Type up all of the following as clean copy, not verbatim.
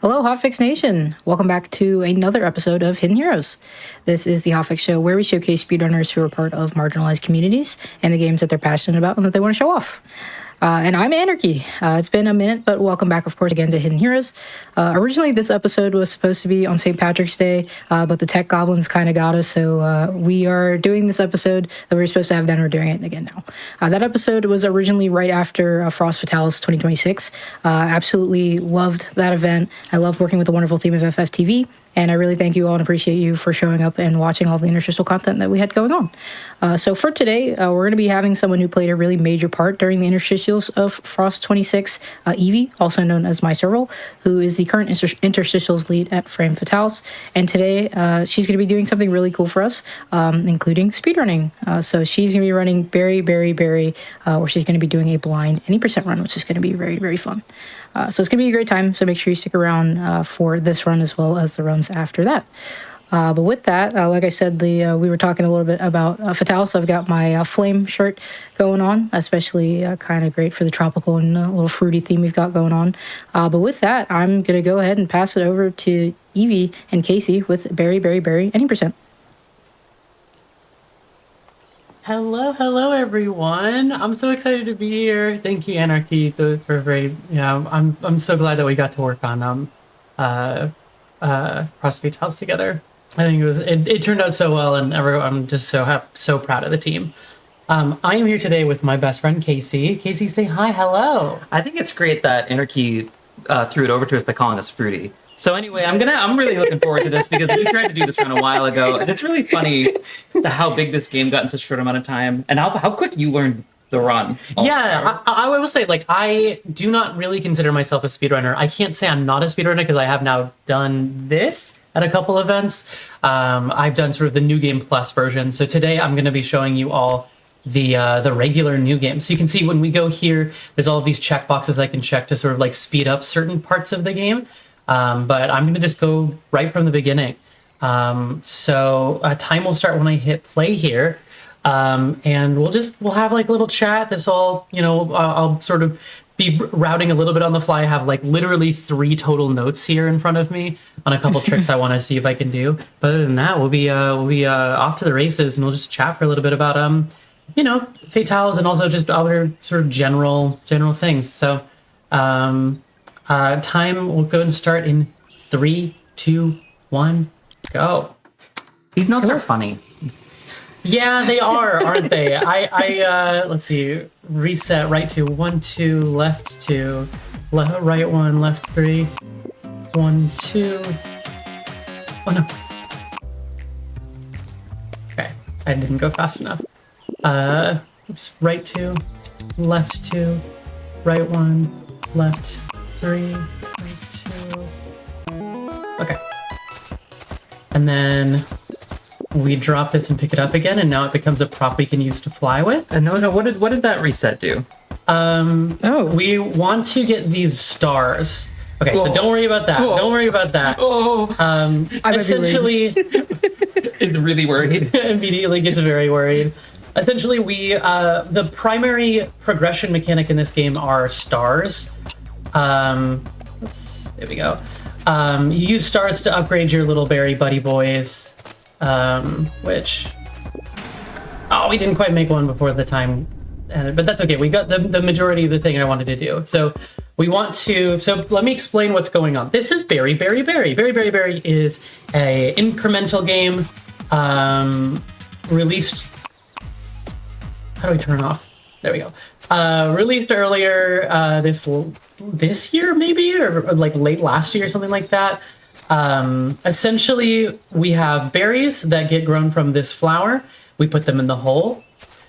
Hello, Hotfix Nation. Welcome back to another episode of Hidden Heroes. This is the Hotfix show where we showcase speedrunners who are part of marginalized communities and the games that they're passionate about and that they want to show off. And I'm Anarchy. It's been a minute, but welcome back, of course, again to Hidden Heroes. Originally, this episode was supposed to be on St. Patrick's Day, but the tech goblins kind of got us, so we are doing this episode that we were supposed to have then. We're doing it again now. That episode was originally right after Frost Fatalis 2026. Absolutely loved that event. I love working with the wonderful team of FFTV. And I really thank you all and appreciate you for showing up and watching all the interstitial content that we had going on. So for today, we're going to be having someone who played a really major part during the interstitials of Frost 26, Evie, also known as my serval, who is the current interstitials lead at Frame Fatalis. And today, she's going to be doing something really cool for us, including speedrunning. So she's going to be running Berry, where she's going to be doing a blind any percent run, which is going to be very, very fun. So it's going to be a great time, so make sure you stick around for this run as well as the runs after that. But with that, like I said, we were talking a little bit about Fatalis. I've got my flame shirt going on, especially kind of great for the tropical and little fruity theme we've got going on. But with that, I'm going to go ahead and pass it over to Evie and Casey with Berry, any percent. Hello, everyone. I'm so excited to be here. Thank you, Anarchy, I'm so glad that we got to work on CrossFit House together. I think it turned out so well, and I'm just so proud of the team. I am here today with my best friend Casey. Casey, say hi, hello. I think it's great that Anarchy threw it over to us by calling us fruity. So anyway, I'm really looking forward to this because we tried to do this run a while ago, and it's really funny how big this game got in such a short amount of time, and how quick you learned the run. Also. Yeah, I will say, I do not really consider myself a speedrunner. I can't say I'm not a speedrunner because I have now done this at a couple events. I've done sort of the New Game Plus version. So today I'm going to be showing you all the regular New Game. So you can see when we go here, there's all of these checkboxes I can check to sort of speed up certain parts of the game. But I'm going to just go right from the beginning. So time will start when I hit play here. And we'll have a little chat. This all, I'll sort of be routing a little bit on the fly. I have literally 3 total notes here in front of me on a couple tricks I want to see if I can do. But other than that, we'll be off to the races, and we'll just chat for a little bit about, fatales and also just other sort of general things. So, time will go and start in 3, 2, 1, go. These notes are funny. Yeah, they are, aren't they? I let's see. Reset right 2, 1, 2, left 2, right 1, left 3, 1, 2. Oh no. Okay, I didn't go fast enough. Oops, right 2, left 2, right 1, left 3, right 2. Okay. And then we drop this and pick it up again, and now it becomes a prop we can use to fly with. No, what did that reset do? We want to get these stars. Okay, so don't worry about that. Don't worry about that. Essentially, is really worried. Immediately gets very worried. Essentially, the primary progression mechanic in this game are stars. Oops, there we go. You use stars to upgrade your little berry buddy boys, which... Oh, we didn't quite make one before the time, but that's okay. We got the majority of the thing I wanted to do. So we want to... So let me explain what's going on. This is Berry. Berry is a incremental game released... How do we turn off? There we go. Released earlier this year, maybe, or late last year, something like that. Essentially, we have berries that get grown from this flower. We put them in the hole.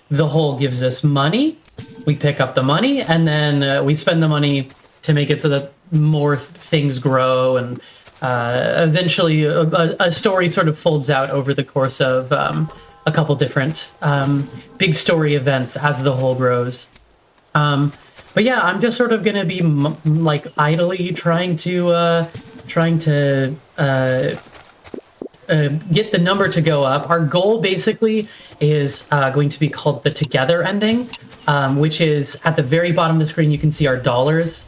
The hole gives us money. We pick up the money, and then we spend the money to make it so that more things grow, and eventually a story sort of folds out over the course of a couple different big story events as the hole grows. But yeah, I'm just sort of gonna be idly trying to get the number to go up. Our goal basically is going to be called the together ending, which is at the very bottom of the screen. You can see our dollars.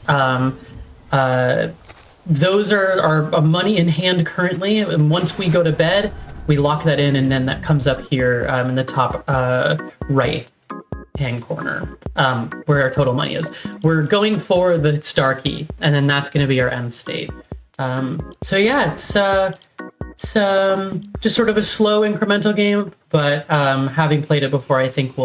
those are money in hand currently. And once we go to bed, we lock that in, and then that comes up here in the top right hand corner where our total money is. We're going for the star key, and then that's going to be our end state. So yeah, it's just sort of a slow incremental game, but having played it before, I think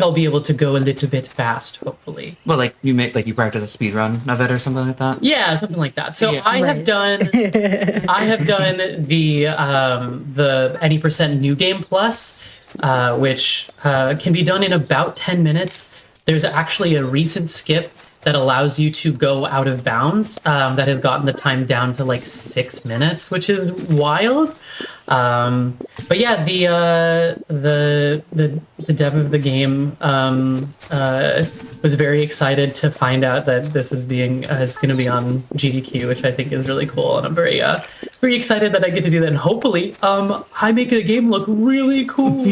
I'll be able to go a little bit fast, hopefully. Well, like you practice a speed run of it or something like that. Yeah, something like that. So Yeah. I have done the any percent new game plus, which can be done in about 10 minutes. There's actually a recent skip that allows you to go out of bounds that has gotten the time down to like 6 minutes, which is wild. But yeah, the dev of the game was very excited to find out that this is going to be on GDQ, which I think is really cool, and I'm very excited that I get to do that. And hopefully, I make the game look really cool.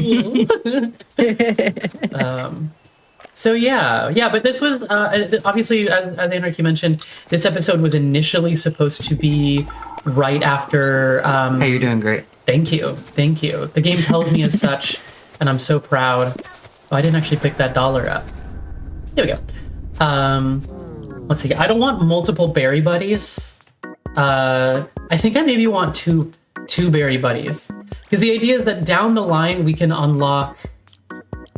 So yeah, but this was obviously, as Anarchy mentioned, this episode was initially supposed to be right after. Hey, you're doing great. Thank you. The game tells me as such, and I'm so proud. Oh, I didn't actually pick that dollar up. Here we go. Let's see. I don't want multiple berry buddies. I think I maybe want two berry buddies, because the idea is that down the line we can unlock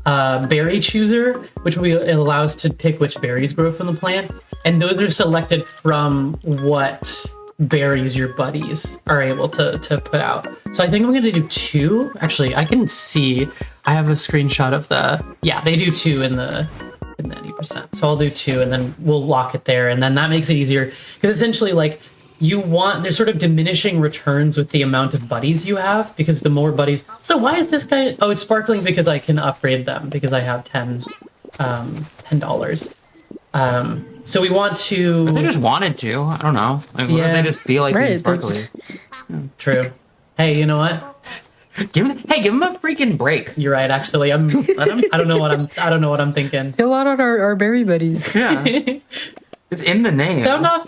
berry chooser, which allow us to pick which berries grow from the plant, and those are selected from what berries your buddies are able to put out. So I think I'm gonna do 2. Actually, I can see, I have a screenshot of they do 2 in the 80%. So I'll do 2, and then we'll lock it there, and then that makes it easier, because essentially, like, there's sort of diminishing returns with the amount of buddies you have, because the more buddies. So why is this guy? Oh, it's sparkling because I can upgrade them because I have $10. So we want to. But they just wanted to. I don't know. Like, what if they just feel like being sparkly? True. Hey, you know what? Give him a freaking break. You're right. Actually, I don't know what I'm thinking. Fill out our berry buddies. Yeah. It's in the name.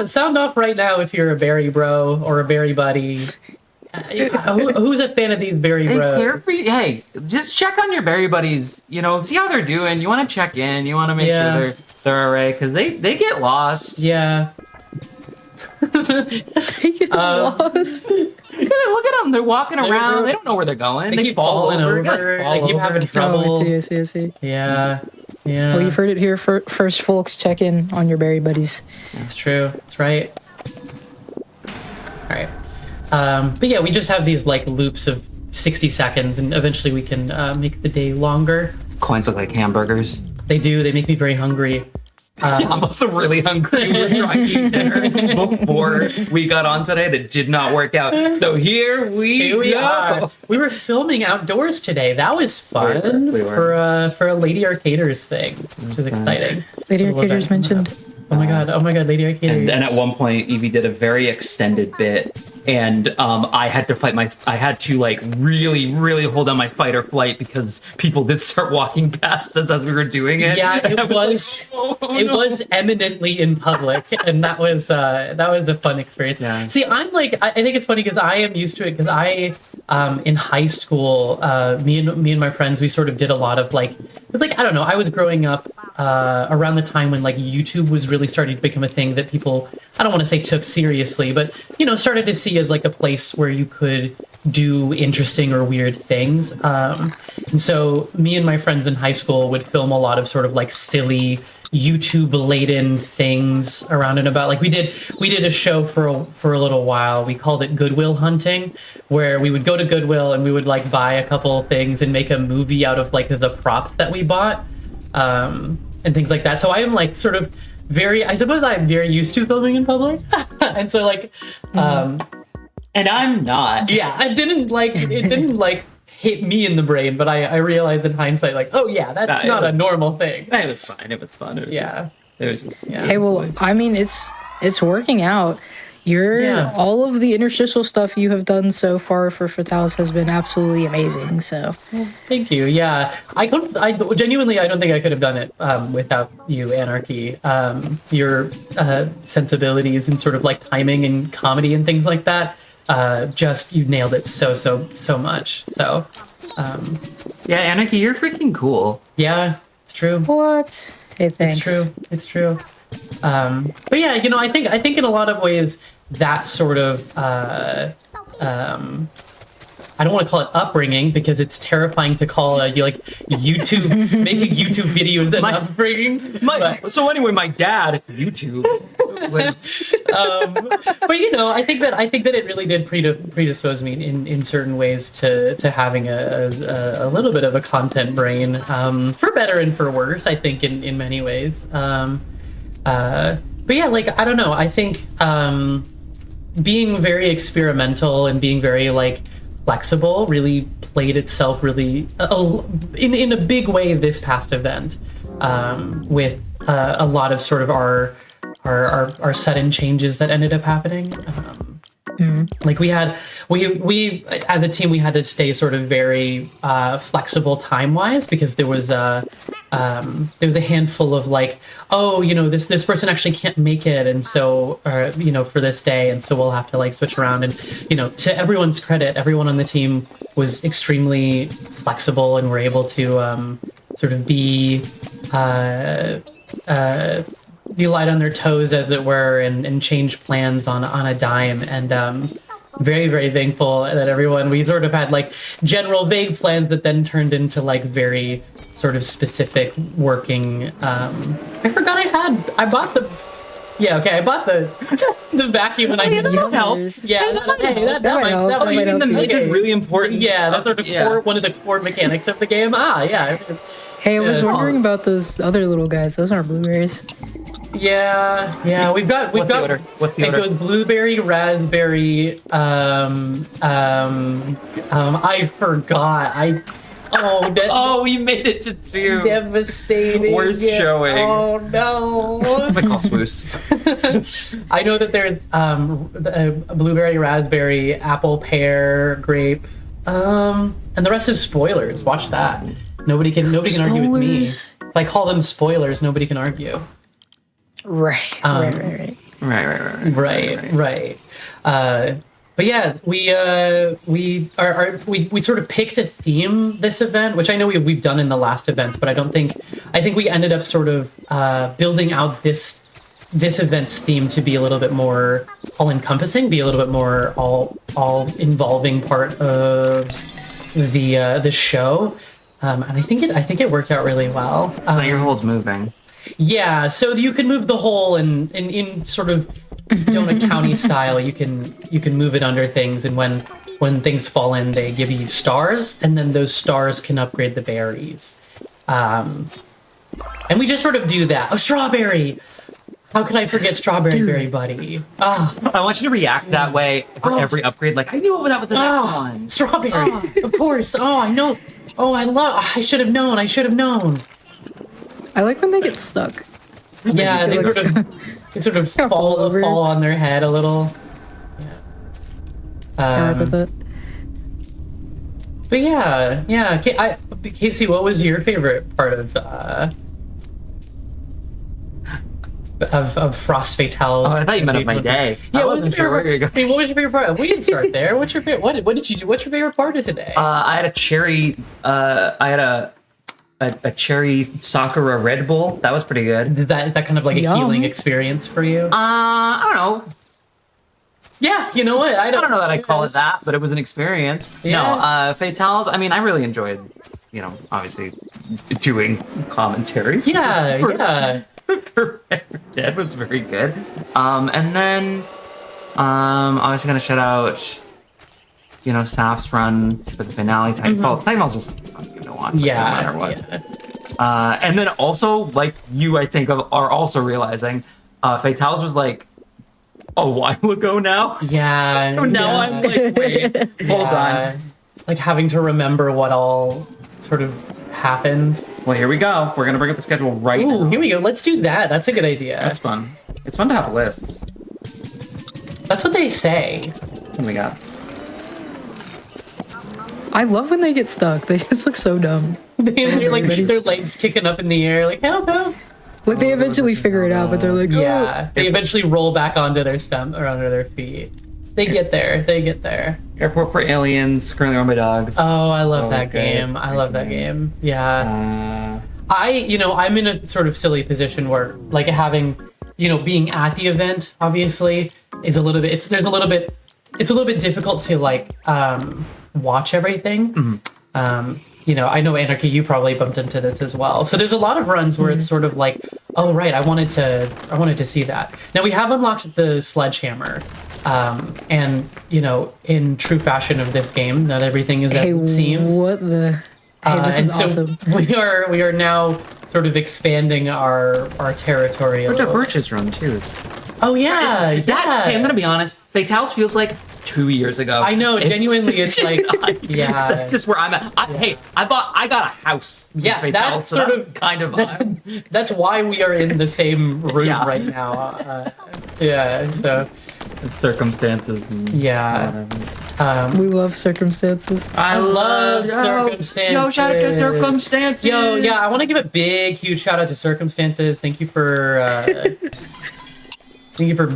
Sound off right now if you're a berry bro or a berry buddy. Who's a fan of these berry bros? Hey, just check on your berry buddies. You know, see how they're doing. You want to check in. You want to make sure they're alright, because they get lost. Yeah. They get lost. Look at them. They're walking around. They don't know where they're going. They keep falling over. They keep having trouble. Oh, I see. Yeah. Well, you've heard it here first, folks. Check in on your berry buddies. That's true. That's right. All right. But yeah, we just have these like loops of 60 seconds, and eventually we can make the day longer. Coins look like hamburgers. They do. They make me very hungry. I'm also really hungry. We were trying to eat dinner before we got on today. That did not work out. So here we are. We were filming outdoors today. That was fun. We were. For a Lady Arcaders thing, which is exciting. Lady Arcaders mentioned. Oh my god, Lady Arcaders. And at one point, Evie did a very extended bit, and I had to like really hold on my fight or flight, because people did start walking past us as we were doing it. Yeah, it was eminently in public, and that was the fun experience. Yeah. See, I think it's funny because I am used to it, because I in high school, me and my friends, we sort of did a lot of I don't know, I was growing up around the time when like YouTube was really starting to become a thing that people, I don't want to say took seriously, but started to see as like a place where you could do interesting or weird things. And so me and my friends in high school would film a lot of sort of like silly YouTube laden things around and about. Like we did a show for a little while. We called it Goodwill Hunting, where we would go to Goodwill and we would like buy a couple things and make a movie out of like the props that we bought, and things like that. So I am like sort of I suppose I'm very used to filming in public. And so like and I'm not. Yeah, it didn't hit me in the brain, but I realized in hindsight, like, oh yeah, that's not a normal thing. It was fine. It was fun. It was Yeah. It was just. Hey, well, I mean, it's working out. Yeah. all of the interstitial stuff you have done so far for Fatalis has been absolutely amazing. So Thank you. Yeah, I genuinely, I don't think I could have done it without you, Anarchy. Your sensibilities and sort of like timing and comedy and things like that. Just you nailed it so much. So, Yeah, Anarchy, you're freaking cool. yeah, it's true. what? Hey, thanks. It's true. But yeah, I think in a lot of ways that sort of I don't want to call it upbringing because it's terrifying to call YouTube making YouTube videos an upbringing. So anyway, my dad YouTube was But I think that it really did predispose me in certain ways to having a little bit of a content brain, for better and for worse. I think in many ways. But yeah, I don't know. I think being very experimental and being very flexible really played itself really in a big way this past event, with a lot of sort of our sudden changes that ended up happening. We as a team, we had to stay sort of very flexible time wise because there was a handful of this person actually can't make it, and so for this day, and so we'll have to switch around. And to everyone's credit, everyone on the team was extremely flexible and were able to sort of be light on their toes, as it were, and change plans on a dime. And very, very thankful that we sort of had general vague plans that then turned into very sort of specific working. I forgot I bought the. Yeah, okay, I bought the vacuum and I didn't help. Yeah, that might help. The make is really important. Yeah, that's sort of one of the core mechanics of the game. Yeah. Hey, I was wondering about those other little guys. Those aren't blueberries. Yeah. We've got. What's the order? It goes blueberry, raspberry. I forgot. We made it to 2. Devastating. Worst showing. Oh no. I call swoos. I know that there's blueberry, raspberry, apple, pear, grape, and the rest is spoilers. Watch that. Nobody can argue with me. If I call them spoilers, nobody can argue. Right. But yeah, we sort of picked a theme this event, which I know we've done in the last events, but I think we ended up sort of building out this event's theme to be a little bit more all encompassing, be a little bit more all involving part of the show. And I think it worked out really well. So your hole's moving. Yeah, so you can move the hole in sort of Donut County style. You can move it under things, and when things fall in, they give you stars, and then those stars can upgrade the berries. And we just sort of do that. Oh, strawberry! How could I forget strawberry berry buddy? I want you to react that way for every upgrade. I knew that was the next one. Strawberry, of course. Oh, I know. Oh, I should have known. I like when they get stuck. Yeah, they sort of fall on their head a little. Yeah. But yeah. Casey, what was your favorite part of Frost Fatale? Oh, I thought you meant of my day. Yeah, I wasn't sure where you're going. I mean, what was your favorite part? We can start there. What's your favorite? What did you do? What's your favorite part of today? I had a cherry. I had a cherry Sakura Red Bull. That was pretty good. Did that kind of a healing experience for you? I don't know. Yeah, you know what? I don't know that I'd call it that, but it was an experience. Yeah. No, Fatales. I mean, I really enjoyed, obviously doing commentary. Yeah. Dead was very good. And then obviously gonna shout out, Saf's run for the finale. Titanfall's just fun to watch. Yeah. No matter what. And then also, you, I think, are also realizing, Fatales was a while ago now. Yeah. So now I'm wait, hold on. Having to remember what all sort of happened. Well, here we go. We're gonna bring up the schedule now. Here we go. Let's do that. That's a good idea. That's fun. It's fun to have lists. That's what they say. What do we got? I love when they get stuck. They just look so dumb. They're like their legs kicking up in the air, like help, help. Like they eventually figure it out, but they're like, Yeah, they eventually roll back onto their stump or under their feet. They get there. They get there. Airport for Aliens, currently owned by dogs. Oh, I love Always that good. game. I love that game. Yeah. Uh, I'm in a sort of silly position where, like, having, being at the event, obviously, is a little bit. It's a little bit difficult to like watch everything. I know Anarchy, you probably bumped into this as well. So there's a lot of runs where it's sort of like, oh right, I wanted to see that. Now we have unlocked the sledgehammer, and in true fashion of this game, not everything is as it seems. What the? Hey, this And is so awesome. we are now sort of expanding our territory. Where'd the Birches run too? Oh yeah, yeah. Hey, I'm gonna be honest. Fatales feels like 2 years ago. I know, genuinely, it's like, yeah. That's just where I'm at. Hey, I got a house. Since Yeah, Fatales, that's so sort I'm of kind of. that's why we are in the same room Yeah. right now. Yeah, so circumstances. And yeah. whatever. We love circumstances. I love circumstances. Yo, shout out to circumstances. Yo, yeah, I want to give a big, huge shout out to circumstances. Thank you for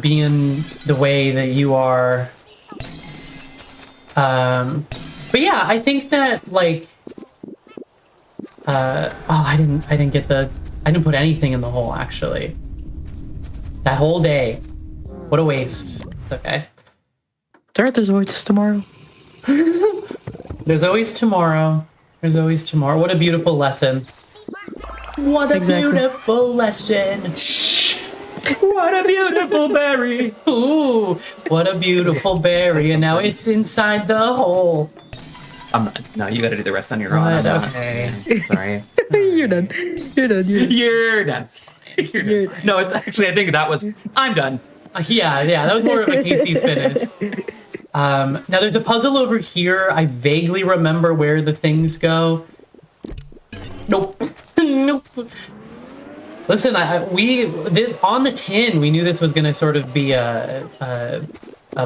being the way that you are. But yeah, I think that like, I didn't put anything in the hole actually. That whole day, what a waste. It's okay. It's alright, there's always tomorrow. There's always tomorrow. There's always tomorrow. What a beautiful lesson. What a Exactly. beautiful lesson. What a beautiful berry. Ooh, what a beautiful berry. And now it's inside the hole. I'm not. No, you got to do the rest on your own. What? I'm not. Okay. Yeah, sorry. You're done. You're done. You're done. You're done. You're You're- done. No, it's actually. I think that was. I'm done. Yeah, that was more of a Casey's finish. Now there's a puzzle over here. I vaguely remember where the things go. Nope. Nope. Listen, on the tin, we knew this was going to sort of be a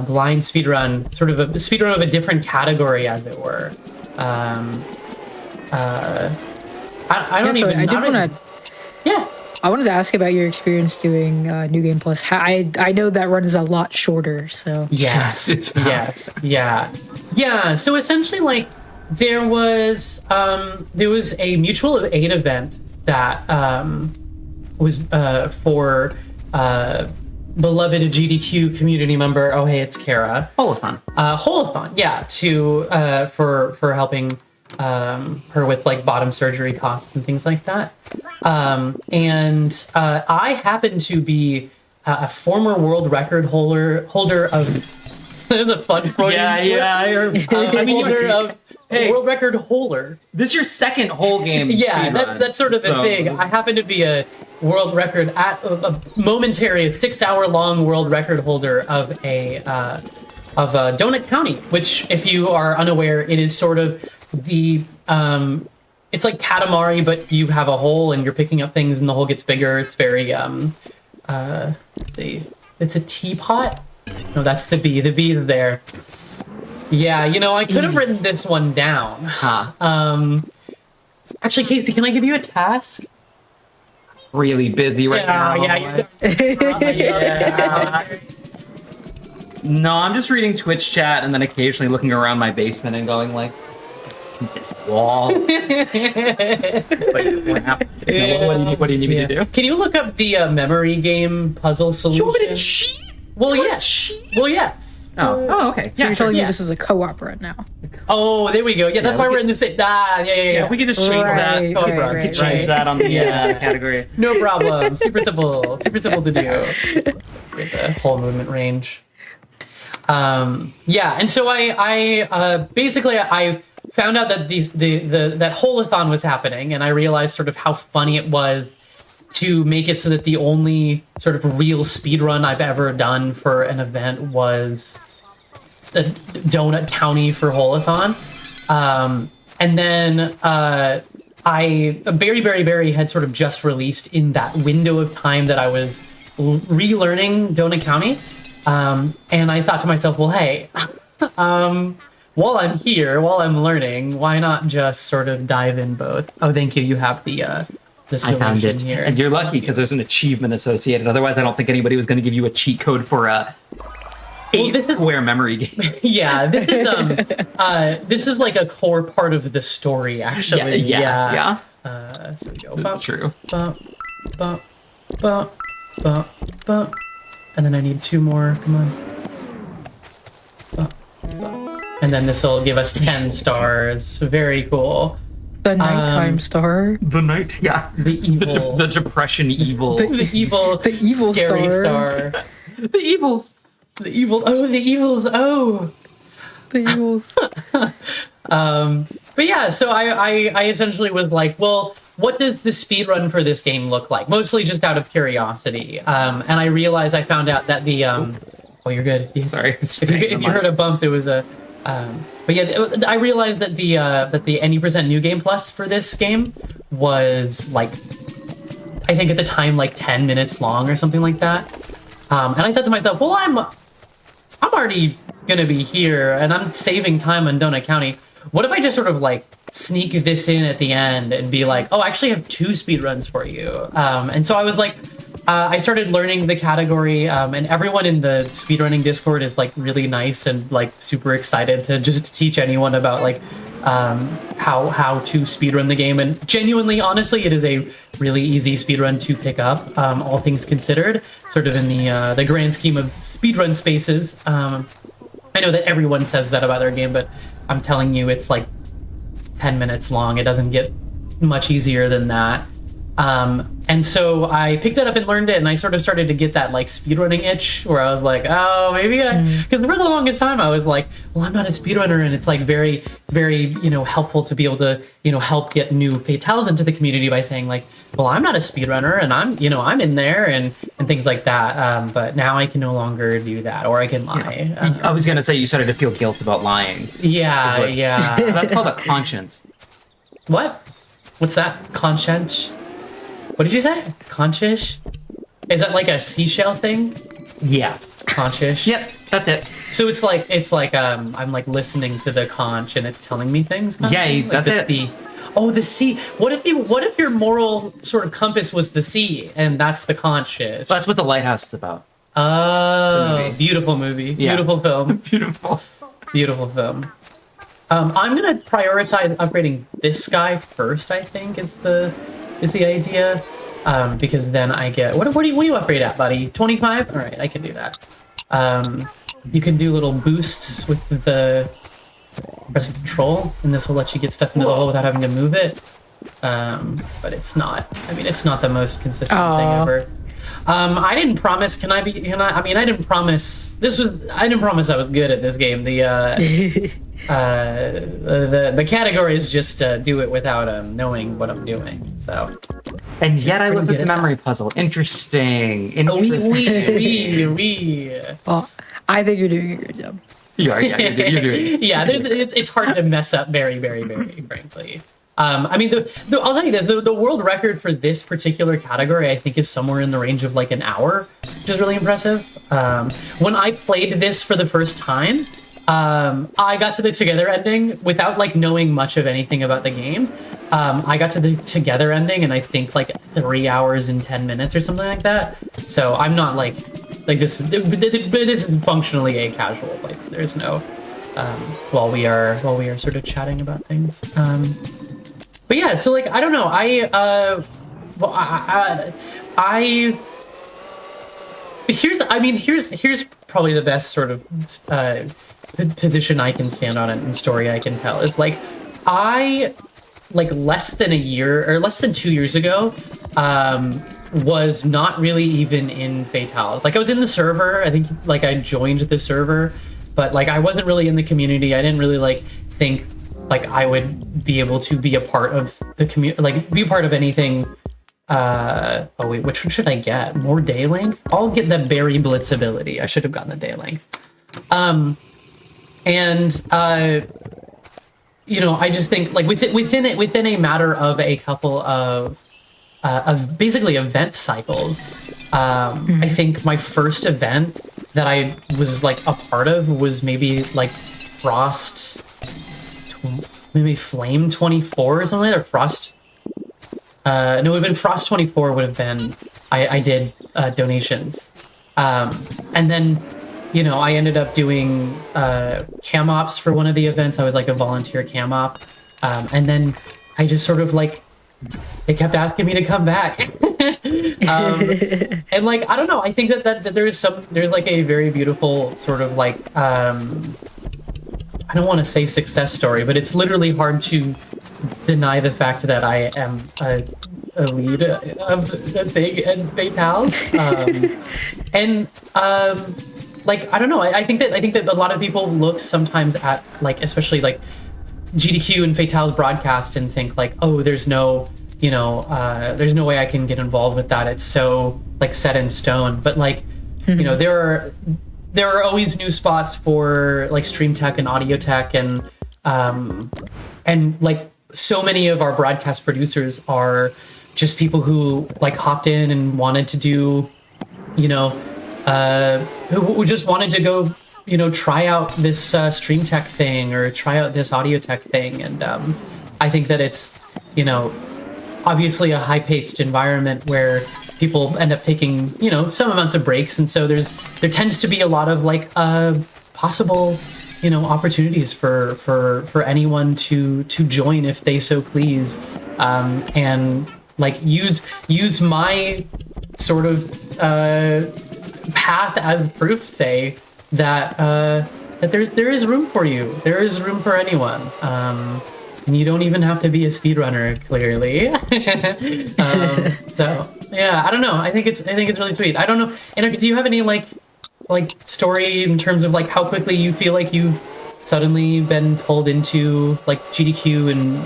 blind speedrun, sort of a speedrun of a different category, as it were. I don't even. I did want to. Yeah. I wanted to ask about your experience doing New Game Plus. I know that run is a lot shorter, so Yes. Yeah. So essentially, like, there was a mutual aid event that was for beloved GDQ community member. Oh, hey, it's Kara. Holothon. Holothon, yeah, to for helping her with like bottom surgery costs and things like that. And I happen to be a former world record holder of. There's a fun Freudian slip. I mean, holder of world record holder. This is your second whole game. Yeah, speedrun, that's sort of the so- thing. I happen to be a world record at a momentary 6-hour long world record holder of Donut County, which, if you are unaware, it is sort of the it's like Katamari, but you have a hole and you're picking up things and the hole gets bigger. It's very it's a teapot. No, that's the bee. The bee's there. Yeah, I could have written this one down. Huh. Actually, Casey, can I give you a task? Really busy right now. Yeah. No, I'm just reading Twitch chat and then occasionally looking around my basement and going like, this wall. Like, what do you need me to do? Can you look up the memory game puzzle solution? You want me to cheat? Well, yes. Well, yes. Oh, okay. so you're telling yeah. me this is a co-op run now. Oh, there we go. Yeah, that's why we're in the same. Yeah. Yeah, we could just change that. Right, Okay, right, we could right, change that on the category. No problem. Super simple. Super simple to do. With the whole movement range. Yeah, and so I basically I found out that that holathon was happening, and I realized sort of how funny it was to make it so that the only sort of real speed run I've ever done for an event was the Donut County for holathon. And then I very had sort of just released in that window of time that I was relearning Donut County. And I thought to myself, well, hey, while I'm here, while I'm learning, why not just sort of dive in both? Oh, thank you. You have the I found solution it. here. And you're lucky because there's an achievement associated. Otherwise, I don't think anybody was going to give you a cheat code for a square memory game. Yeah, this is like a core part of the story, actually. Yeah. So we go bump, True. bump, bump, bump, bump, bump, and then I need 2 more. Come on. Bump, bump. And then this will give us 10 stars. Very cool. The nighttime star. The night, yeah. The evil, The depression evil. the evil scary star. The evils. The evil. Oh, the evils. Oh. The evils. But yeah, so I essentially was like, well, what does the speed run for this game look like? Mostly just out of curiosity. And I realized I found out that the oh, you're good. Sorry. If you heard a bump, there was a. But yeah, I realized that the any percent new game plus for this game was like, I think at the time like 10 minutes long or something like that. And I thought to myself, well, I'm already gonna be here and I'm saving time on Donut County. What if I just sort of like sneak this in at the end and be like, oh, I actually have 2 speedruns for you. And so I was like, I started learning the category, and everyone in the speedrunning Discord is like really nice and like super excited to just teach anyone about like how to speedrun the game. And genuinely, honestly, it is a really easy speedrun to pick up, all things considered, sort of in the grand scheme of speedrun spaces. I know that everyone says that about their game, but I'm telling you, it's like 10 minutes long. It doesn't get much easier than that. And so I picked it up and learned it, and I sort of started to get that like speedrunning itch where I was like, oh, maybe because for the longest time I was like, well, I'm not a speedrunner, and it's like very, very, helpful to be able to, help get new fatales into the community by saying like, well, I'm not a speedrunner and I'm, I'm in there and things like that. But now I can no longer do that, or I can lie. I was going to say you started to feel guilt about lying. Yeah, yeah. That's called a conscience. What? What's that? Conscience? What did you say? Conscious? Is that like a seashell thing? Yeah. Conscious? Yep, that's it. So it's like I'm like listening to the conch and it's telling me things. Yeah, like that's it. The sea. What if your moral sort of compass was the sea and that's the conscious? That's what the lighthouse is about. Oh, beautiful movie. Yeah. Beautiful film. Beautiful film. I'm gonna prioritize upgrading this guy first. I think is the idea, because then I get what do you upgrade at, buddy? 25. All right, I can do that. You can do little boosts with the press control, and this will let you get stuff into the hole without having to move it. But it's not. I mean, it's not the most consistent thing ever. I didn't promise. I didn't promise. I didn't promise I was good at this game. The category is just do it without knowing what I'm doing. So, and yet I looked at the memory puzzle. Interesting. Well, I think you're doing a great job. You are. Yeah, you're doing it. Yeah, it's hard to mess up very, very, very, frankly. I mean, I'll tell you the world record for this particular category, I think, is somewhere in the range of like an hour, which is really impressive. When I played this for the first time, I got to the together ending without like knowing much of anything about the game. I got to the together ending and I think like 3 hours and 10 minutes or something like that. So I'm not like this is functionally a casual. Like there's no while we are sort of chatting about things. But yeah, so like I don't know. Here's probably the best sort of position I can stand on it and story I can tell is like I less than 2 years ago was not really even in Fatales. Like I was in the server. I think like I joined the server, but like I wasn't really in the community. I didn't really like think like I would be able to be a part of the community, like be a part of anything. Oh wait, which one should I get? More day length? I'll get the Berry Blitz ability. I should have gotten the day length. I just think like within a matter of a couple of of basically event cycles. I think my first event that I was like a part of was maybe like maybe Flame 24 or something, or Frost. No, it would have been Frost 24. Would have been I did donations, and then I ended up doing cam ops for one of the events. I was like a volunteer cam op, and then I just sort of like they kept asking me to come back. And like I don't know, I think that there's like a very beautiful sort of like I don't want to say success story, but it's literally hard to deny the fact that I am a lead of the thing and Fatals. And like I don't know, I think that a lot of people look sometimes at like especially like GDQ and Fatals broadcast and think like, oh, there's no way I can get involved with that. It's so like set in stone. But like, there are always new spots for like stream tech and audio tech and like so many of our broadcast producers are just people who like hopped in and wanted to do, who just wanted to go, try out this stream tech thing or try out this audio tech thing. And I think that it's, obviously a high-paced environment where people end up taking, some amounts of breaks. And so there tends to be a lot of like possible, opportunities for anyone to join if they so please. And like use my sort of path as proof, say that there is room for you. There is room for anyone. And you don't even have to be a speedrunner, clearly. So yeah, I don't know. I think it's really sweet. I don't know. And do you have any like story in terms of like how quickly you feel like you've suddenly been pulled into like GDQ and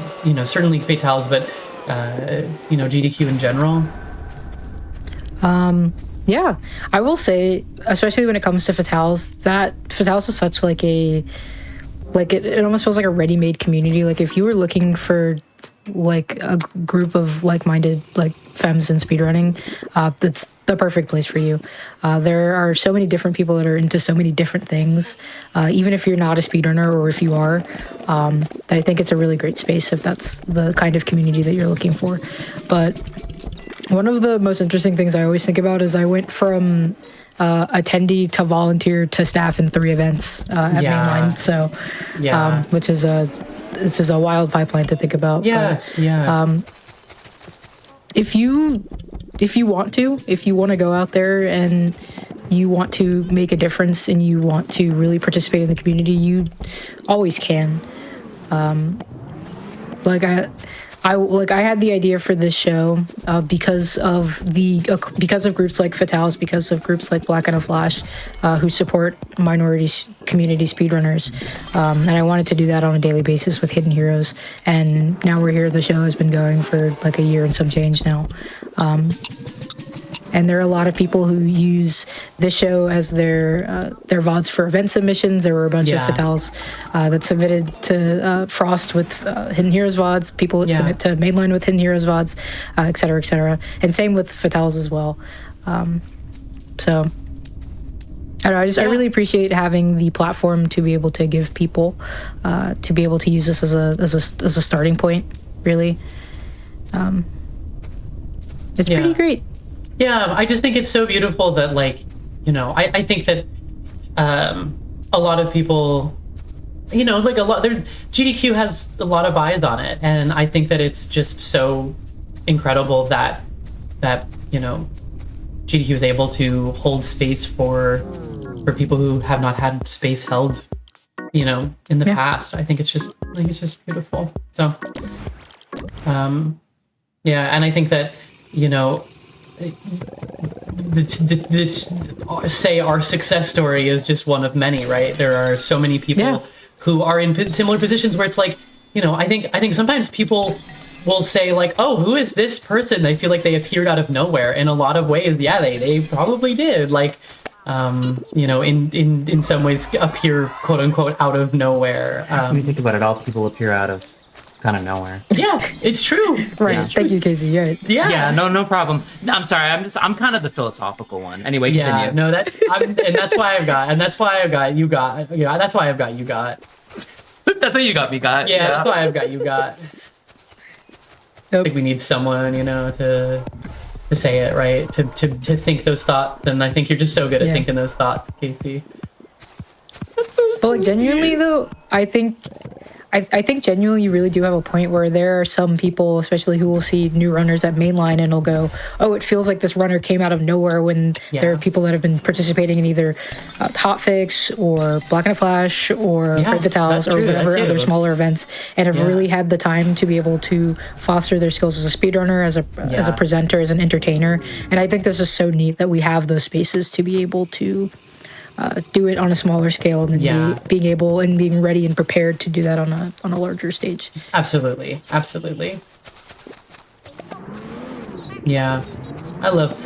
certainly Fatals, but GDQ in general? Yeah, I will say, especially when it comes to Fatals, that Fatals is such like a it almost feels like a ready-made community. Like if you were looking for like a group of like-minded like femmes in speedrunning, that's the perfect place for you. There are so many different people that are into so many different things. Even if you're not a speedrunner, or if you are, I think it's a really great space if that's the kind of community that you're looking for. But one of the most interesting things I always think about is I went from attendee to volunteer to staff in 3 events at Mainline. So, which is a wild pipeline to think about. Yeah, but, if you want to go out there and you want to make a difference and you want to really participate in the community, you always can. I had the idea for this show because of groups like Fatals, because of groups like Black and a Flash, who support minority community speedrunners, and I wanted to do that on a daily basis with Hidden Heroes. And now we're here. The show has been going for like a year and some change now. And there are a lot of people who use this show as their VODs for event submissions. There were a bunch of Fatals that submitted to Frost with Hidden Heroes VODs, people that submit to Mainline with Hidden Heroes VODs, et cetera, et cetera. And same with Fatals as well. So I don't know, I really appreciate having the platform to be able to give people, to be able to use this as a starting point, really. It's pretty great. Yeah, I just think it's so beautiful that, like, I think that a lot of people, like GDQ has a lot of eyes on it, and I think that it's just so incredible that GDQ is able to hold space for people who have not had space held, in the past. I think it's just beautiful. So, and I think that, say our success story is just one of many, right? There are so many people who are in similar positions where it's like, I think sometimes people will say like, oh, who is this person? They feel like they appeared out of nowhere. In a lot of ways, they probably did. Like, in some ways appear quote unquote out of nowhere. When you think about it, all people appear out of kind of nowhere. Yeah, it's true. Right. Yeah. Thank you, Casey. You're right. Yeah. Yeah, no problem. No, I'm sorry. I'm kind of the philosophical one. Anyway, Yeah, continue. no, that's why I've got, and that's why I've got you got, yeah, that's why I've got you got. That's what you got me, got. Yeah, that's why I've got you got. I Yep. think we need someone, to say it right, to think those thoughts, and I think you're just so good at Yeah. thinking those thoughts, Casey. That's so But like genuinely though, I think genuinely you really do have a point where there are some people, especially who will see new runners at mainline and will go, oh, it feels like this runner came out of nowhere, when there are people that have been participating in either Hotfix or Black and a Flash or Yeah, Fred Vitalis that's or true, whatever that too. other smaller events, and have Yeah. really had the time to be able to foster their skills as a speedrunner, as a Yeah. presenter, as an entertainer. And I think this is so neat that we have those spaces to be able to do it on a smaller scale, and then Yeah. being able and being ready and prepared to do that on a larger stage. Absolutely. Yeah, I love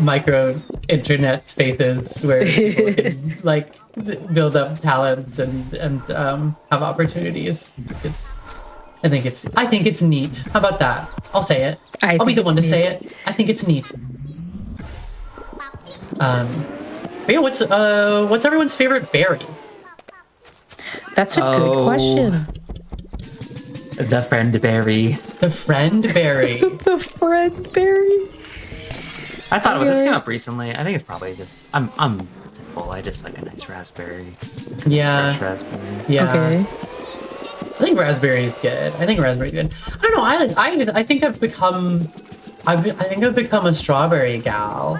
micro internet spaces where people can like build up talents and have opportunities. I think it's neat. How about that? I'll say it. I'll be think the one to it's say neat. it. I think it's neat. But yeah, what's everyone's favorite berry? That's a good Oh. question. The friend berry. The friend berry. The friend berry. I thought about this Okay. came up recently. I think it's probably just I'm simple. I just like a nice raspberry. Yeah. Fresh raspberry. Yeah. Okay. I think raspberry is good. I think I don't know. I think I've become a strawberry gal.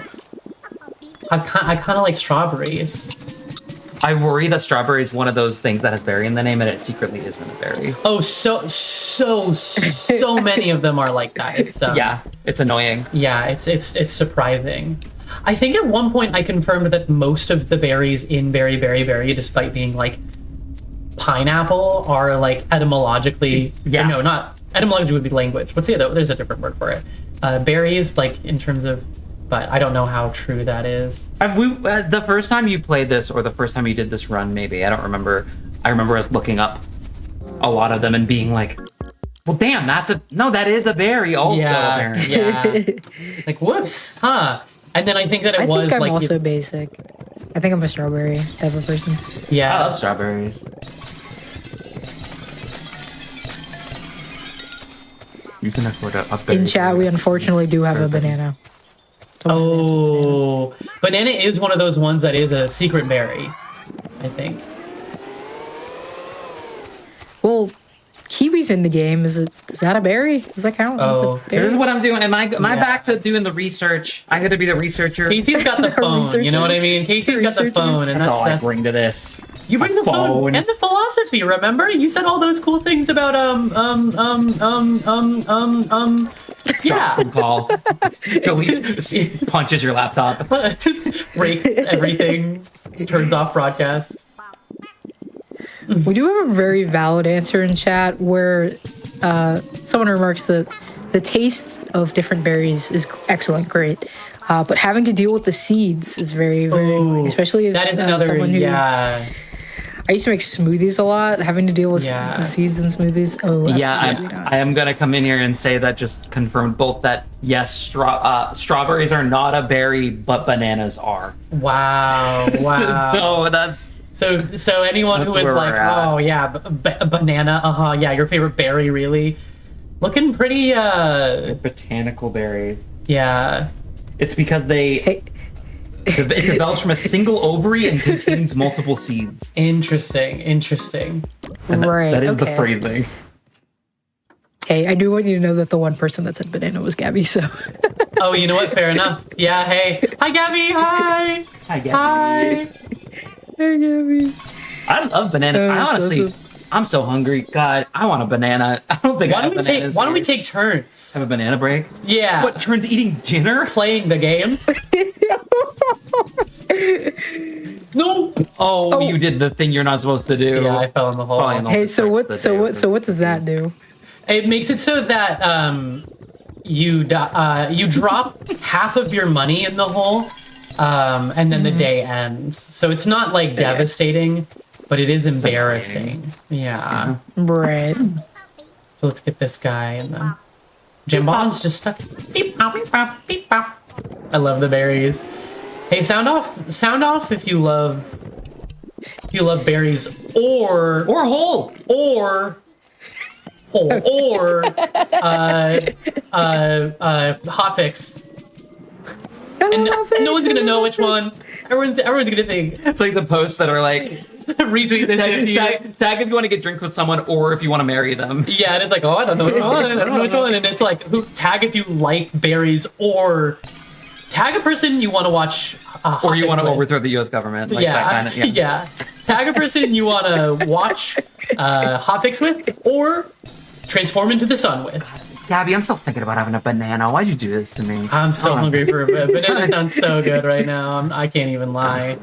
I kind of like strawberries. I worry that strawberry is one of those things that has berry in the name and it secretly isn't a berry. Oh, so many of them are like that. It's Yeah, it's annoying. yeah, it's surprising. I think at one point I confirmed that most of the berries in berry, despite being like pineapple, are like etymologically. Yeah. No, not etymologically would be language. What's the other? There's a different word for it. Berries, like in terms of, but I don't know how true that is. The first time you played this, or the first time you did this run, maybe I don't remember. I remember us looking up a lot of them and being like, "Well, damn, that is a berry." Also, apparently. yeah. Like whoops, huh? And then I think that it I was think I'm like also basic. I think I'm a strawberry type of person. yeah. I love strawberries. You can afford to upgrade. In chat, we unfortunately do have a banana. Oh, banana is one of those ones that is a secret berry, I think. Well, kiwi's in the game. Is that a berry? Does that count? as a Oh, This berry? is what I'm doing. Am I Yeah. back to doing the research? I'm going to be the researcher. Casey's got the phone. You know what I mean? Casey's got the Researcher. phone, and That's all I that's bring to this. you bring the phone phone. and the philosophy. Remember, you said all those cool things about yeah. Phone call. Delete. Punches your laptop. Breaks everything. Turns off broadcast. We do have a very valid answer in chat where someone remarks that the taste of different berries is excellent, great. But having to deal with the seeds is very, very Ooh, annoying, especially as that is another someone who yeah. I used to make smoothies a lot. Having to deal with Yeah. the seeds in smoothies. Oh, Yeah, absolutely not. I am gonna come in here and say that just confirmed both that yes, strawberries are not a berry, but bananas are. Wow. Wow. So that's So anyone who That's is where like, we're at. oh yeah, banana, yeah, your favorite berry, really, looking pretty, botanical berries. yeah, It's because they Hey, it develops from a single ovary and contains multiple seeds. interesting. And right. that is the okay. phrasing. Hey, I do want you to know that the one person that said banana was Gabby, so. Oh, you know what? Fair enough. Yeah. Hey, hi, Gabby. Hi. Hi, Gabby. Hi. Hey, Gabby. I love bananas. I honestly, I'm so hungry. God, I want a banana. I don't think Why I don't have we bananas take? Why don't we here. take turns? Have a banana break? Yeah. What, turns eating dinner? Playing the game? No. Oh, you did the thing you're not supposed to do. Yeah, I fell in the hole. Probably in the- Hey, so what? That's So the what? So what does that do? It makes it so that you drop half of your money in the hole, and then the day ends. So it's not like devastating, but it is annoying. embarrassing. Yeah. Right. So let's get this guy and then Jambon's just stuck. Beep pop, beep pop, beep pop. I love the berries. Hey, sound off if you love berries or hole. Hotfix. And no one's gonna know which one. Everyone's gonna think. It's like the posts that are like, Retweet this if you. tag if you want to get drunk with someone or if you want to marry them. Yeah, and it's like, oh, I don't know which one. I don't know which one. And it's like, tag if you like berries or tag a person you want to watch. Or you want to with. overthrow the U.S. government. Like that kind of, yeah. Tag a person you want to watch Hotfix with or transform into the sun with. Gabby, I'm still thinking about having a banana. Why'd you do this to me? I'm so hungry for a banana. Sounds so good right now. I can't even lie.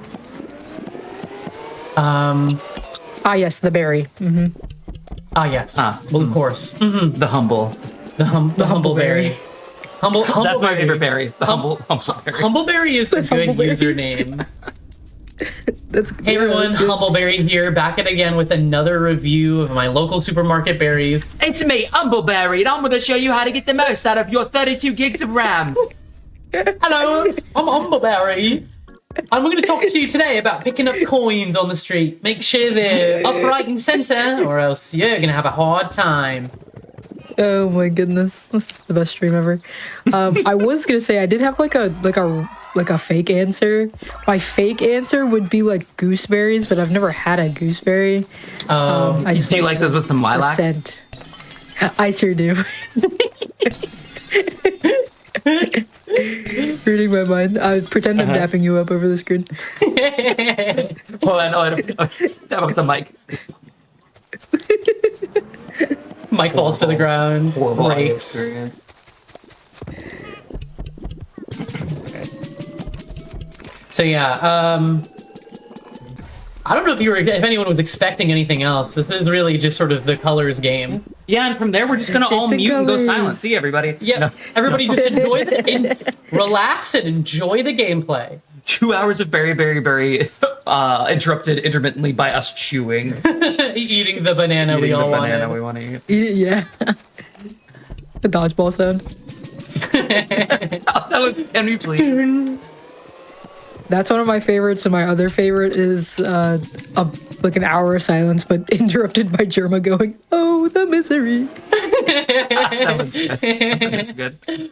Yes, the berry. Yes. Well, of course. The humble. The humble berry. Humble That's my berry. favorite berry. The humble berry. Humbleberry is a good Humbleberry. username. That's Hey everyone, Humbleberry here, back at again with another review of my local supermarket berries. It's me, Humbleberry, and I'm going to show you how to get the most out of your 32 gigs of RAM. Hello, I'm Humbleberry. And we're going to talk to you today about picking up coins on the street. Make sure they're upright and center, or else you're going to have a hard time. Oh my goodness, this is the best stream ever. I was gonna say I did have like a fake answer. My fake answer would be like gooseberries, but I've never had a gooseberry. I just Do you like those with some the lilac? scent. I sure do. Reading my mind. I pretend I'm dapping you up over the screen. Hold on. Tap up the mic. Mike falls to the ground, Horrible audio breaks. experience. So yeah, I don't know if anyone was expecting anything else. This is really just sort of the colors game. Yeah, and from there we're just gonna all It's mute and go colors. silent. See everybody. Yeah, No. everybody just relax and enjoy the gameplay. 2 hours of very interrupted intermittently by us chewing. Eating the banana we Eating all the banana wanted. we want to eat. Eat it, yeah. The dodgeball sound. That was Henry, please. That's one of my favorites, and my other favorite is like an hour of silence, but interrupted by Germa going, "Oh, the misery." That one's good. That's good.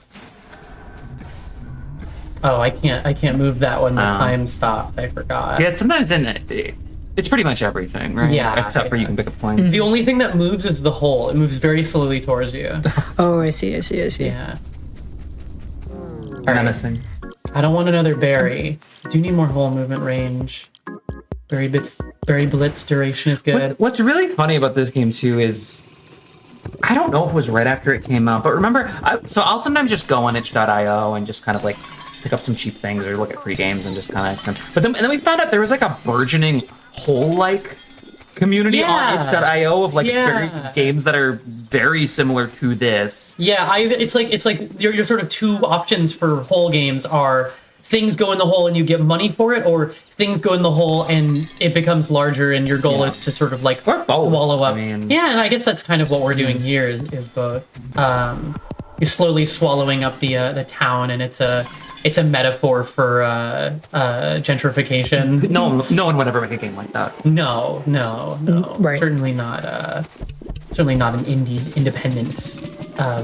Oh, I can't move that when the time stopped. I forgot. Yeah, sometimes in it, it's pretty much everything, right? Yeah, Except for you can pick up points. The only thing that moves is the hole. It moves very slowly towards you. Oh, I see. Yeah. Menacing. I don't want another berry. I do need more hole movement range. Berry blitz duration is good. What's really funny about this game too is I don't know if it was right after it came out, but remember, I'll sometimes just go on itch.io and just kind of like pick up some cheap things or look at free games and just kind of. But then we found out there was like a burgeoning hole-like community on itch.io of like very games that are very similar to this. Yeah, it's like your sort of two options for hole games are things go in the hole and you get money for it, or things go in the hole and it becomes larger and your goal is to sort of like Or both. swallow up. I mean- yeah, and I guess that's kind of what we're doing here is both. You're slowly swallowing up the town, and it's a metaphor for gentrification. No one would ever make a game like that. No, Right. certainly not an independent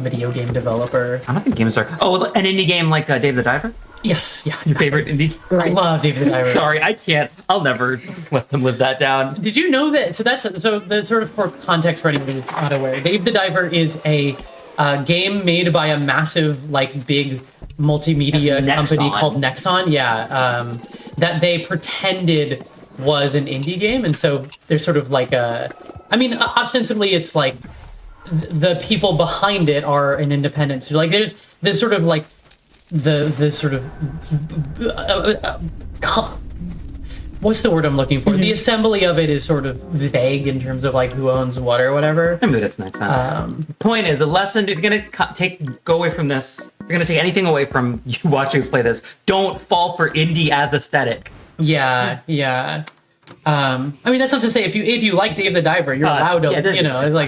video game developer. I don't think games are. Oh, an indie game like Dave the Diver? Yes, yeah. Your favorite indie? I love David the Diver. Sorry, I can't. I'll never let them live that down. Did you know that? So that's sort of for context for anybody who's not aware. Dave the Diver is a game made by a massive, like, big multimedia That's company Nexon. called Nexon. Yeah, that they pretended was an indie game, and so there's sort of like ostensibly it's like the people behind it are an independent. So like there's sort of like the sort of what's the word I'm looking for? The assembly of it is sort of vague in terms of like who owns what or whatever. Maybe that's next time. Point is, the lesson, if you're gonna go away from this, if you're gonna take anything away from you watching us play this, don't fall for indie as aesthetic. Yeah. I mean, that's not to say if you like Dave the Diver, you're allowed to,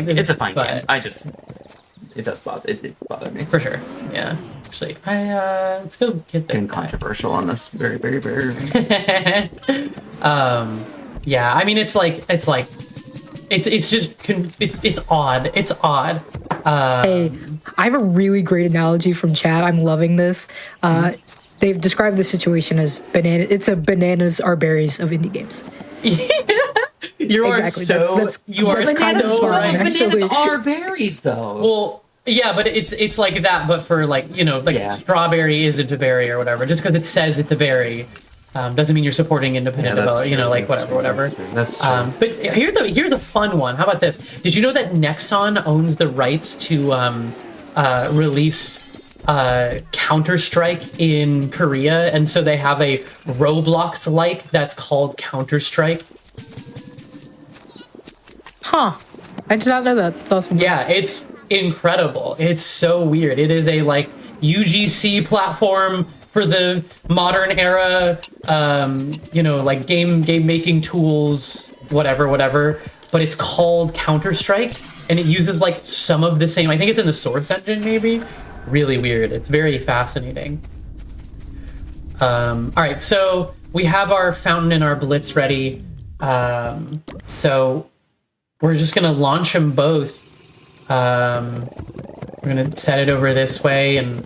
it's a fine but- game. It does bother me. For sure. Yeah. Actually, let's go get this Getting guy. controversial on this. Very, very, very. Yeah, I mean, it's odd. It's odd. Hey, I have a really great analogy from chat. I'm loving this. They've described the situation as banana. It's a bananas are berries of indie games. You are Exactly. so That's you are kind of so smart, right. actually. Bananas are berries, though. Well, yeah, but it's like that, but for strawberry isn't a berry or whatever. Just because it says it's a berry doesn't mean you're supporting independent development. Whatever. That's true. But here's a fun one. How about this? Did you know that Nexon owns the rights to release Counter-Strike in Korea, and so they have a Roblox-like that's called Counter-Strike. Huh. I did not know that. That's awesome. Yeah, it's incredible. It's so weird. It is a UGC platform for the modern era, game making tools, whatever. But it's called Counter-Strike, and it uses some of the same. I think it's in the Source engine, maybe. Really weird. It's very fascinating. All right, so we have our fountain and our blitz ready. So we're just gonna launch them both. We're gonna set it over this way and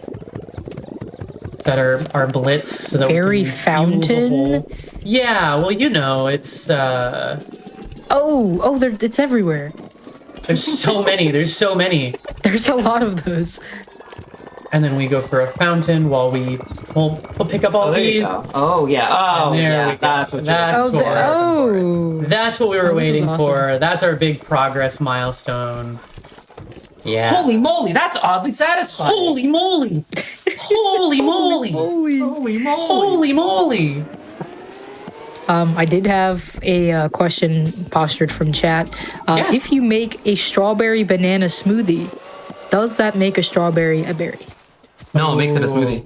set our blitz so that Berry we can fuel the fountain? whole- Yeah, well, it's It's everywhere. there's so many. There's so many. There's a lot of those. And then we go for a fountain while we'll pick up all There you these. go. Oh, yeah. Oh, And there we yeah. go. That's what That's what That's what we were Oh, this is waiting awesome. for. That's our big progress milestone. Yeah. Holy moly, that's oddly satisfying. Holy moly! Holy moly! Holy moly! I did have a question postured from chat. Yeah. If you make a strawberry banana smoothie, does that make a strawberry a berry? No, it makes it a smoothie.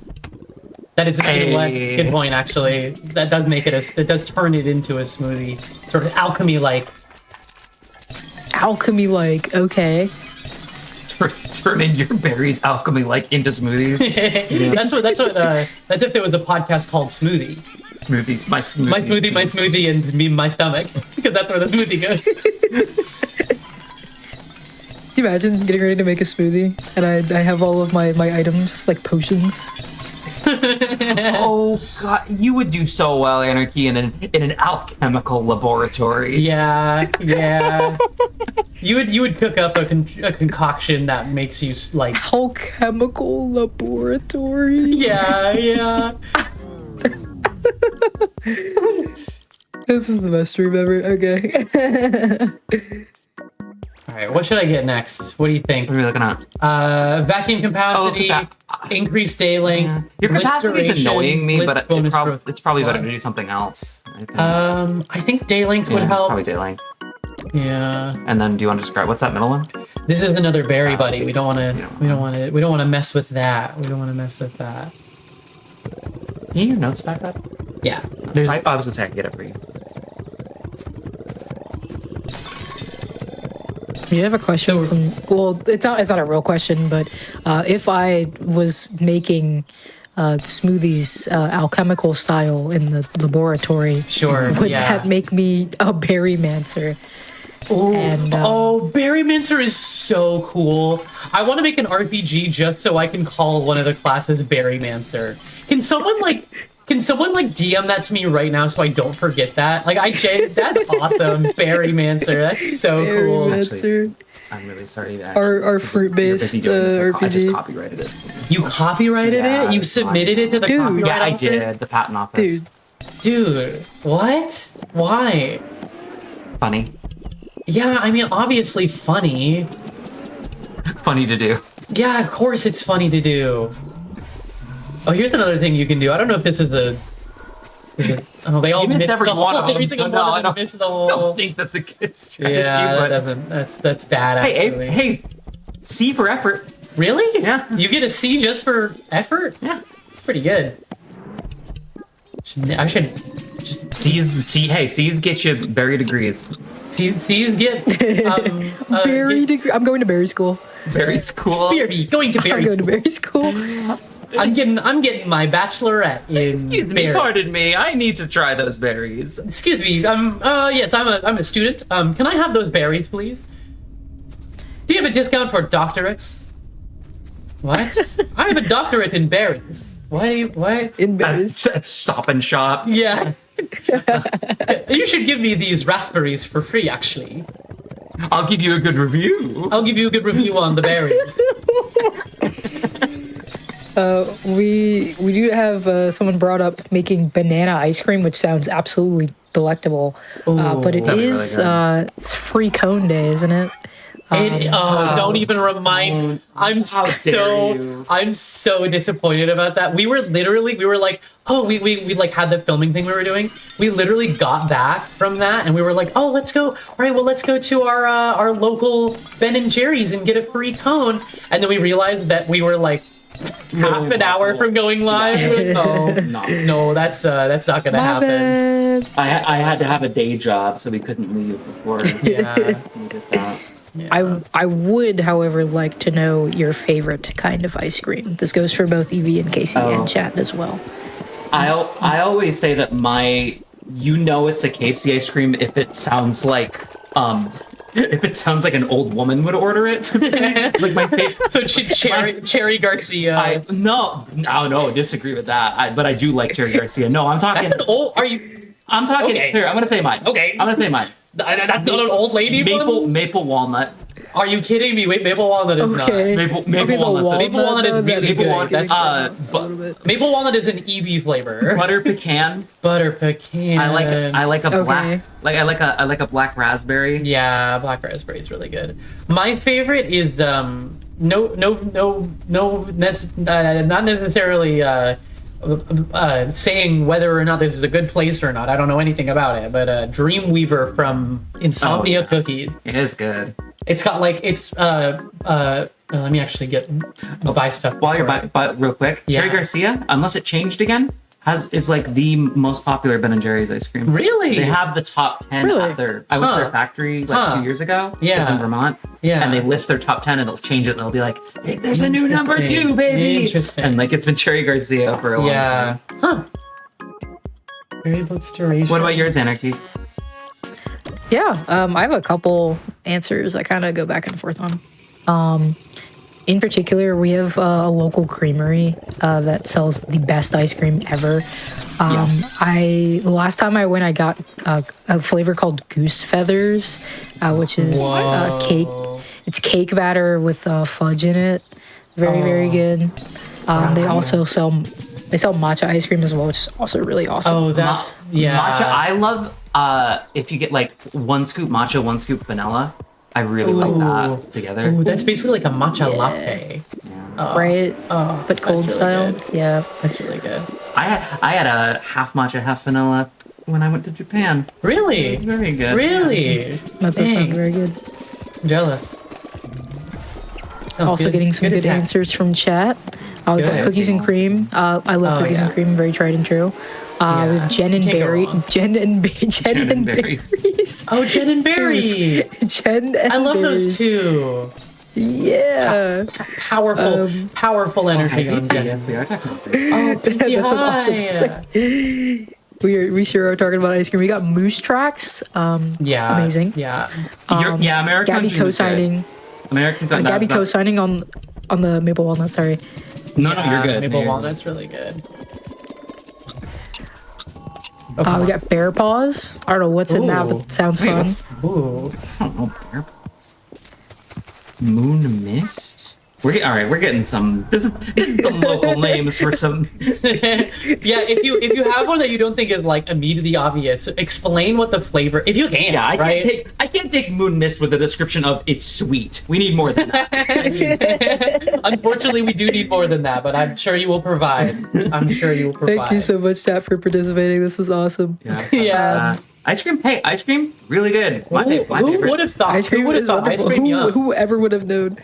That is Hey. good point, actually. That does make it it does turn it into a smoothie. Sort of alchemy-like. Alchemy-like, okay. Turning your berries alchemy-like into smoothies. That's if there was a podcast called Smoothie. Smoothies, my smoothie. My smoothie, and my stomach. Because that's where the smoothie goes. Can you imagine getting ready to make a smoothie and I have all of my items, like potions? Oh god, you would do so well, Anarchy, in an alchemical laboratory. Yeah. You would cook up a concoction that makes you Alchemical laboratory? Yeah. This is the best dream ever. Okay. All right, what should I get next? What do you think? What are we looking at? Vacuum capacity, increased day length. Your blitz capacity is duration, annoying me, blitz but bonus growth. it's probably better What? to do something else. I think. I think day length would help. Probably day length. Yeah. And then, do you want to describe what's that middle one? This is another berry buddy. We don't want to mess with that. Can you get your notes back up? Yeah. I was gonna say I can get it for you. You have a question from. Well, it's not a real question, but if I was making smoothies alchemical style in the laboratory, Sure. would Yeah. that make me a berry mancer? And Berry Mincer is so cool. I want to make an RPG just so I can call one of the classes Berry Mancer. Can someone DM that to me right now so I don't forget that? That's awesome. Berry Mancer. That's so Berry cool. Mancer. I'm really sorry. Our fruit-based I just RPG. copyrighted it. You copyrighted Yeah, it? You it's submitted it to the Dude. copyright Yeah, I office? did. The patent office. Dude, What? Why? Funny. Yeah, I mean, obviously funny. Funny to do. Yeah, of course it's funny to do. Oh, here's another thing you can do. I don't know if this is the... Oh, they all You missed missed every the one whole. of them, Every single so no, one I of them don't- missed the I whole. don't think that's a good strategy. Yeah, but... that's bad. Actually. Hey, C for effort. Really? Yeah. You get a C just for effort? Yeah. It's pretty good. I should just C's get you berry degrees. C's get Berry degree. I'm going to berry school. Berry school. going to I'm berry going to school. berry school. I'm getting my bachelorette in Excuse me, berry. pardon me. I need to try those berries. Excuse me. Yes, I'm a student. Can I have those berries, please? Do you have a discount for doctorates? What? I have a doctorate in berries. Why? In berries. At Stop and Shop. Yeah. You should give me these raspberries for free, actually. I'll give you a good review. I'll give you a good review on the berries. We do have someone brought up making banana ice cream, which sounds absolutely delectable. But it that'd be is really good. it's free cone day, isn't it? Don't even remind. I'm How dare you. I'm so disappointed about that. We were like, oh, we like had the filming thing we were doing. We literally got back from that, and we were like, oh, let's go. All right, well, let's go to our local Ben and Jerry's and get a free cone. And then we realized that we were like half an hour from going live. Oh no, that's not gonna My happen. bad. I had to have a day job, so we couldn't leave before Yeah. we did that. I would, however, like to know your favorite kind of ice cream. This goes for both Evie and Casey Oh. and chat as well. I always say that it's a Casey ice cream if it sounds like an old woman would order it. It's like my favorite. So Cherry Garcia. No, disagree with that. But I do like Cherry Garcia. No, I'm talking. That's an old. Are you? I'm talking. Okay. Here, I'm gonna say mine. Okay. I'm gonna say mine. That's not an old lady one? Maple walnut. Are you kidding me? Wait, maple walnut is Okay. Maple Okay, the walnut. Maple walnut is though, really that's good. walnut, that's, a little bit. not. Maple walnut is an Eevee flavor. Butter pecan. Butter pecan. I like a Okay. black. I like a black raspberry. Yeah, black raspberry is really good. My favorite is not necessarily saying whether or not this is a good place or not. I don't know anything about it, but Dreamweaver from Insomnia Oh, yeah. Cookies. It is good. It's got like let me actually buy stuff While you're before by real quick, Yeah. Cherry Garcia, unless it changed again, is like the most popular Ben and Jerry's ice cream. Really? They have the top 10 Really? at their. I went to their factory like Huh. 2 years ago. Yeah. in Vermont. Yeah. and they list their top 10, and they'll change it, and they'll be like, "Hey, there's a new number 2, baby." Interesting. And like it's been Cherry Garcia for a long Yeah. time. Variable duration. What about yours, Anarchy? Yeah, I have a couple answers I kind of go back and forth on. In particular, we have a local creamery that sells the best ice cream ever. The last time I went, I got a flavor called Goose Feathers, which is cake. It's cake batter with fudge in it. Very good. They also sell matcha ice cream as well, which is also really awesome. Oh, that's Matcha. I love if you get like 1 scoop matcha, 1 scoop vanilla. I really like that together. Ooh, that's basically like a matcha latte. Right? But cold really style. good. Yeah. That's really good. I had a half matcha, half vanilla when I went to Japan. Really? It was very good. Really? That does sound Dang. very good. I'm jealous. Sounds Also good. getting some good as heck. answers from chat. We got Good. cookies and cream. I love Oh, cookies and yeah. cream. Very tried and true. We have Jen and Can't go Berry. wrong. Jen and and Berries. Berries. Oh, Jen and Berry. Jen and I love Berries. those two. Yeah. Powerful energy on Jen. Yes, we are talking about this. Oh, PT That's an awesome High. thing. We sure are talking about ice cream. We got Moose Tracks. Yeah. Amazing. Yeah. American Gabby Country was good. co-signing. American Country. Gabby co-signing on the maple walnut. Sorry. No, you're good. Maple You're- walnut's really good. We got Bear Paws. I don't know what's in that, Ooh. but sounds Wait, fun. what's- Ooh. I don't know. Bear Paws. Moon Mist. We're getting some. This is some local names for some. Yeah, if you have one that you don't think is like immediately obvious, explain what the flavor. If you can, Yeah, right? I can't take Moon Mist with a description of it's sweet. We need more than that. Unfortunately, we do need more than that, but I'm sure you will provide. I'm sure you will provide. Thank you so much, chat, for participating. This was awesome. Yeah. Ice cream, hey, ice cream, really good. My Who favorite. would have thought? Ice cream Who would have is thought? Ice wonderful. cream, yum. Whoever would have known?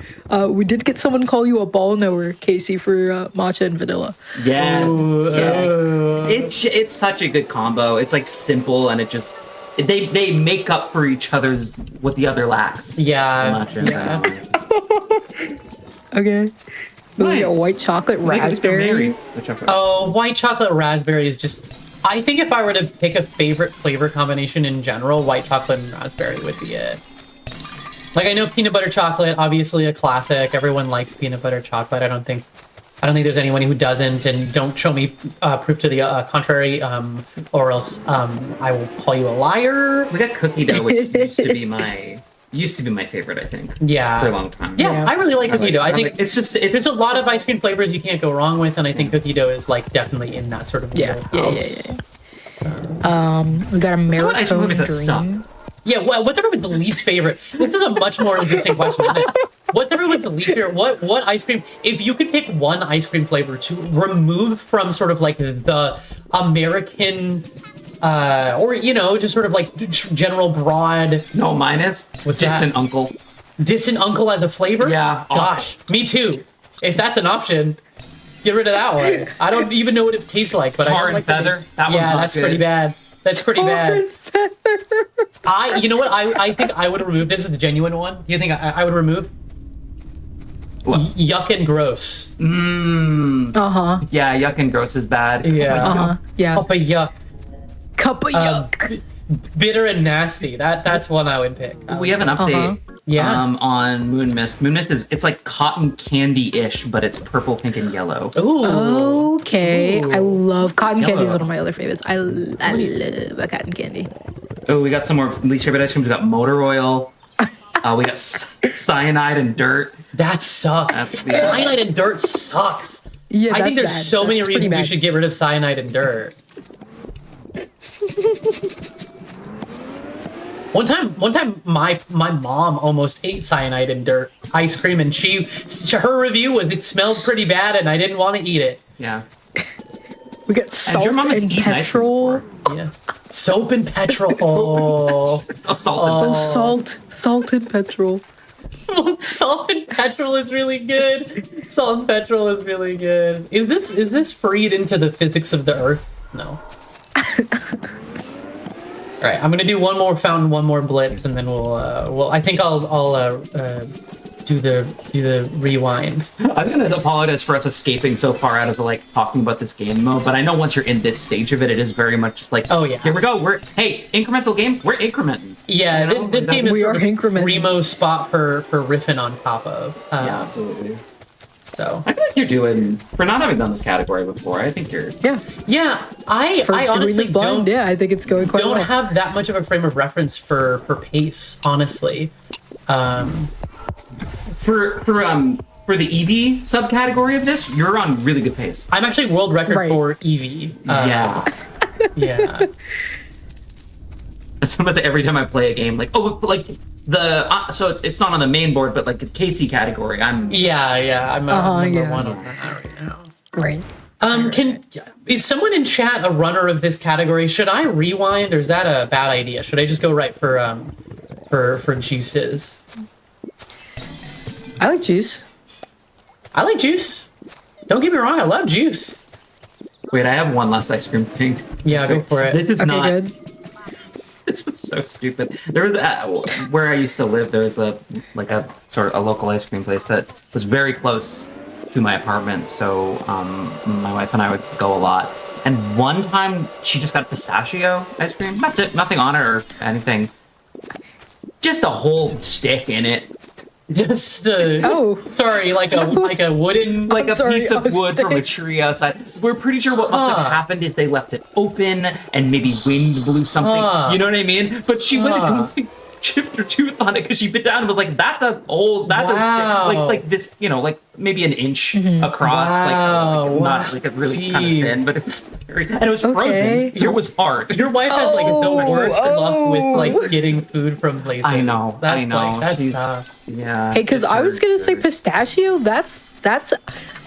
We did get someone call you a ball knower, Casey, for matcha and vanilla. Yeah, Ooh, it's such a good combo. It's like simple, and it just they make up for each other's what the other lacks. yeah, Matcha and yeah. vanilla. Okay. Ooh, we got Nice. white chocolate Make it raspberry. Mary, which I- Oh, white chocolate raspberry is just. I think if I were to pick a favorite flavor combination in general, white chocolate and raspberry would be it. Like I know peanut butter chocolate, obviously a classic. Everyone likes peanut butter chocolate. I don't think there's anyone who doesn't. And don't show me proof to the contrary, or else I will call you a liar. We got cookie dough, which used to be my favorite. I think. Yeah, For a long time. Yeah, Yeah. I really like cookie dough. I think it's just there's a lot of ice cream flavors you can't go wrong with, and I think cookie dough is like definitely in that sort of Yeah, wheelhouse. We got a So what ice cream marathon flavors that dream. suck? Yeah, what's everyone's least favorite? This is a much more interesting question, isn't it? What's everyone's least favorite? What ice cream? If you could pick one ice cream flavor to remove from sort of like the American, or just sort of like general broad No, mine is What's distant that? uncle. distant uncle as a flavor? Yeah. Gosh, me too. If that's an option, get rid of that one. I don't even know what it tastes like, but I Tar don't and like the- feather? That one's yeah, not that's good. pretty bad. That's pretty bad. Orange feather. You know what? I think I would remove. This is the genuine one. You think I would remove? What? Yuck and gross. Uh-huh. Yeah, yuck and gross is bad. Yeah. Uh-huh. Yeah. Cup of yuck. Cup of yuck. Bitter and nasty. That's one I would pick. We have an update. Yeah. On Moon Mist. Moon Mist it's like cotton candy-ish, but it's purple, pink, and yellow. Ooh. Okay. I love cotton candy. Is Yellow. one of my other favorites. I love a cotton candy. Oh, we got some more least favorite ice creams. We got motor oil. We got cyanide and dirt. That sucks. That's- yeah. Cyanide and dirt sucks. Yeah, I think that's there's bad. so many That's pretty reasons we bad. should get rid of cyanide and dirt. One time, my mom almost ate cyanide and dirt ice cream, and her review was it smelled pretty bad, and I didn't want to eat it. Yeah. We got salt your mom has and eaten ice cream petrol. before. Yeah, soap and petrol. Oh, Salt and Salt and petrol. salt and petrol is really good. Salt and petrol is really good. Is this freed into the physics of the earth? No. All right, I'm gonna do one more fountain, one more blitz, and then we'll. I think I'll do the rewind. I was gonna apologize for us escaping so far out of the talking about this game mode, but I know once you're in this stage of it, it is very much just like, Oh, yeah. here we go. Hey, incremental game. We're incrementing. Yeah, You know, this game is we sort are of incrementing. Remo's spot for riffing on top of. Absolutely. So I feel like you're doing for not having done this category before. I think you're. Yeah. yeah, I Doing honestly this blind, don't yeah, I think it's going quite don't well. have that much of a frame of reference for pace, honestly. For the EV subcategory of this, you're on really good pace. I'm actually world record Right. for EV. Yeah. Yeah. That's almost every time I play a game, so it's not on the main board, but like the KC category, I'm. Yeah. I'm number yeah. one on that right now. Right. Is someone in chat a runner of this category? Should I rewind, or is that a bad idea? Should I just go right for juices? I like juice. I like juice. Don't get me wrong, I love juice. Wait, I have one last ice cream thing. Yeah, go for it. This is Okay, not. good. This was so stupid. There was where I used to live. There was a sort of a local ice cream place that was very close to my apartment. So my wife and I would go a lot. And one time she just got pistachio ice cream. That's it. Nothing on it or anything. Just a whole stick in it. Just Oh. sorry, like a wooden Like a sorry, piece of a wood from a stick. tree outside. We're pretty sure what must have Huh. happened is they left it open and maybe wind blew something. Huh. You know what I mean? But she went and Huh. chipped her tooth on it because she bit down and was like, "That's a old, that's Wow. a like this, maybe an inch across, Wow. like not like a really kind Jeez. of thin, but it was very, and it was Okay. frozen. So it was hard. Your wife has like the worst luck with like getting food from places. I know, That's, I know. Like, that's She's- tough. Yeah. Hey, because it's I was very gonna say good. pistachio. That's.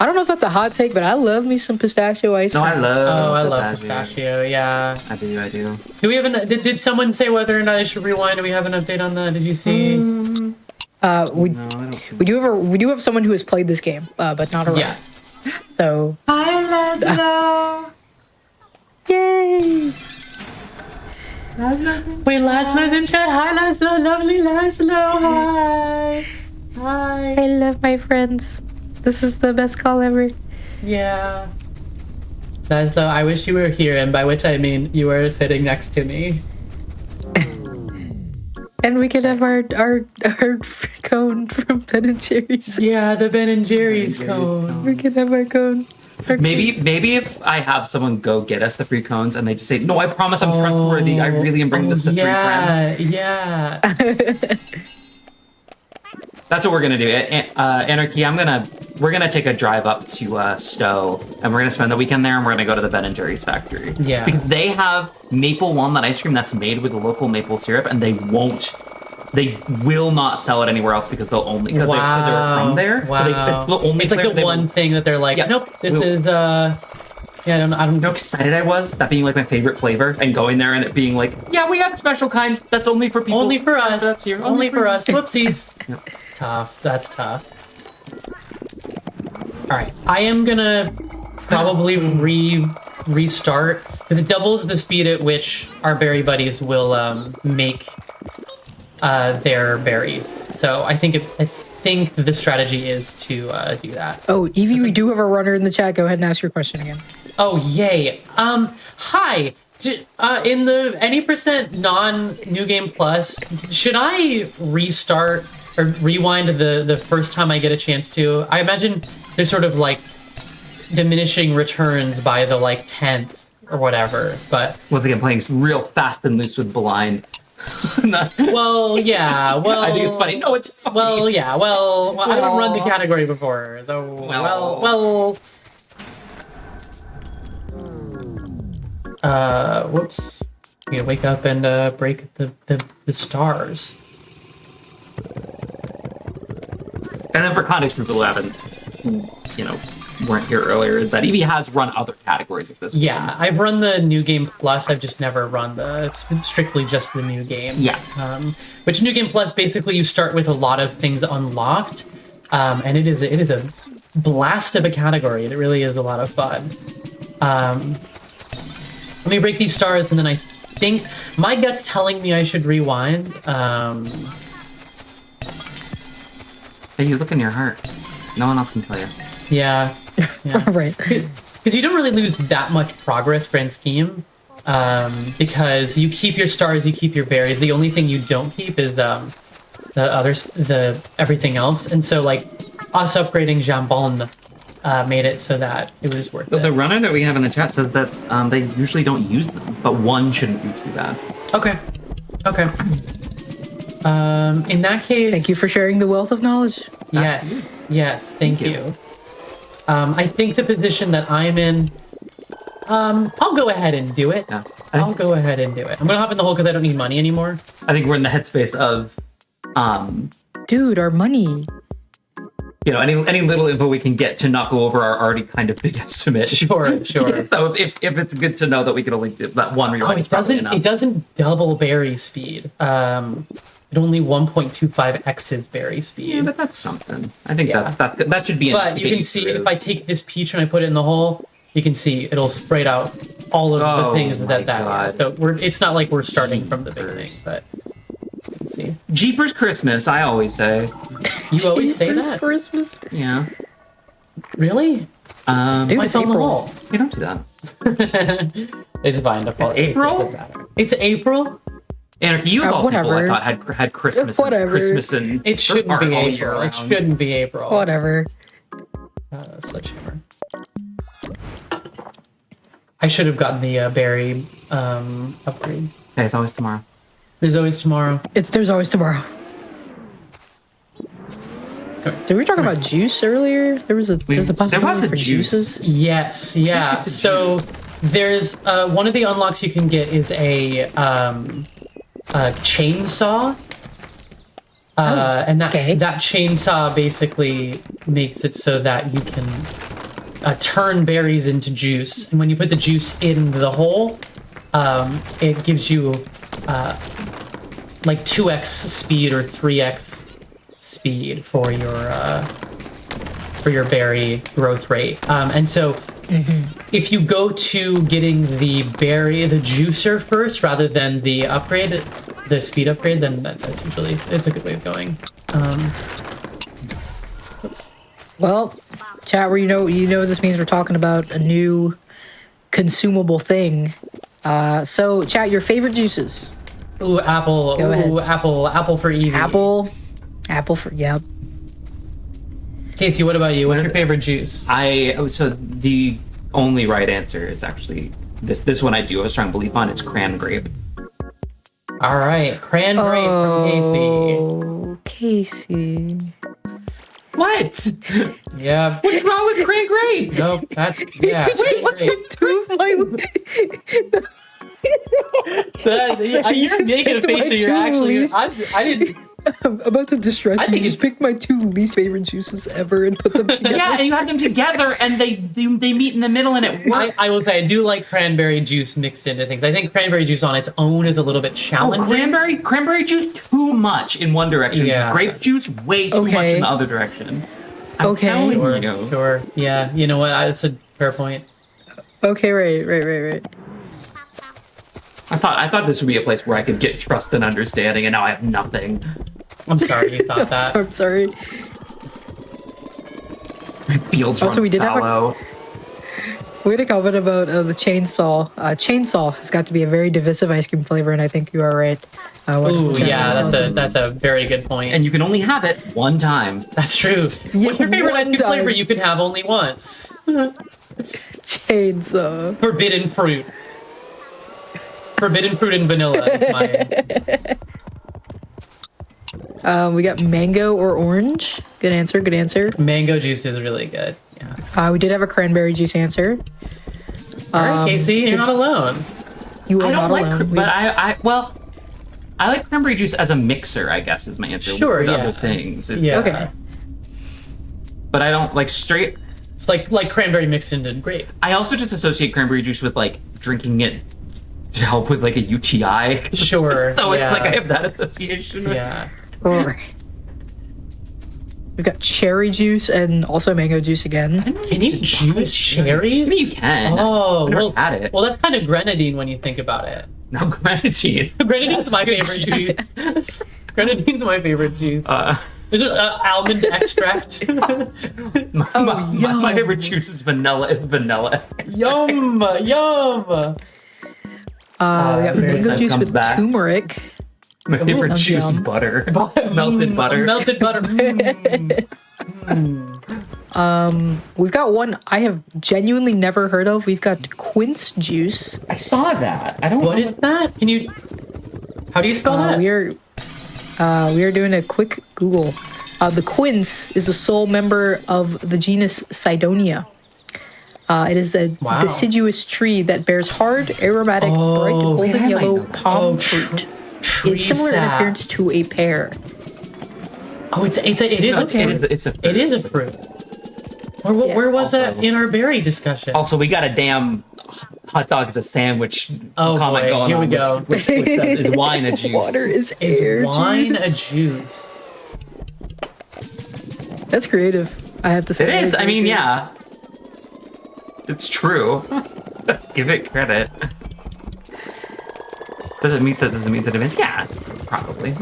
I don't know if that's a hot take, but I love me some pistachio ice No, cream. I love. Oh, I love pistachio. Yeah. I do. I do. Do we have an? Did someone say whether or not I should rewind? Do we have an update on that? Did you see? We No, I don't. we do have someone who has played this game, but not a Yeah. So Hi, Laszlo. yay! Wait, Laszlo's in chat. Hi, Laszlo. Lovely Laszlo. Hi. Hi. I love my friends. This is the best call ever. Yeah. Laszlo, I wish you were here, and by which I mean you were sitting next to me. And we could have our cone from Ben and Jerry's. Yeah, the Ben and Jerry's cone. We could have our cone. Maybe if I have someone go get us the free cones and they just say, "No, I promise I'm trustworthy. I really am bringing this to free friends." Yeah. That's what we're gonna do. Anarchy. We're gonna take a drive up to Stowe, and we're gonna spend the weekend there, and we're gonna go to the Ben and Jerry's factory. Yeah. Because they have maple walnut ice cream that's made with local maple syrup, and they will not sell it anywhere else because they'll only because they're from there. Wow. So it's the only. It's like flavor the they one will- thing that they're like, Yeah. nope, this We'll- is yeah, I don't You know how excited I was, that being like my favorite flavor, and going there and it being like, yeah, we have a special kind that's only for people. only for us. That's here. Only for us. Whoopsies. Yep. Tough. That's tough. All right, I am gonna probably restart because it doubles the speed at which our berry buddies will make their berries. So I think the strategy is to do that. Oh, Evie, we do have a runner in the chat. Go ahead and ask your question again. Oh yay! Hi. In the any percent non-new game plus, should I restart or rewind the first time I get a chance to? I imagine there's sort of like diminishing returns by the like 10th or whatever. But Once again, playing real fast and loose with blind. well, yeah. Well, I think it's funny. No, it's funny. Well, yeah. Well, I haven't run the category before, so well. Whoops. I'm gonna wake up and break the stars. And then for context for people who haven't, weren't here earlier, is that Evie has run other categories of this game. Yeah, I've run the new game plus. I've just never run it's been strictly just the new game. Yeah. Which new game plus basically you start with a lot of things unlocked, and it is a blast of a category. It really is a lot of fun. Let me break these stars, and then I think my gut's telling me I should rewind. Hey, you look in your heart. No one else can tell you. Yeah. Right. Because you don't really lose that much progress, grand scheme, because you keep your stars, you keep your berries. The only thing you don't keep is the everything else. And so, like, us upgrading Jambon made it so that it was worth it. The runner that we have in the chat says that they usually don't use them, but one shouldn't be too bad. Okay. In that case, Thank you for sharing the wealth of knowledge. Yes. Thank you. you. I think the position that I'm in, I'll go ahead and do it. Yeah. I'll go ahead and do it. I'm gonna hop in the hole because I don't need money anymore. I think we're in the headspace of, Dude, our money. any little info we can get to not go over our already kind of big estimate. Sure. So if it's good to know that we can only do that one rewind, Oh, it's probably enough. it doesn't double berry speed. It only 1.25x's berry Yeah, speed. but that's something. I think Yeah. that's good. That should be. enough But to you get can see through. if I take this peach and I put it in the hole, you can see it'll sprite out all of Oh the things my that God. is. So it's not like we're starting from the beginning, but you can see. Jeepers Christmas, I always say. You always say Jeepers that? Christmas. Yeah. Really? Dude, Why it's tell them April. all? You don't do that. It's fine. April? It doesn't matter. It's April. Anarchy, you of all people I whatever. thought had Christmas. Whatever. Christmas and It shouldn't art be all year April. It round. shouldn't be April. Whatever. Sledgehammer. I should have gotten the berry upgrade. Hey, it's always tomorrow. There's always tomorrow. There's always tomorrow. Did we talk about juice earlier? There's a possibility for juice. juices. Yes, yeah. So there's one of the unlocks you can get is a chainsaw. And that chainsaw basically makes it so that you can turn berries into juice. And when you put the juice in the hole, it gives you like 2x speed or 3x speed for your berry growth rate. And so if you go to getting the juicer first rather than the upgrade, the speed upgrade, then that's usually it's a good way of going. Oops. Well, chat, where you know this means we're talking about a new consumable thing. So chat, your favorite juices. Ooh, apple. Go ahead. Apple for Evie. Apple for Casey, what about you? What's your favorite juice? So the only right answer is actually this one I do have a strong belief on. It's cran grape. All right, cran grape from Casey. Oh, Casey. What? Yeah. What's wrong with cran grape? Nope. Yeah. Wait, what's You're making a face, so you're actually. I didn't. I'm about to distress you. think Just pick my 2 least favorite juices ever and put them together. Yeah, and you have them together, and they meet in the middle, and it works. I will say I do like cranberry juice mixed into things. I think cranberry juice on its own is a little bit challenging. Cranberry juice too much in one direction. Yeah. Grape juice way too much in the other direction. I'm telling you. Sure. Yeah. You know what? That's a fair point. Okay, right. I thought this would be a place where I could get trust and understanding, and now I have nothing. I'm sorry you thought that. I'm sorry. Fields Also, run we did have fallow. We had a comment about the chainsaw. Chainsaw has got to be a very divisive ice cream flavor, and I think you are right. Ooh, yeah, that's a very good point. And you can only have it one time. That's true. Yeah, What's your favorite ice cream one time. flavor you can have only once? Chainsaw. Forbidden fruit. Forbidden fruit and vanilla is mine. We got mango or orange. Good answer. Mango juice is really good. Yeah. We did have a cranberry juice answer. All right, Casey, you're not alone. You are I not don't alone. like, but I like cranberry juice as a mixer, I guess, is my answer. Sure, with yeah. other things. Yeah. Okay. But I don't like straight. It's like cranberry mixed into grape. I also just associate cranberry juice with like drinking it to help with like a UTI. Sure. So yeah. it's like I have that association with Yeah. Alright. We've got cherry juice and also mango juice again. Can you juice cherries? I mean, you can. Oh, I've never well, had it. Well, that's kind of grenadine when you think about it. No, grenadine. Grenadine's my favorite juice. Grenadine's my favorite juice. Is it almond extract? My favorite juice is vanilla. It's vanilla. Yum! Yum! We got mango juice with turmeric. My favorite sounds juice is yum. butter. Melted butter. Melted butter. We've got one I have genuinely never heard of. We've got quince juice. I saw that. I don't know. What is that? Can you... How do you spell that? We are doing a quick Google. The quince is a sole member of the genus Cydonia. It is a deciduous tree that bears hard, aromatic, bright golden yellow palm fruit. It's similar in appearance to a pear. Oh, it is a fruit. Where was that in our berry discussion? Also, we got a damn hot dog is a sandwich comment boy, going here on. we go. Which says, is wine a juice? Water is air wine juice. a juice? That's creative, I have to say. It is. I mean, yeah. It's true. Give it credit. Does it meet the demands? Yeah, it's probably.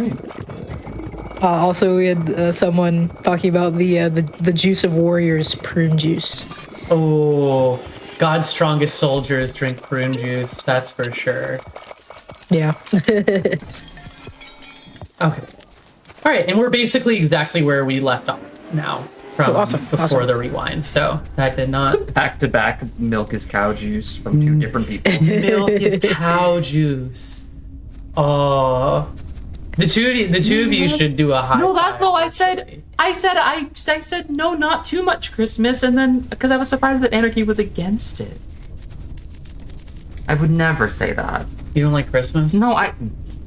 Also, we had someone talking about the juice of warriors, prune juice. Oh, God's strongest soldiers drink prune juice. That's for sure. Yeah. Okay. All right, and we're basically exactly where we left off now from before the rewind. So that did not Back to back, milk is cow juice from two different people. milk is cow juice. Oh, The two of you should do a high. No, that's five, all I actually. said. I said no, not too much Christmas, and then because I was surprised that Anarchy was against it. I would never say that. You don't like Christmas? No,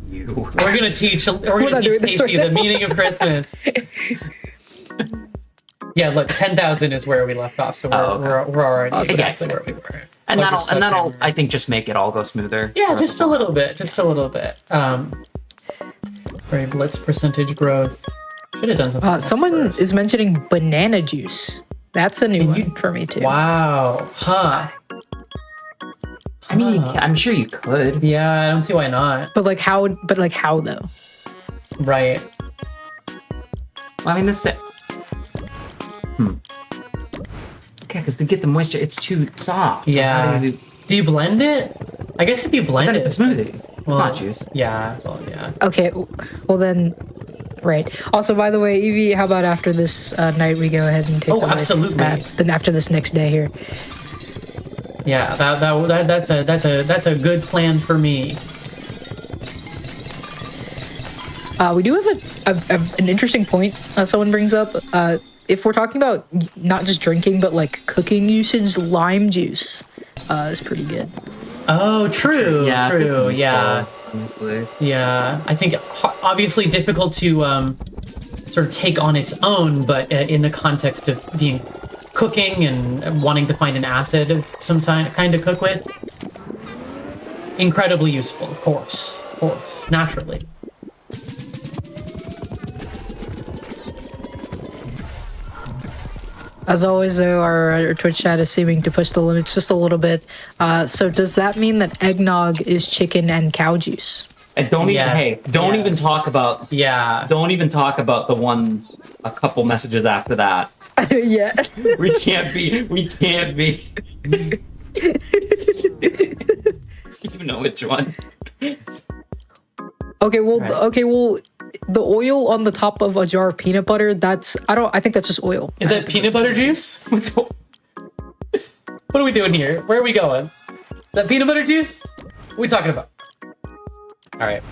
you. We're gonna teach Casey the meaning of Christmas. Yeah, look, 10,000 is where we left off, so we're already exactly where we were. And that'll I think just make it all go smoother. Yeah, just a little bit. Right, blitz percentage growth. Should have done something. Someone first. is mentioning banana juice. That's a new one for me too. Wow. Huh. I mean, I'm sure you could. Yeah, I don't see why not. But like how? But like how though? Right. Well, I mean, Okay, because to get the moisture, it's too soft. So Yeah. how do you Do you blend it? I guess if you blend it, it's smoothie. well, Not juice. Yeah. Well, yeah. Okay. Well then, right. Also, by the way, Evie, how about after this night we go ahead and take? Oh, absolutely. Then after this next day here. Yeah. That's a good plan for me. We do have an interesting point someone brings up. If we're talking about not just drinking but like cooking usage, lime juice is pretty good. Oh, true. Yeah, it's True. useful, Yeah. honestly. Yeah. I think obviously difficult to sort of take on its own, but in the context of being cooking and wanting to find an acid of some kind to cook with, incredibly useful. Of course, naturally. As always, though, our Twitch chat is seeming to push the limits just a little bit. So does that mean that eggnog is chicken and cow juice? And don't even talk about don't even talk about the one a couple messages after that. Yeah. We can't be. You know which one. Okay, well, Right. the oil on the top of a jar of peanut butter, I think that's just oil. Is that peanut butter juice? What are we doing here? Where are we going? That peanut butter juice? What are we talking about? All right.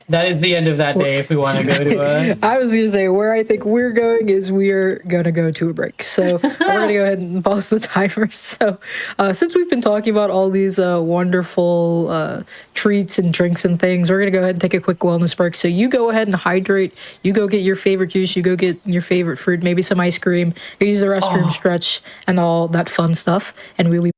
That is the end of that day if we want to go to a... I was going to say, where I think we're going is we're going to go to a break. So we're going to go ahead and pause the timer. So since we've been talking about all these wonderful treats and drinks and things, we're going to go ahead and take a quick wellness break. So you go ahead and hydrate. You go get your favorite juice. You go get your favorite fruit, maybe some ice cream. You use the restroom, stretch, and all that fun stuff. And we'll be...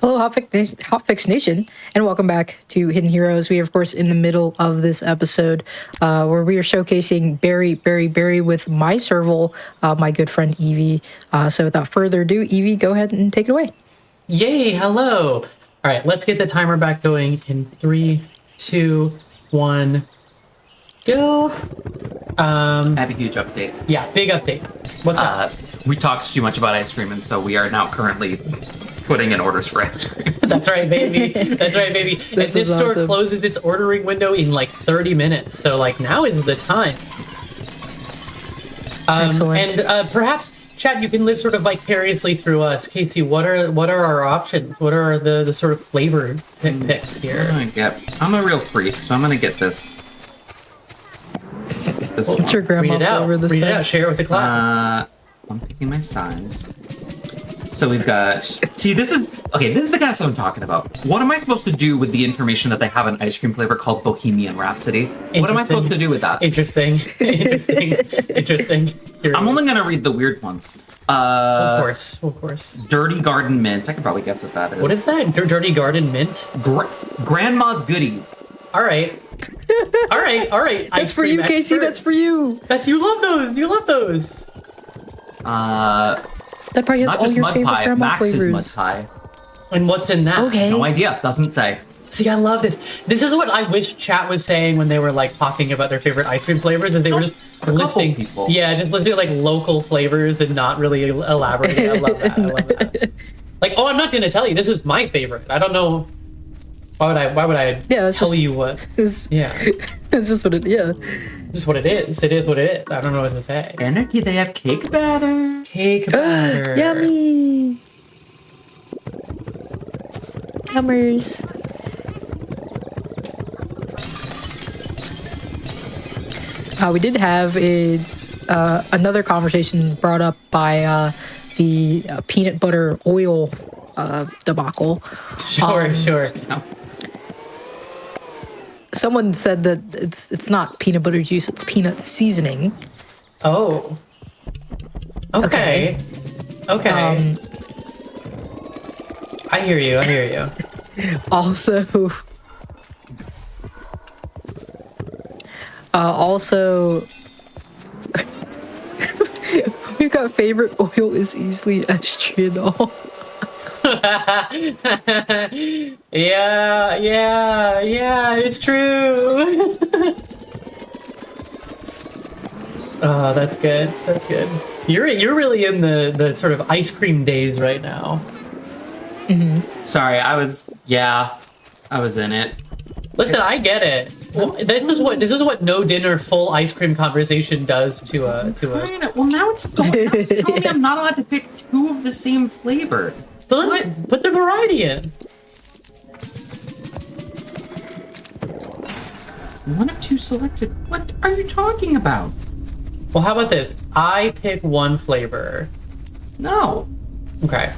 Hello, Hotfix Nation, and welcome back to Hidden Heroes. We are, of course, in the middle of this episode where we are showcasing Berry with my serval, my good friend Evie. So without further ado, Evie, go ahead and take it away. Yay, hello. All right, let's get the timer back going in 3, 2, 1, go. I have a huge update. Yeah, big update. What's up? We talked too much about ice cream, and so we are now currently putting in orders for ice cream. That's right, baby. That's right, baby. And this store awesome. closes its ordering window in like 30 minutes. So like now is the time. Excellent. And perhaps, Chad, you can live sort of vicariously through us. Casey, what are our options? What are the sort of flavor picks here? I'm a real freak, so I'm gonna get this. This What's your grandma Read it out. flavor this Read it time? out. Share it with the class. I'm picking my size. So we've got. See, this is the kind of stuff I'm talking about. What am I supposed to do with the information that they have an ice cream flavor called Bohemian Rhapsody? What am I supposed to do with that? Interesting. Here I'm only gonna read the weird ones. Of course. Dirty Garden Mint. I can probably guess what that is. What is that? Dirty Garden Mint? Grandma's Goodies. All right. That's for you, Casey. That's for you. You love those. That probably has Not all just your mud favorite pie. grandma Max's flavors. mud pie. And what's in that? Okay. No idea. Doesn't say. See, I love this. This is what I wish chat was saying when they were like talking about their favorite ice cream flavors, and they were just listing people. Yeah, just listing like local flavors and not really elaborating. I love that. Like, oh, I'm not gonna tell you. This is my favorite. I don't know. Why would I that's tell just- you what? It's Yeah. just what it. Yeah. This is what it is. It is what it is. I don't know what to say. Anarchy, they have cake batter. Cake batter. Yummy. Yummers. We did have another conversation brought up by the peanut butter oil debacle. Sure. Someone said that it's not peanut butter juice, it's peanut seasoning. Oh. Okay. I hear you. Also, we've got favorite oil is easily estriol. Yeah, it's true. Oh, that's good. You're really in the sort of ice cream days right now. Sorry, I was in it. Listen, I get it. Well, this is what no dinner full ice cream conversation does to a. Well, now it's telling me I'm not allowed to pick two of the same flavor. Put the variety in. One of two selected. What are you talking about? Well, how about this? I pick one flavor. No. Okay.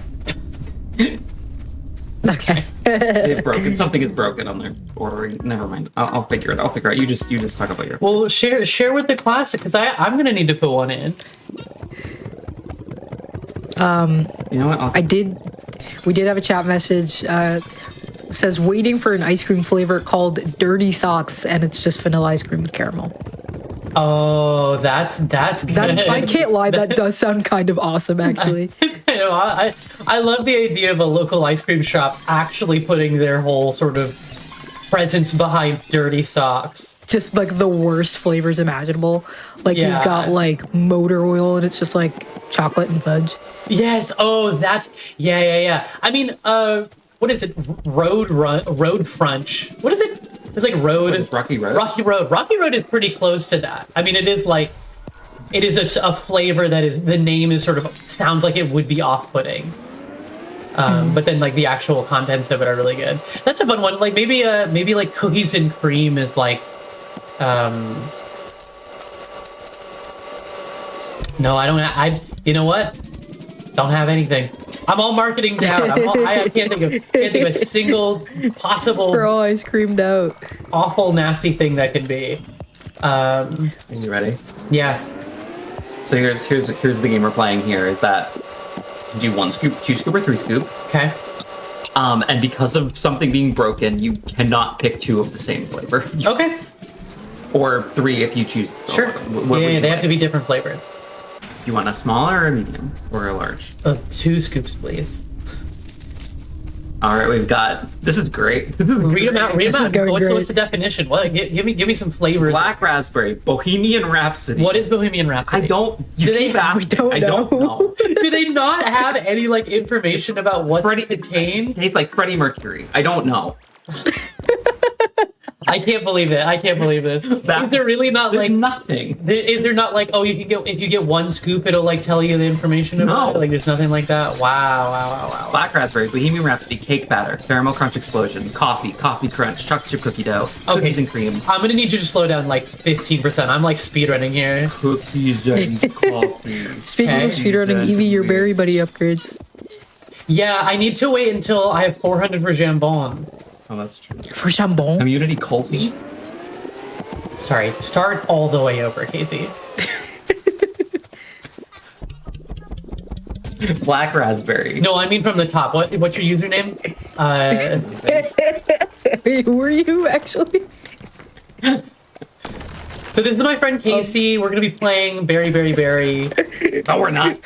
Okay. They've broken. Something is broken on their ordering. Never mind. I'll figure it out. You just talk about your. Well, share with the classic because I'm gonna need to put one in. You know what? We did have a chat message. Says waiting for an ice cream flavor called Dirty Socks, and it's just vanilla ice cream with caramel. Oh, that's good. I can't lie, that does sound kind of awesome, actually. I love the idea of a local ice cream shop actually putting their whole sort of presence behind Dirty Socks. Just like the worst flavors imaginable. Like you've got like motor oil, and it's just like chocolate and fudge. Yes. Oh, that's yeah. I mean, what is it? Road Crunch. What is it? It's like Road. It's Rocky Road. Rocky Road is pretty close to that. I mean, it is a flavor that is, the name is sort of sounds like it would be off-putting. But then like the actual contents of it are really good. That's a fun one. Like maybe like cookies and cream is like, no, I don't. You know what? Don't have anything. I'm all marketing down. I can't think of a single possible. We're all ice creamed out. Awful, nasty thing that could be. Are you ready? Yeah. So here's the game we're playing here. Is that do 1 scoop, 2 scoop, or 3 scoop? Okay. And because of something being broken, you cannot pick 2 of the same flavor. Okay. Or 3 if you choose. Sure. They have to be different flavors. Do you want a small or a medium or a large? 2 scoops, please. All right, we've got. This is great. Read them out. What's What's the definition? What? Give me some flavors. Black raspberry, Bohemian Rhapsody. What is Bohemian Rhapsody? I don't. You keep asking. I don't know. Do they not have any like information about what Freddie it contains? Tastes like Freddie Mercury. I don't know. I can't believe it. I can't believe this. Is there really not like nothing? Is there not like, oh, you can get, if you get 1 scoop, it'll like tell you the information about it? Like there's nothing like that? Wow. Black raspberry, Bohemian Rhapsody, cake batter, caramel crunch explosion, coffee crunch, chocolate chip cookie dough, cookies and cream. I'm gonna need you to slow down like 15%. I'm like speedrunning here. Cookies and coffee. Speaking of speedrunning, Evie, your Berry Buddy upgrades. Yeah, I need to wait until I have 400 for Jambon. Oh, that's true. For jambon? Immunity Colby? Sorry, start all the way over, Casey. Black raspberry. No, I mean from the top. What's your username? Wait, who are you, actually? So this is my friend Casey. We're gonna be playing Berry. No, we're not.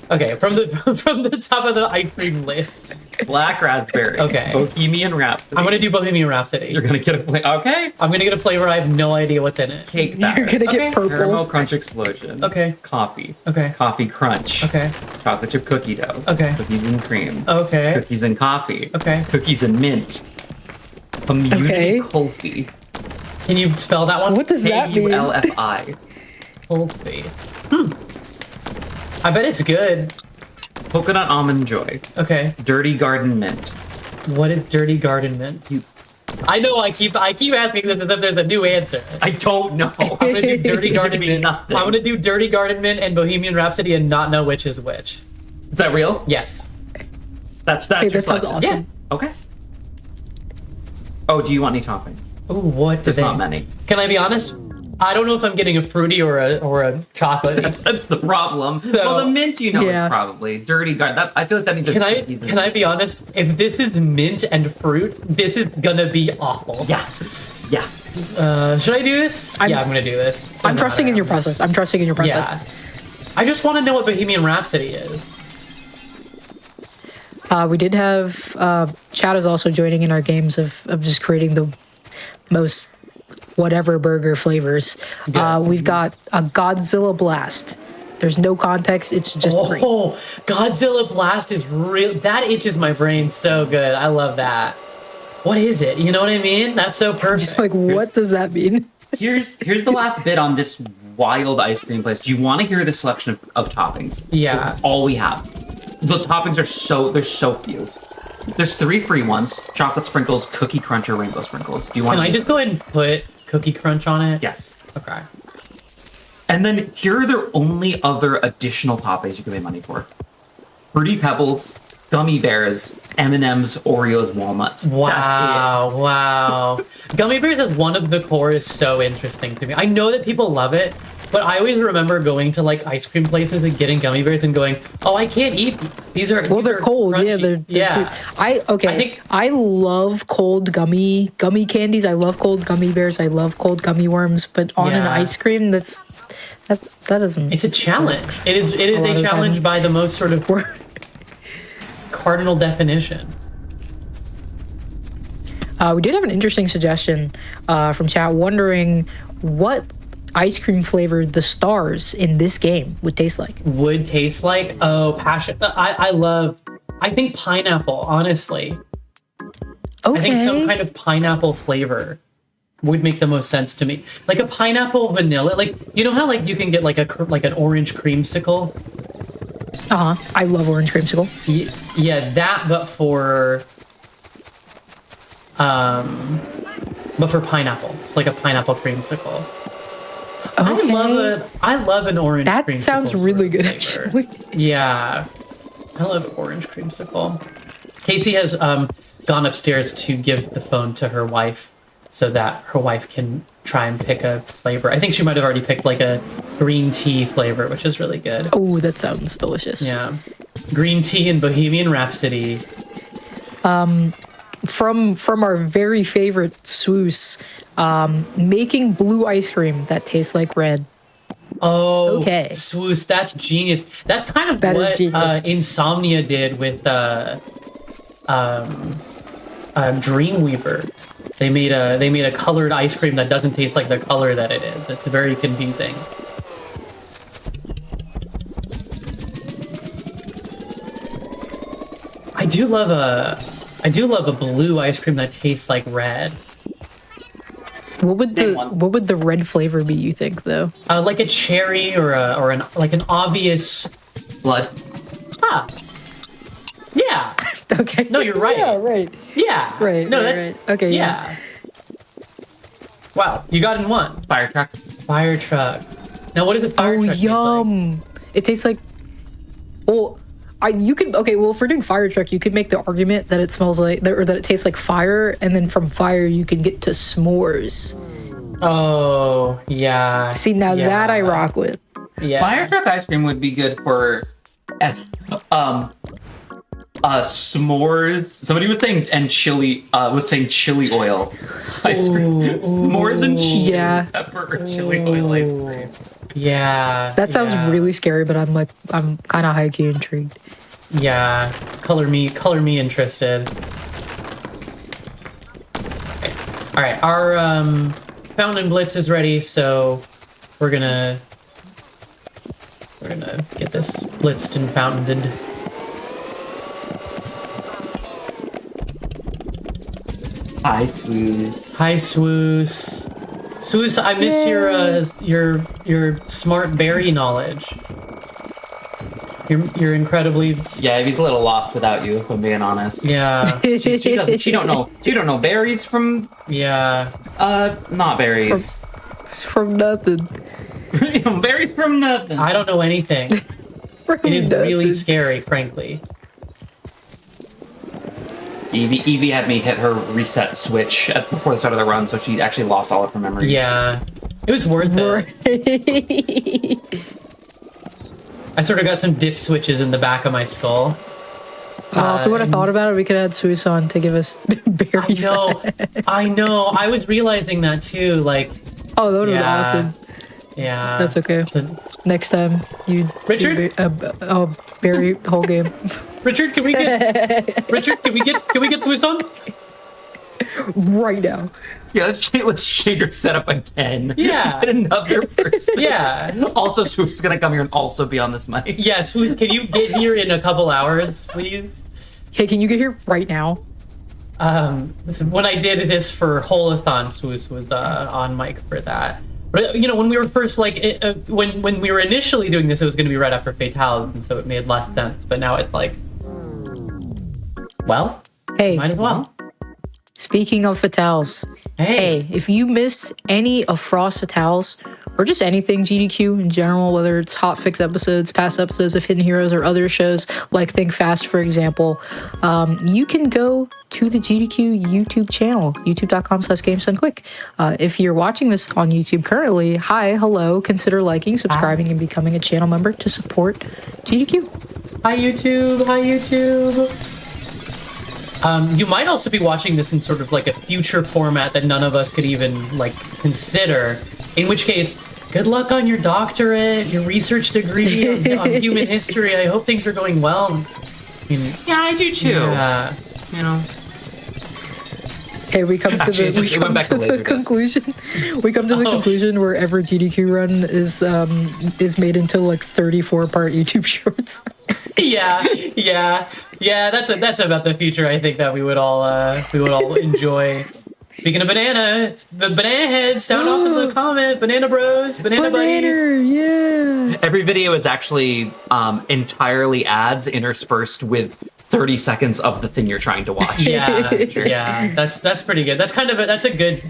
Okay, from the top of the ice cream list. Black raspberry. Okay. Bohemian Rhapsody. I'm gonna do Bohemian Rhapsody. You're gonna get a flavor. Okay. I'm gonna get a flavor. I have no idea what's in it. Cake batter. You're gonna get purple. Caramel crunch explosion. Okay. Coffee. Okay. Coffee crunch. Okay. Chocolate chip cookie dough. Okay. Cookies and cream. Okay. Cookies and coffee. Okay. Cookies and mint. Immunity Okay. Colby. Can you spell that one? What does that mean? Kulfi. Colby. I bet it's good. Coconut almond joy. Okay. Dirty garden mint. What is Dirty Garden Mint? I know. I keep asking this as if there's a new answer. I don't know. I'm gonna do Dirty Garden Mint. Nothing. I'm gonna do Dirty Garden Mint and Bohemian Rhapsody and not know which is which. Is that real? Yes. That's Hey, your that sounds selection. awesome. Yeah. Okay. Oh, do you want any toppings? Ooh, what? There's not many. Can I be honest? I don't know if I'm getting a fruity or a chocolate. That's the problem. Well, the mint, you know, Yeah. it's probably dirty. I feel like that means. Can I be honest? If this is mint and fruit, this is gonna be awful. Yeah. Yeah. Should I do this? Yeah, I'm gonna do this. I'm Doesn't trusting in matter. your process. I'm trusting in your process. Yeah. I just want to know what Bohemian Rhapsody is. We did have Chad is also joining in our games of just creating the most whatever burger flavors. Yeah. We've got a Godzilla Blast. There's no context. It's just great. Oh, Godzilla Blast is real. That itches my brain so good. I love that. What is it? You know what I mean? That's so perfect. Just like, what does that mean? Here's the last bit on this wild ice cream place. Do you want to hear the selection of toppings? Yeah. It's all we have. The toppings are there's so few. There's 3 free ones: chocolate sprinkles, cookie crunch, or rainbow sprinkles. Do you want? Can I just go ahead and put Cookie Crunch on it? Yes. Okay. And then here are the only other additional toppings you can pay money for: Fruity Pebbles, gummy bears, M&Ms, Oreos, walnuts. Wow, wow. Gummy bears as one of the core is so interesting to me. I know that people love it, but I always remember going to like ice cream places and getting gummy bears and going, "Oh, I can't eat these. Well, they're cold. Crunchy." Yeah, they're yeah. I love cold gummy candies. I love cold gummy bears. I love cold gummy worms. But on an Yeah. ice cream, that doesn't. It's a challenge. It is lot a of challenge times. by the most sort of cardinal definition. We did have an interesting suggestion from chat, wondering what ice cream flavor the stars in this game would taste like. Would taste like passion. I think pineapple. Honestly, Okay. I think some kind of pineapple flavor would make the most sense to me. Like a pineapple vanilla. Like, you know how like you can get like an orange creamsicle. I love orange creamsicle. Yeah, that, but for pineapple. It's like a pineapple creamsicle. Okay. I love an orange. That creamsicle sounds really sort of good, flavor. actually. Yeah, I love orange creamsicle. Casey has gone upstairs to give the phone to her wife so that her wife can try and pick a flavor. I think she might have already picked like a green tea flavor, which is really good. Oh, that sounds delicious. Yeah, green tea and Bohemian Rhapsody. From our very favorite Swoos, making blue ice cream that tastes like red. Oh, Okay. Swoosh, that's genius. That's kind of That is what genius. Insomnia did with Dreamweaver. They made a colored ice cream that doesn't taste like the color that it is. It's very confusing. I do love a blue ice cream that tastes like red. What would Name one. the red flavor be, you think, though? Like a cherry or an obvious. Blood. Ah. Yeah. Okay. No, you're right. Yeah, right. Yeah. Right, No, right, that's right. Okay, yeah. Wow, you got in one. Fire truck. Fire truck. Now, what does a fire Oh, truck taste like? yum. It tastes like. Well, you could. Okay, well, if we're doing fire truck, you could make the argument that it smells like, or that it tastes like fire, and then from fire you can get to s'mores. Oh, yeah. See, now yeah. that I rock with. Yeah. Fire truck ice cream would be good for s'mores. Somebody was saying chili oil ice cream. S'mores and chili Yeah. pepper or chili oil ice cream. Yeah. That sounds yeah. really scary, but I'm kind of high key intrigued. Yeah. Color me interested. All right, our Fountain Blitz is ready, so we're gonna get this blitzed and fountained. Hi, Swoos. Hi, Swoos. Swoos, I miss your smart berry knowledge. You're incredibly. Yeah, he's a little lost without you, if I'm being honest. Yeah. She don't know berries from Yeah. not berries. From nothing. Berries from nothing. I don't know anything. From It is really nothing. scary, frankly. Evie had me hit her reset switch before the start of the run, so she actually lost all of her memories. Yeah. It was worth it. I sort of got some dip switches in the back of my skull. If we would have thought about it, we could have had Suisun to give us berries. I know. I was realizing that too. Like, Oh, that would have yeah. been awesome. Yeah. That's okay. Next time, you Richard? berry whole game. Richard, can we get Suisun? Right now. Yeah, let's change your setup again. Yeah. Get another person. Yeah. Also, Swoos is gonna come here and also be on this mic. Yeah, Swoos, can you get here in a couple hours, please? Hey, can you get here right now? When I did this for Holathon, Swoos was on mic for that. But when we were first when we were initially doing this, it was going to be right after Fatales, and so it made less sense. But now it's like, well, Hey, might as well. speaking of Fatales, hey, if you miss any of Frost Fatales, or just anything GDQ in general, whether it's Hotfix episodes, past episodes of Hidden Heroes, or other shows like Think Fast, for example, you can go to the GDQ YouTube channel, youtube.com/GamesDoneQuick. If you're watching this on YouTube currently, hello, consider liking, subscribing, and becoming a channel member to support GDQ. Hi, YouTube. You might also be watching this in sort of like a future format that none of us could even consider. In which case, good luck on your doctorate, your research degree on human history. I hope things are going well. Yeah, I do too. Yeah. Hey, we come to Actually, the it went back to Laserdisc. conclusion. We come to the conclusion where every GDQ run is made into 34-part YouTube shorts. Yeah. That's about the future. I think that we would all enjoy. Speaking of banana heads, sound off in the comment. Banana bros, banana buddies. Yeah. Every video is actually entirely ads interspersed with 30 seconds of the thing you're trying to watch. Yeah, yeah, that's pretty good. That's a good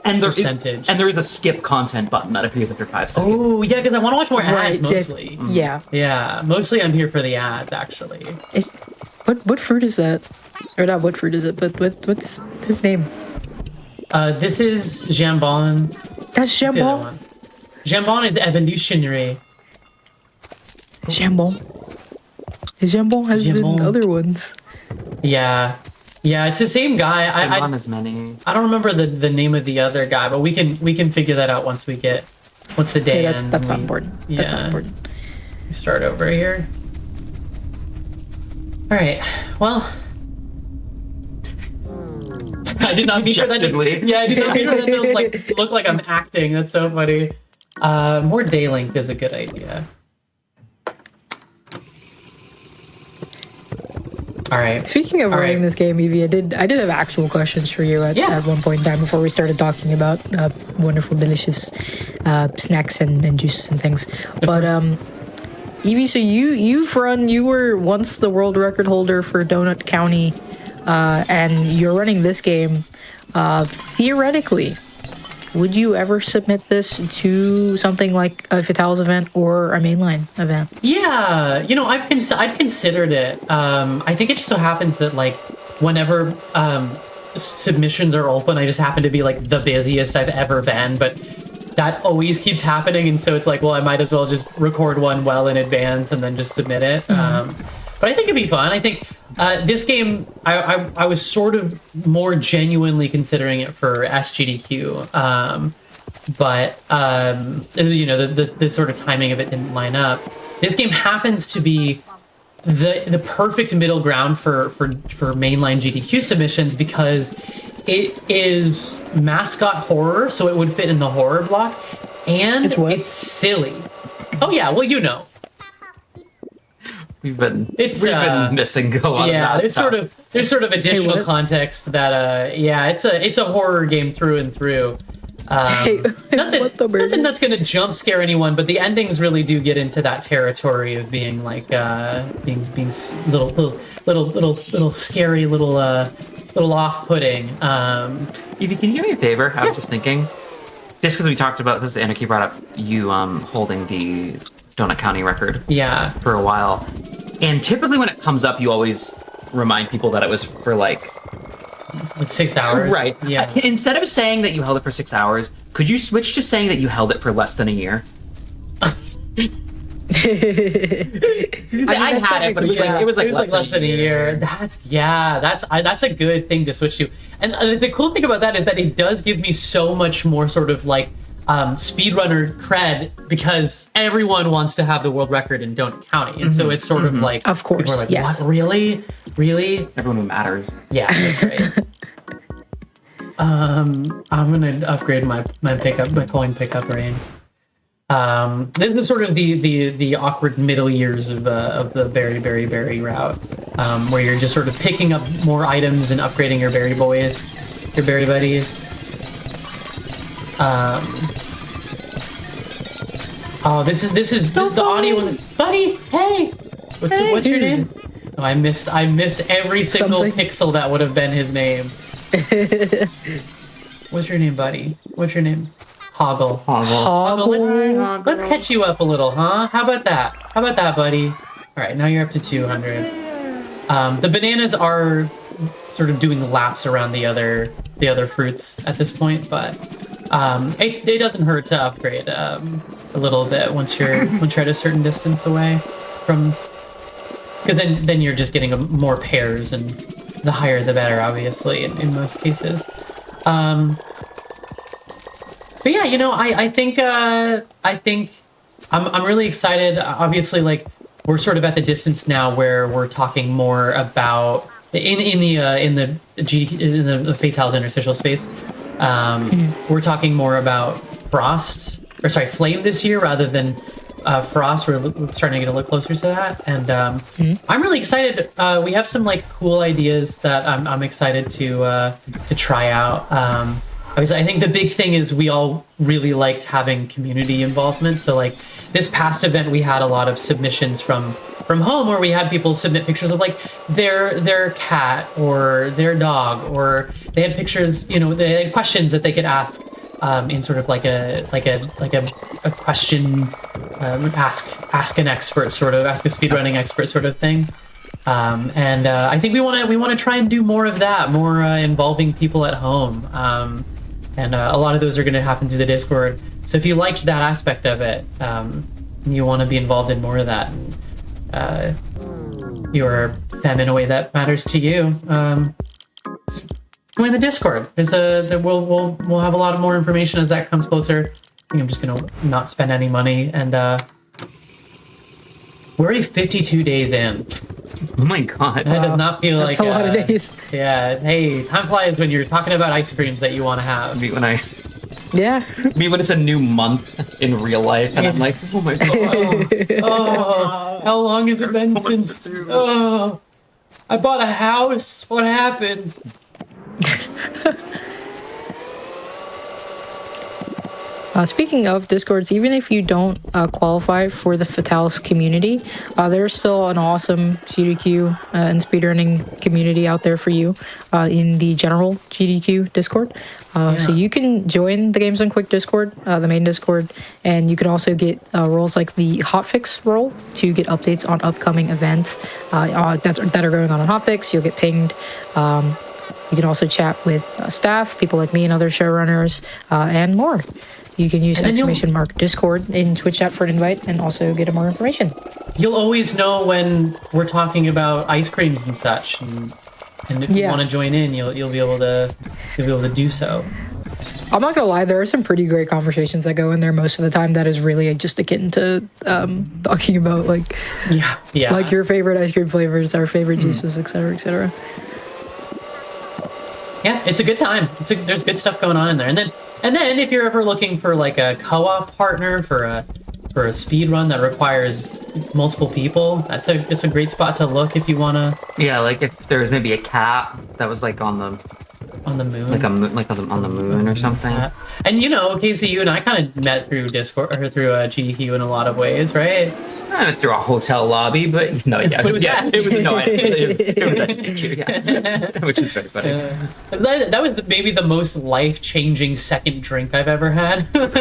percentage. And there is a skip content button that appears after 5 seconds. Oh yeah, because I want to watch more ads Yes. mostly. Yeah. Mostly I'm here for the ads actually. What fruit is that? Or not what fruit is it, but what's his name? This is Jambon. That's The other Jambon. one. Jambon is evolutionary. Jambon. Jambon has Jambon. been other ones. Yeah, it's the same guy. I'm on as many. I don't remember the name of the other guy, but we can figure that out once the day Hey, ends. that's not and important. That's not important. we start over here. All right. Well, I did not mean for that. Objectively. I did not mean for that to look like I'm acting. That's so funny. More day length is a good idea. All right. Speaking of All running right. this game, Evie, I did have actual questions for you at one point in time before we started talking about wonderful, delicious snacks and juices and things. But Evie, so you were once the world record holder for Donut County, and you're running this game. Theoretically, would you ever submit this to something like a Fatales event or a mainline event? Yeah, I'd considered it. I think it just so happens that whenever submissions are open, I just happen to be the busiest I've ever been, but that always keeps happening, and so it's well, I might as well just record one well in advance and then just submit it. But I think it'd be fun. I think this game, I was sort of more genuinely considering it for SGDQ, but the sort of timing of it didn't line up. This game happens to be the perfect middle ground for mainline GDQ submissions because it is mascot horror, so it would fit in the horror block, and it's silly. Oh yeah, well We've been It's, missing a lot of that there's stuff. sort of additional what? context that it's a horror game through and through. Hey, Nothing, what the bird? nothing that's gonna jump scare anyone, but the endings really do get into that territory of being like being little scary, little off-putting. Evie, can you do me a favor? I was just thinking, just because we talked about, because Anarchy brought up you holding the Donut County record Yeah. for a while, and typically when it comes up, you always remind people that it was for like 6 hours. right. Yeah. Instead of saying that you held it for 6 hours, could you switch to saying that you held it for less than a year? I had it, but it was like less than a year. That's a good thing to switch to. And the cool thing about that is that it does give me so much more sort of like speedrunner cred, because everyone wants to have the world record in Donut County, and so it's sort of like, Of course, people are like, yes. what, really? Everyone who matters. Yeah, that's right. I'm gonna upgrade my coin pickup range. This is sort of the awkward middle years of the berry route, where you're just sort of picking up more items and upgrading your berry boys, your berry buddies. This is the audio is, buddy. Hey, what's your name? Oh, I missed every single pixel that would have been his name. What's your name, buddy? What's your name? Hoggle. Let's catch you up a little, huh? How about that, buddy? All right, now you're up to 200. The bananas are sort of doing laps around the other fruits at this point, but it doesn't hurt to upgrade a little bit once you're at a certain distance away from, because then you're just getting more pairs, and the higher the better, obviously, in most cases. But yeah, I think I'm really excited. Obviously, like, we're sort of at the distance now where we're talking more about in the Fatale's interstitial space. We're talking more about Flame this year rather than Frost. We're starting to get a little closer to that, and I'm really excited. We have some like cool ideas that I'm excited to try out. Obviously, I think the big thing is we all really liked having community involvement. So like this past event, we had a lot of submissions from home, where we had people submit pictures of like their cat or their dog, or they had pictures, they had questions that they could ask in sort of like a question, ask an expert, sort of ask a speedrunning expert sort of thing. And I think we want to try and do more of that, more involving people at home. And a lot of those are going to happen through the Discord. So if you liked that aspect of it, you want to be involved in more of that, you're them in a way that matters to you, join the Discord. We'll have a lot of more information as that comes closer. I think I'm just going to not spend any money, and we're already 52 days in. Oh my god. That does not feel That's like a lot of days. Yeah. Hey, time flies when you're talking about ice creams that you want to have. Yeah. When it's a new month in real life, and I'm like, oh my god. How long has it been since? Oh, I bought a house. What happened? Speaking of Discords, even if you don't qualify for the Fatalis community, there's still an awesome GDQ and speedrunning community out there for you in the general GDQ Discord. So you can join the Games on Quick Discord, the main Discord, and you can also get roles like the Hotfix role to get updates on upcoming events that are going on Hotfix. You'll get pinged. You can also chat with staff, people like me and other showrunners, and more. You can use exclamation mark Discord in Twitch chat for an invite and also get more information. You'll always know when we're talking about ice creams and such, and if you want to join in, you'll be able to do so. I'm not gonna lie, there are some pretty great conversations that go in there most of the time. That is really just akin to talking about like like your favorite ice cream flavors, our favorite juices, etc., etc. Yeah, it's a good time. There's good stuff going on in there, and then if you're ever looking for like a co-op partner for a speed run that requires multiple people, it's a great spot to look if you wanna. Yeah, like if there's maybe a cat that was like on the on the moon. Like on the moon or something. And you know, Casey, you and I kind of met through Discord or through GDQ in a lot of ways, right? I went through a hotel lobby, but no, yeah, It was yeah, that. it was no, it was that GDQ, yeah, which is very funny. That was maybe the most life-changing second drink I've ever had. Girl,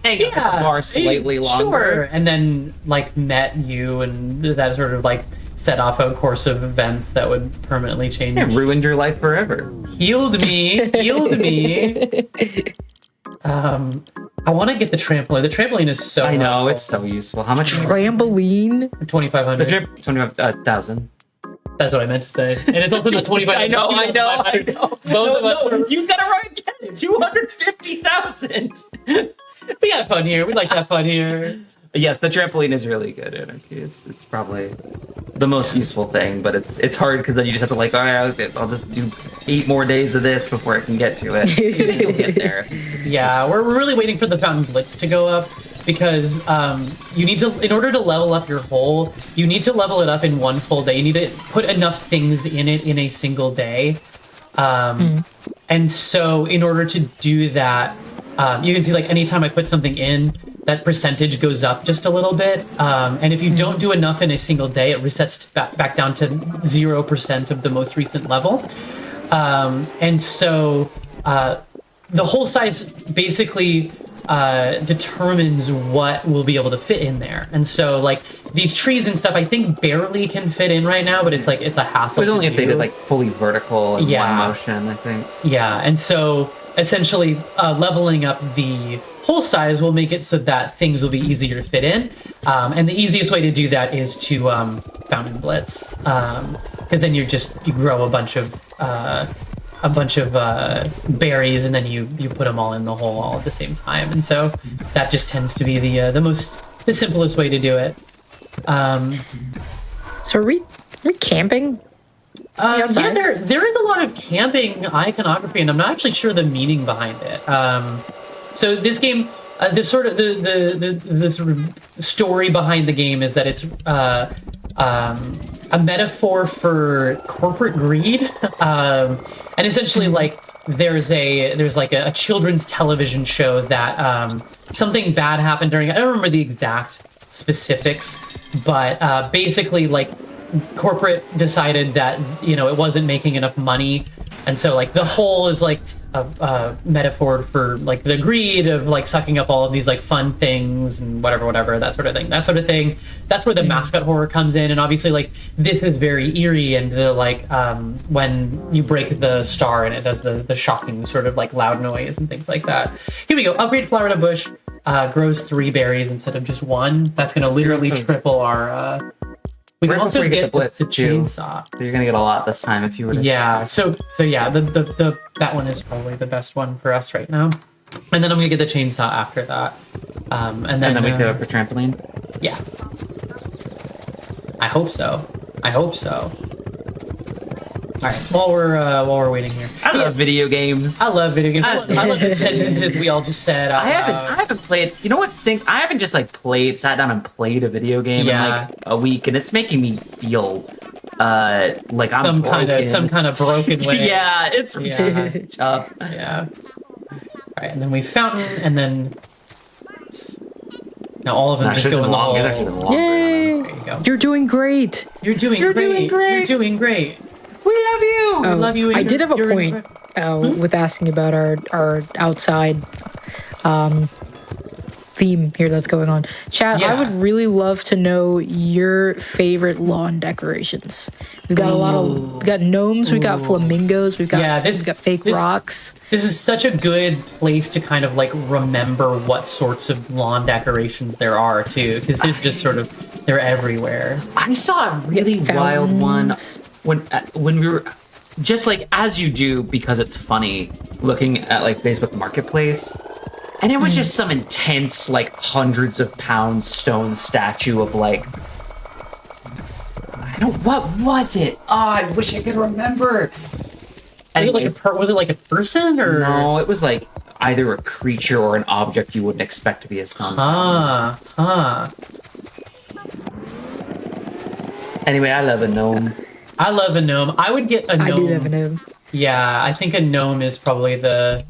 hang out at the bar slightly longer. Sure. And then like met you, and that sort of like set off a course of events that would permanently change. It ruined your life forever. Healed me. I want to get the trampoline. The trampoline is so. I know, helpful. it's so useful. How much? Trampoline. 2,500. 25,000. That's what I meant to say. And it's also not 25. I know. Both of us. Are, You got it right again. 250,000. we have fun here. We like to have fun here. Yes, the trampoline is really good, Anarchy. It's probably the most useful thing, but it's hard because then you just have to like, all right, I'll just do 8 more days of this before I can get to it. You'll get there. Yeah, we're really waiting for the Fountain Blitz to go up because you need to, in order to level up your hole, you need to level it up in one full day. You need to put enough things in it in a single day. And so in order to do that, you can see like anytime I put something in, that percentage goes up just a little bit. And if you don't do enough in a single day, it resets back down to 0% of the most recent level. And so the hole size basically determines what will be able to fit in there. And so like these trees and stuff, I think barely can fit in right now, but it's like, it's a hassle. But only to if they do. did like fully vertical in Yeah. one motion, I think. Yeah, and so essentially leveling up the hole size will make it so that things will be easier to fit in. And the easiest way to do that is to Fountain Blitz. Because then you grow a bunch of berries and then you put them all in the hole all at the same time. And so that just tends to be the simplest way to do it. So are we camping? Yeah, outside? there is a lot of camping iconography, and I'm not actually sure the meaning behind it. So this game, the sort of story behind the game is that it's a metaphor for corporate greed, and essentially like there's like a children's television show that something bad happened during. I don't remember the exact specifics, but basically like corporate decided that it wasn't making enough money, and so like the whole is like a metaphor for like the greed of like sucking up all of these like fun things and whatever that sort of thing. That's where the mascot horror comes in, and obviously like this is very eerie, and the like when you break the star and it does the shocking sort of like loud noise and things like that. Here we go. Upgrade flower to bush, grows 3 berries instead of just 1. That's gonna literally triple our we can Right also before you get get the blitz, the too. chainsaw. So you're gonna get a lot this time if you were to. Yeah, so yeah, the that one is probably the best one for us right now. And then I'm gonna get the chainsaw after that. And then we save up for trampoline. yeah. I hope so. All right, while we're waiting here. I love video games. I love video games. I love the sentences we all just said. I haven't played. You know what stinks? I haven't just like sat down and played a video game in like a week, and it's making me feel like I'm broken. some kind of broken way. Yeah, it's Yeah. tough. Yeah. All right, and then we fountain, and then now all of them just go in the hole. It's actually been longer. Yay! There you go. You're doing great. You're doing great. You're doing great. We love you. We love you. I did have a You're point with asking about our outside theme here that's going on. Chat, I Yeah. would really love to know your favorite lawn decorations. We've got we got gnomes, we got flamingos, we've got we've got fake rocks. This is such a good place to kind of like remember what sorts of lawn decorations there are too, because there's just sort of they're everywhere. I saw a really wild one when we were just like as you do because it's funny looking at like Facebook Marketplace. And it was just some intense, like, hundreds of pound stone statue of, like... what was it? Oh, I wish I could remember. Was it like a person or? No, it was, like, either a creature or an object you wouldn't expect to be a stone. Huh. Anyway, I love a gnome. I love a gnome. I would get a gnome. I do have a gnome. Yeah, I think a gnome is probably the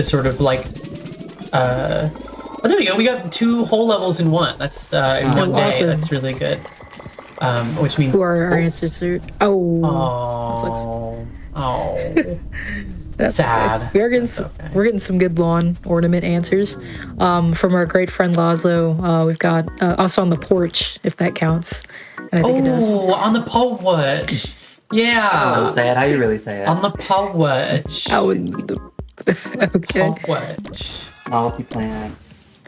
sort of like oh, there we go. We got 2 whole levels in one. That's in one day. awesome. That's really good. Which means Who are our answers to? oh, That's sad. okay. We're getting we're getting some good lawn ornament answers from our great friend Laszlo. We've got us on the porch, if that counts. And I think it does. Oh, on the porch. Yeah. How say it? How you really say it? On the porch. Oh, in the okay. Porch. Novelty plants.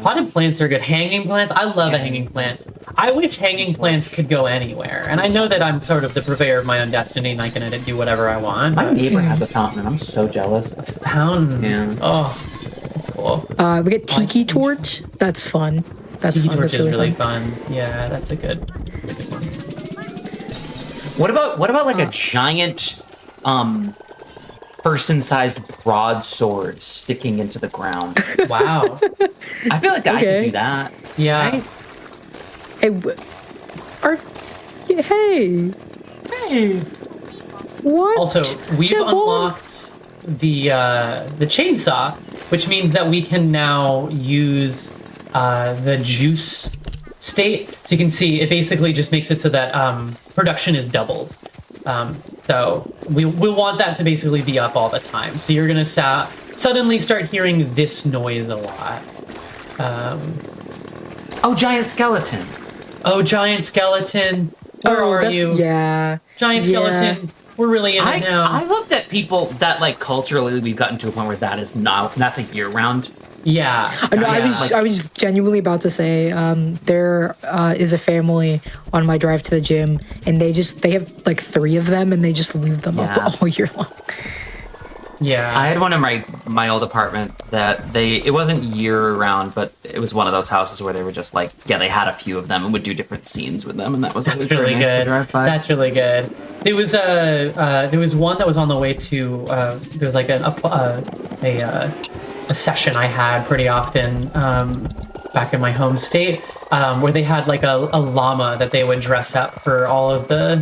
Potted plants are good. Hanging plants. I love a hanging plant. I wish hanging plants could go anywhere. And I know that I'm sort of the purveyor of my own destiny and I can do whatever I want. My neighbor has a fountain, and I'm so jealous. Fountain. Yeah. Oh, that's cool. We get tiki torch. That's fun. That's Tiki fun. torch That's is really fun. Yeah, that's a good one. What about like a giant, person-sized broadsword sticking into the ground? Wow. I feel like I could Okay. do that. Yeah. Hey, hey, Hey. what? Also, we've Jabon? unlocked the chainsaw, which means that we can now use the juice state. So you can see it basically just makes it so that production is doubled. So we'll want that to basically be up all the time. So you're gonna suddenly start hearing this noise a lot. Oh, giant skeleton. Oh, giant skeleton! Where are that's- you? Yeah. Giant Yeah. skeleton. We're really in it now. I love that people that like culturally we've gotten to a point where that's a year round. Yeah. No, I Yeah. was genuinely about to say there is a family on my drive to the gym, and they have like 3 of them, and they just leave them Yeah. up all year long. Yeah. I had one in my old apartment that it wasn't year round, but it was one of those houses where they were just like, yeah, they had a few of them and would do different scenes with them, and that was That's always very really nice to good. drive by. That's really good. There was one that was on the way to there was like a session I had pretty often back in my home state where they had like a llama that they would dress up for all of the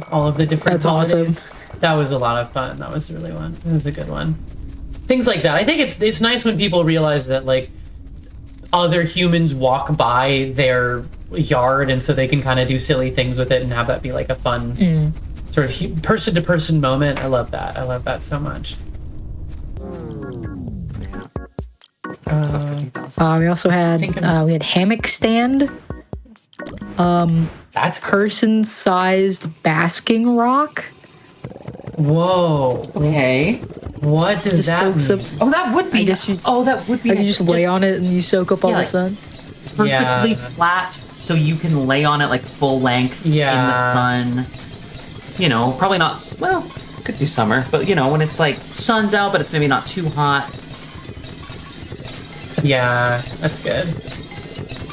different That's awesome. holidays. That was a lot of fun. That was really one. It was a good one. Things like that. I think it's nice when people realize that like other humans walk by their yard, and so they can kind of do silly things with it and have that be like a fun sort of person to person moment. I love that. I love that so much. We also had we had hammock stand, That's person-sized basking rock. whoa. Okay. What does Just that soaks mean? up. Oh, that would be. I guess you- that would be. Like you just lay on it and you soak up all Yeah, the like- sun. perfectly Yeah. flat, so you can lay on it like full length in Yeah. the sun. You know, probably not. Well, could do summer, but you know, when it's like sun's out, but it's maybe not too hot. Yeah, that's good.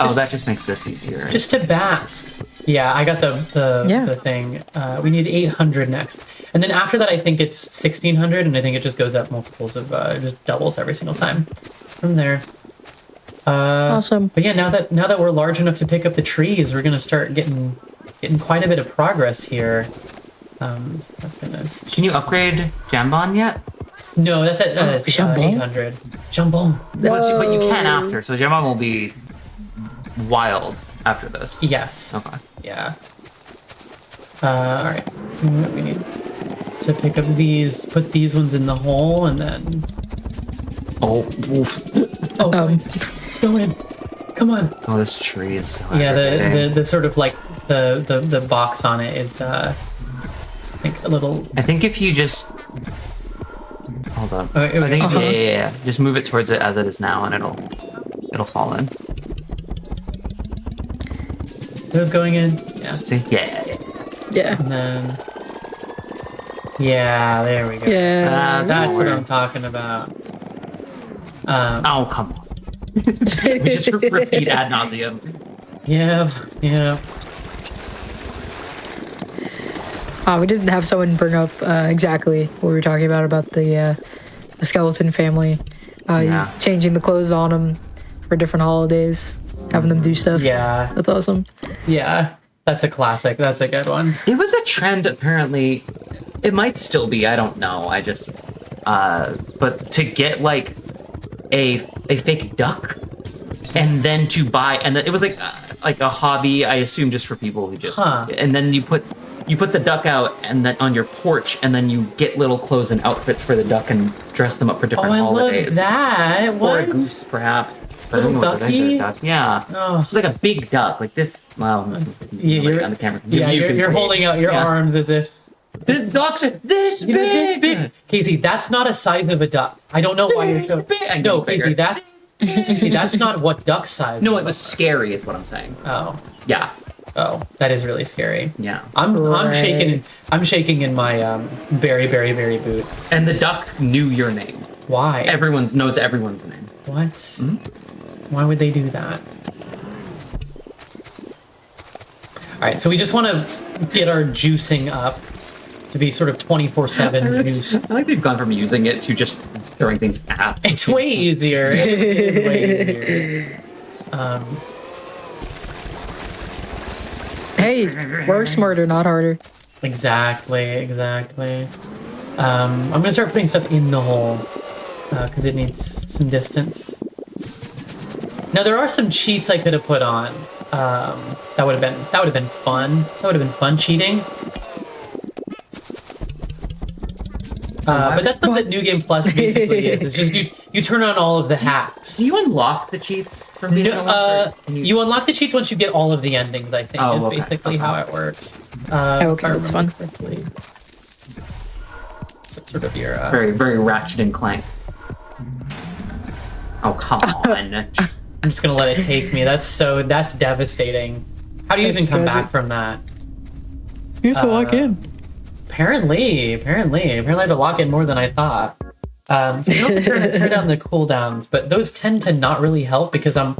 Oh, that just makes this easier. Just to bask. Yeah, I got the thing. We need 800 next, and then after that, I think it's 1600, and I think it just goes up multiples of it just doubles every single time from there. Awesome. But yeah, now that we're large enough to pick up the trees, we're gonna start getting quite a bit of progress here. That's gonna. Can you upgrade Jambon yet? No, that's at Jambon? 800. Jambon. But you can No. after, so Jambon will be wild after this. Yes. Okay. Yeah. All right. We need to pick up these, put these ones in the hole, and then. Oh, oof. Oh, go in. Come on. Oh, this tree is so Yeah, aggravating. the sort of like the box on it is I think a little. I think if you just hold on. Okay, I think okay. yeah. Just move it towards it as it is now, and it'll fall in. Who's going in? Yeah. See? Yeah. Yeah. And then. Yeah, there we go. Yeah. That's what more. I'm talking about. Oh, come on. We just repeat ad nauseum. Yeah. We didn't have someone bring up exactly what we were talking about the skeleton family. Yeah. Changing the clothes on them for different holidays, having them do stuff. Yeah. That's awesome. Yeah. That's a classic. That's a good one. It was a trend apparently It might still be. I don't know. I just, but to get like a fake duck, and then to buy, and it was like a hobby. I assume just for people who just, and then you put the duck out and then on your porch, and then you get little clothes and outfits for the duck and dress them up for different holidays. Love that. What? Or a goose, perhaps. But Little ducky? Duck. Yeah. Oh. It's like a big duck, like this. Well, You're on the camera. You're holding out your arms as if this duck's this big. This big. Casey, that's not a size of a duck. I don't know why you're so big. No, Casey, that's not what duck size. No, it was scary, is what I'm saying. Oh. Yeah. Oh, that is really scary. Yeah. I'm shaking. I'm shaking in my very, very, very boots. And the duck knew your name. Why? Everyone knows everyone's name. What? Mm-hmm. Why would they do that? All right, so we just want to get our juicing up to be sort of 24/7 juice. I like they've gone from using it to just throwing things at. It's way easier. It's way easier. Hey, work smarter, not harder. Exactly. I'm gonna start putting stuff in the hole because it needs some distance. Now there are some cheats I could have put on. That would have been fun. That would have been fun cheating. But that's what the New Game Plus basically is. It's just you turn on all of the hacks. Do you unlock the cheats from the You unlock the cheats once you get all of the endings, I think, is basically how it works. Okay, that's fun. Correctly. So it's sort of your... Very, very Ratchet and Clank. Oh, come on. I'm just gonna let it take me. That's devastating. How do you even come back from that? You have to lock in. Apparently, I have to lock in more than I thought. So you don't have to turn down the cooldowns, but those tend to not really help because I'm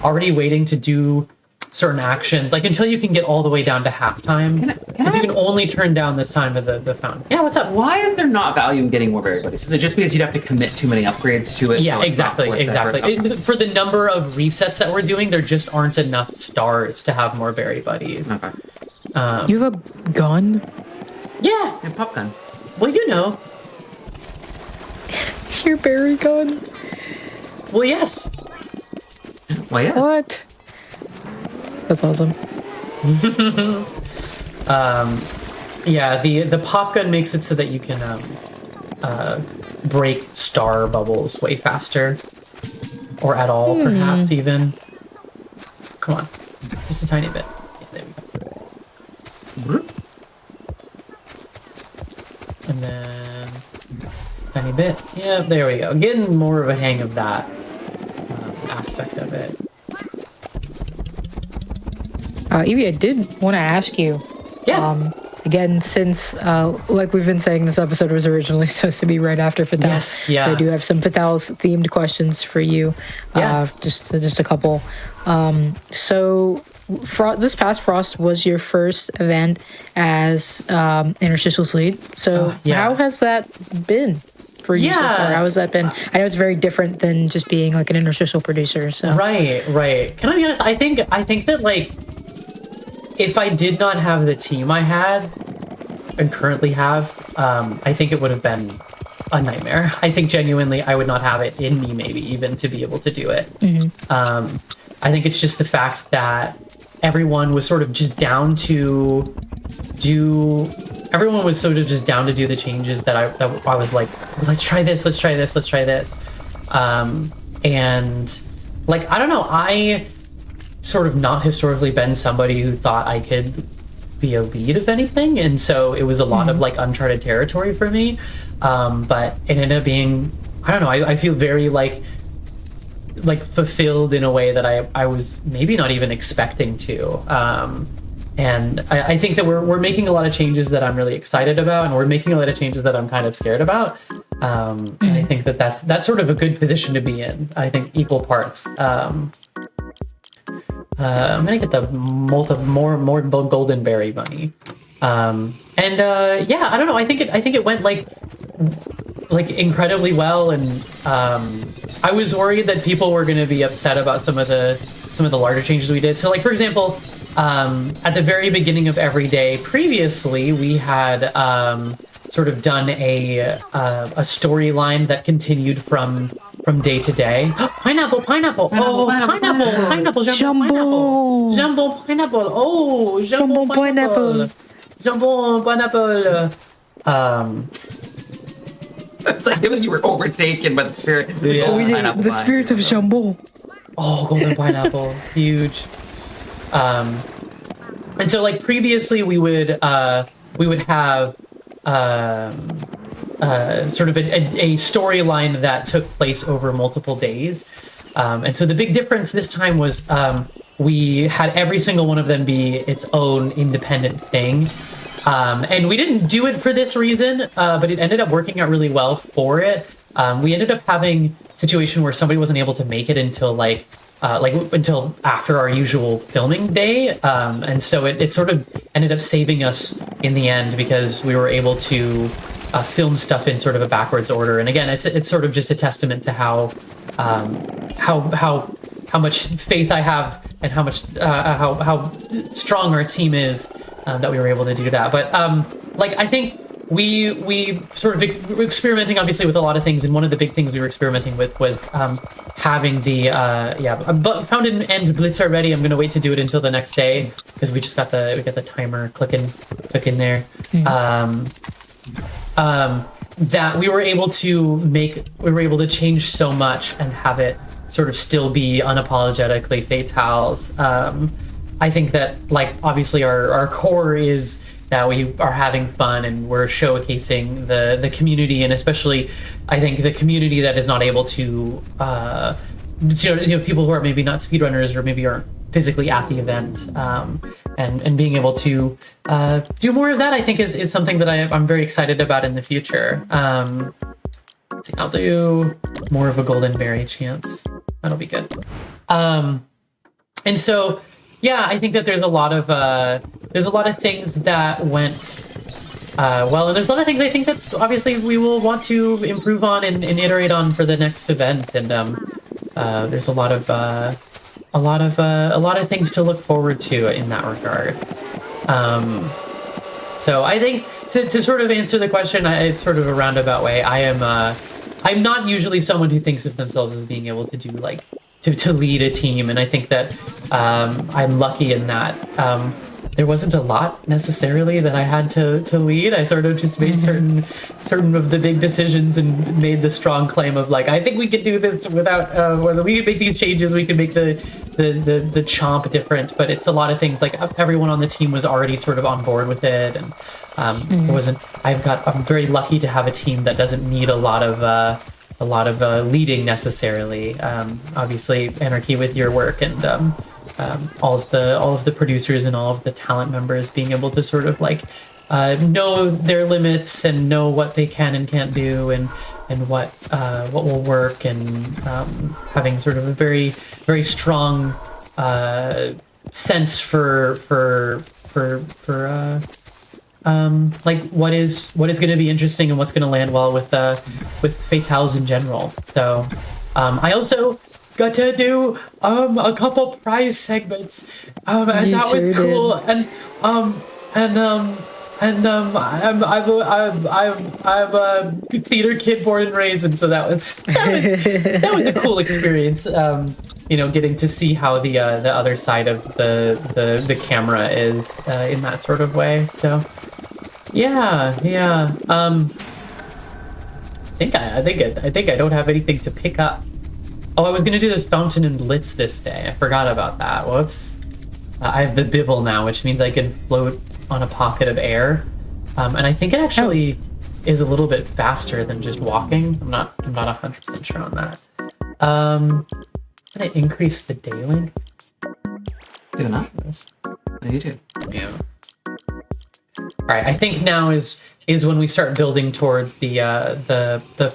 already waiting to do certain actions, like until you can get all the way down to halftime. You can only turn down this time of the fountain. Yeah, what's up? Why is there not value in getting more berry buddies? Is it just because you'd have to commit too many upgrades to it? Yeah, so exactly. For the number of resets that we're doing, there just aren't enough stars to have more berry buddies. Okay. You have a gun? Yeah. And pop gun. Well, you know. Your berry gun? Well, yes. Well, yes. What? That's awesome. Yeah, the pop gun makes it so that you can break star bubbles way faster, or at all, perhaps even. Come on, just a tiny bit. Yeah, there we go. And then tiny bit. Yeah, there we go. Getting more of a hang of that aspect of it. Evie, I did want to ask you. Yeah. Again, since, like we've been saying, this episode was originally supposed to be right after Fatal. Yes, yeah. So I do have some Fatals themed questions for you. Yeah. Just a couple. So this past Frost was your first event as Interstitials lead. So how has that been for you so far? How has that been? I know it's very different than just being like an interstitial producer. So Right. Can I be honest? I think that like, if I did not have the team I had and currently have, I think it would have been a nightmare. I think genuinely I would not have it in me, maybe even to be able to do it. I think it's just the fact that everyone was sort of just down to do. Everyone was sort of just down to do the changes that I was like, let's try this, and like I don't know, I sort of not historically been somebody who thought I could be a lead of anything, and so it was a lot of like uncharted territory for me, but it ended up being, I don't know, I feel very like fulfilled in a way that I was maybe not even expecting to, and I think that we're making a lot of changes that I'm really excited about, and we're making a lot of changes that I'm kind of scared about, and I think that that's sort of a good position to be in. I think equal parts. I'm gonna get the more golden berry bunny, yeah, I don't know. I think it went like incredibly well, and I was worried that people were gonna be upset about some of the larger changes we did. So, like for example, at the very beginning of every day previously, we had sort of done a storyline that continued from day to day. Pineapple. Pineapple, Oh, pineapple. pineapple. Jumbo. Jumbo pineapple. Oh, jumbo pineapple. Jumbo pineapple. That's like when you were overtaken by the spirit. Yeah. Oh, Pineapple the vine. spirit of Jumbo. Oh, golden pineapple, huge. And so like previously we would have sort of a storyline that took place over multiple days. And so the big difference this time was we had every single one of them be its own independent thing. And we didn't do it for this reason, but it ended up working out really well for it. We ended up having a situation where somebody wasn't able to make it until until after our usual filming day. And so it sort of ended up saving us in the end because we were able to film stuff in sort of a backwards order. And again, it's sort of just a testament to how much faith I have and how strong our team is that we were able to do that. But I think we sort of were experimenting obviously with a lot of things, and one of the big things we were experimenting with was having the found an end blitz already. I'm gonna wait to do it until the next day because we just got the timer clicking there. That we were able to change so much and have it sort of still be unapologetically fatales. I think that obviously our core is that we are having fun and we're showcasing the community, and especially I think the community that is not able to people who are maybe not speedrunners or maybe aren't physically at the event, and being able to do more of that, I think is something that I'm very excited about in the future. I'll do more of a golden berry chance. That'll be good. And so yeah, I think that there's a lot of things that went well, and there's a lot of things I think that obviously we will want to improve on and iterate on for the next event. And there's a lot of things to look forward to in that regard. So I think to sort of answer the question, it's sort of a roundabout way. I'm not usually someone who thinks of themselves as being able to do to lead a team, and I think that I'm lucky in that there wasn't a lot necessarily that I had to lead. I sort of just made certain of the big decisions and made the strong claim of I think we could do this without whether we could make these changes, we could make the chomp different. But it's a lot of things everyone on the team was already sort of on board with it, and it wasn't. I'm very lucky to have a team that doesn't need a lot of leading necessarily. Obviously, Anarchy with your work and all of the producers and all of the talent members being able to sort of know their limits and know what they can and can't do and what will work, and having sort of a very very strong sense for what is going to be interesting and what's going to land well with fatales in general. So I also got to do a couple prize segments, and that was cool. And I'm a theater kid born and raised, and so that was a cool experience. Getting to see how the other side of the camera is in that sort of way. So yeah. I think I don't have anything to pick up. Oh, I was gonna do the fountain and blitz this day. I forgot about that. Whoops. I have the bibble now, which means I can float on a pocket of air, and I think it actually is a little bit faster than just walking. I'm not 100% sure on that. Can I increase the day length? Do not. On YouTube. Yeah. All right. I think now is when we start building towards the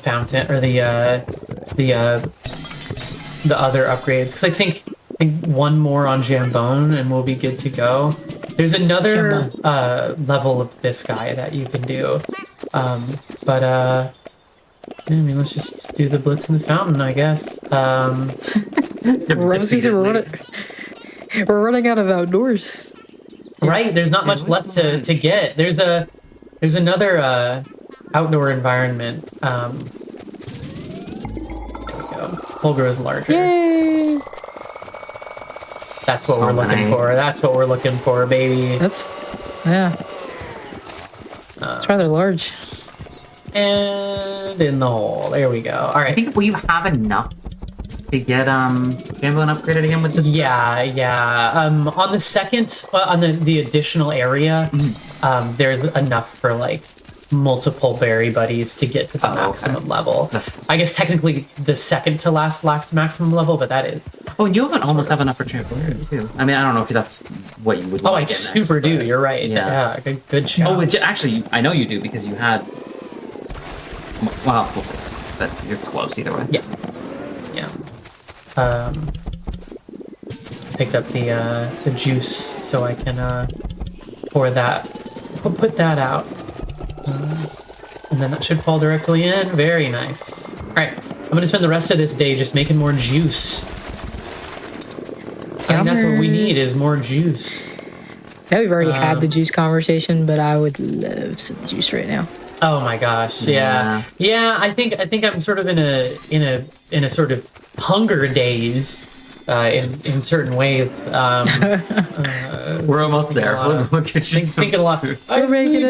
fountain or the other upgrades, because I think one more on Jambone and we'll be good to go. There's another level of this guy that you can do, but let's just do the blitz in the fountain, I guess. We're running out of outdoors. Right, there's not much left to get. There's another outdoor environment. There we go. Hole grows larger. Yay! That's what we're looking many. for. That's what we're looking for, baby. That's, yeah. It's rather large. And in the hole. There we go. All I right. think we have enough to get Gambling upgraded again with this. Yeah, yeah. On the second, on the additional area, there's enough for like multiple berry buddies to get to the maximum level. I guess technically the second to last maximum level, but that is. Oh, and you even almost have enough for Trampoline too. I mean, I don't know if that's what you would. Oh, I want to get next, super do. but- You're right. Yeah. Yeah, good shout. Oh, actually, I know you do because you had. Well, we'll see. But you're close either way. Yeah. Yeah. Picked up the juice so I can pour that, put that out, and then that should fall directly in. Very nice. All right, I'm gonna spend the rest of this day just making more juice. I think that's what we need is more juice. Yeah, we've already had the juice conversation, but I would love some juice right now. Oh my gosh, yeah. I think I'm sort of in a sort of hunger daze, in certain ways. We're almost there. We'll get you some Thinking a lot. food. I making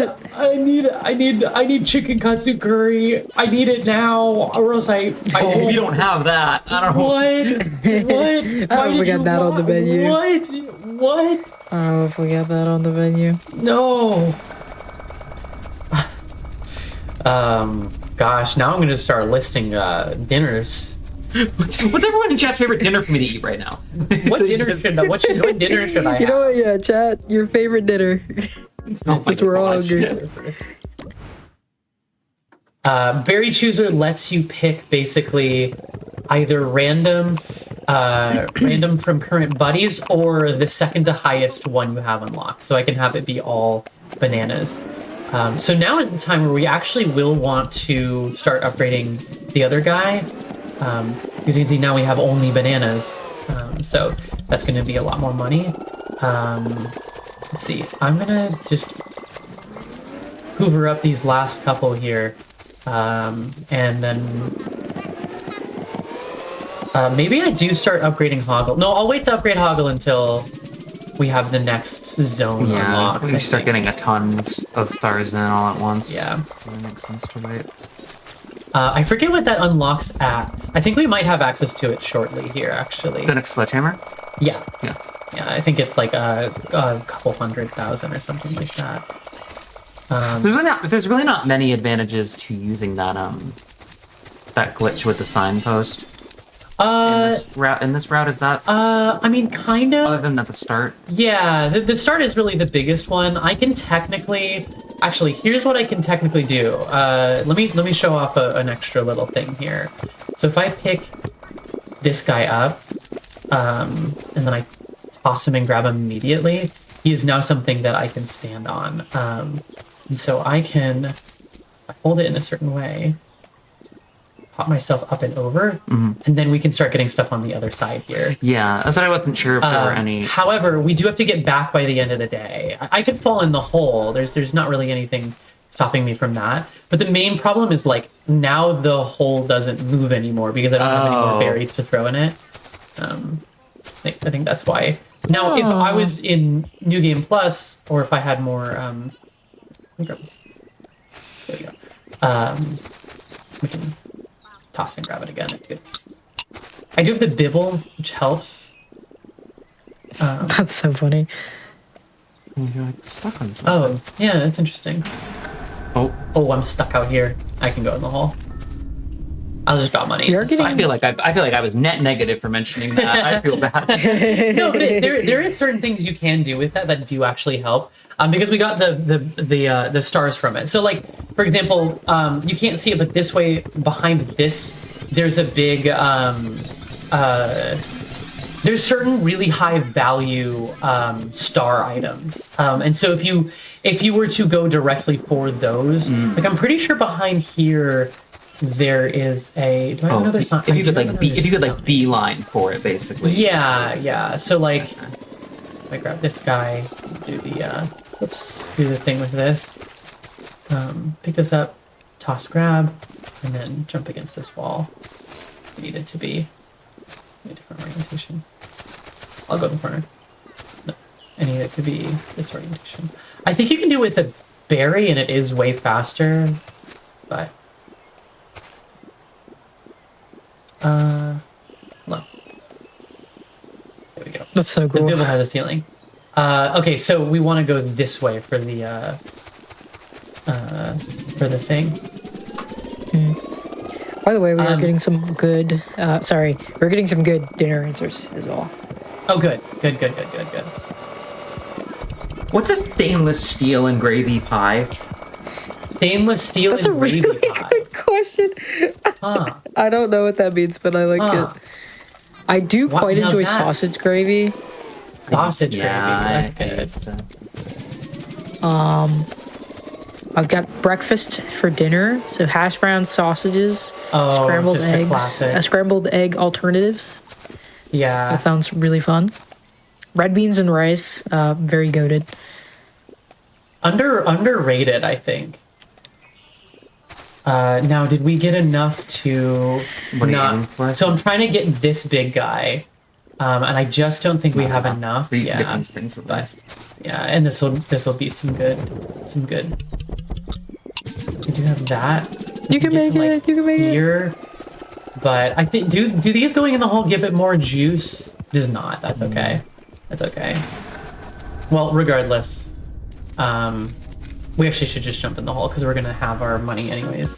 need, I need chicken katsu curry. I need it now, or else I Oh, we don't have that. I don't know. What? Why don't forget that on the menu. What? I don't know if we got that on the menu. No. Gosh, now I'm gonna start listing dinners. What's everyone in chat's favorite dinner for me to eat right now? What dinner should I have? You know what? Yeah, chat, your favorite dinner. Oh my It's we're all gosh. hungry. Berry Chooser lets you pick basically either random from current buddies or the second to highest one you have unlocked. So I can have it be all bananas. So now is the time where we actually will want to start upgrading the other guy. Because you can see now we have only bananas. So that's going to be a lot more money. Let's see. I'm going to just hoover up these last couple here. And then maybe I do start upgrading Hoggle. No, I'll wait to upgrade Hoggle until we have the next zone unlocked. We start getting a ton of stars in all at once. Yeah. That makes sense to wait. I forget what that unlocks at. I think we might have access to it shortly here, actually. The next sledgehammer? Yeah. Yeah. Yeah, I think it's like a couple 100,000 or something like that. There's really not many advantages to using that that glitch with the signpost. In this route, is that I mean, kind of. other than at the start? Yeah, the start is really the biggest one. I can technically, actually, here's what I can technically do. Let me show off an extra little thing here. So if I pick this guy up, and then I toss him and grab him immediately, he is now something that I can stand on. And so I can hold it in a certain way, pop myself up and over, and then we can start getting stuff on the other side here. Yeah, that's what I wasn't sure if there were any. However, we do have to get back by the end of the day. I could fall in the hole. There's not really anything stopping me from that. But the main problem is like now the hole doesn't move anymore because I don't have any more berries to throw in it. I think that's why. Now, if I was in New Game Plus, or if I had more grubs, there we go. We can toss and grab it again. I do have the bibble, which helps. That's so funny. You're like stuck on something. Oh, yeah, that's interesting. Oh, Oh, I'm stuck out here. I can go in the hole. I'll just drop money. You're It's getting- fine. I feel like I was net negative for mentioning that. I feel bad. No, but there is certain things you can do with that do actually help. Because we got the stars from it. So like, for example, you can't see it, but this way behind this, there's a big there's certain really high value star items. And so if you were to go directly for those, like I'm pretty sure behind here there is a. Do I have another sign? if you could like beeline for it, basically. Yeah. So like, if I grab this guy, do the do the thing with this. Pick this up, toss grab, and then jump against this wall. We need it to be a different orientation. I'll go in the corner. No, I need it to be this orientation. I think you can do it with a berry, and it is way faster, but look. There we go. That's so The cool. bibble has a ceiling. Okay, so we want to go this way for the thing. By the way, we are getting some good. Sorry, we're getting some good dinner answers as well. Oh, good. What's a stainless steel and gravy pie? Stainless steel That's a and gravy really pie. good question. Huh. I don't know what that means, but I like Huh. it. I do What- quite now enjoy that's- sausage gravy. Sausage Yeah, gravy. I That's good. used to. I've got breakfast for dinner, so hash browns, sausages, Oh, scrambled just a eggs, classic. scrambled egg alternatives. Yeah. That sounds really fun. Red beans and rice, very goated. Underrated, I think. Now, did we get enough to What are you aiming for? So I'm trying to get this big guy, and I just don't think we have enough. We can get Yeah, these things at but least. yeah, and this will be some good. We do have that. You can Get make to, like, it. You can make it. here, but I think do these going in the hole give it more juice? Does not. That's okay. That's okay. Well, regardless, we actually should just jump in the hole because we're gonna have our money anyways.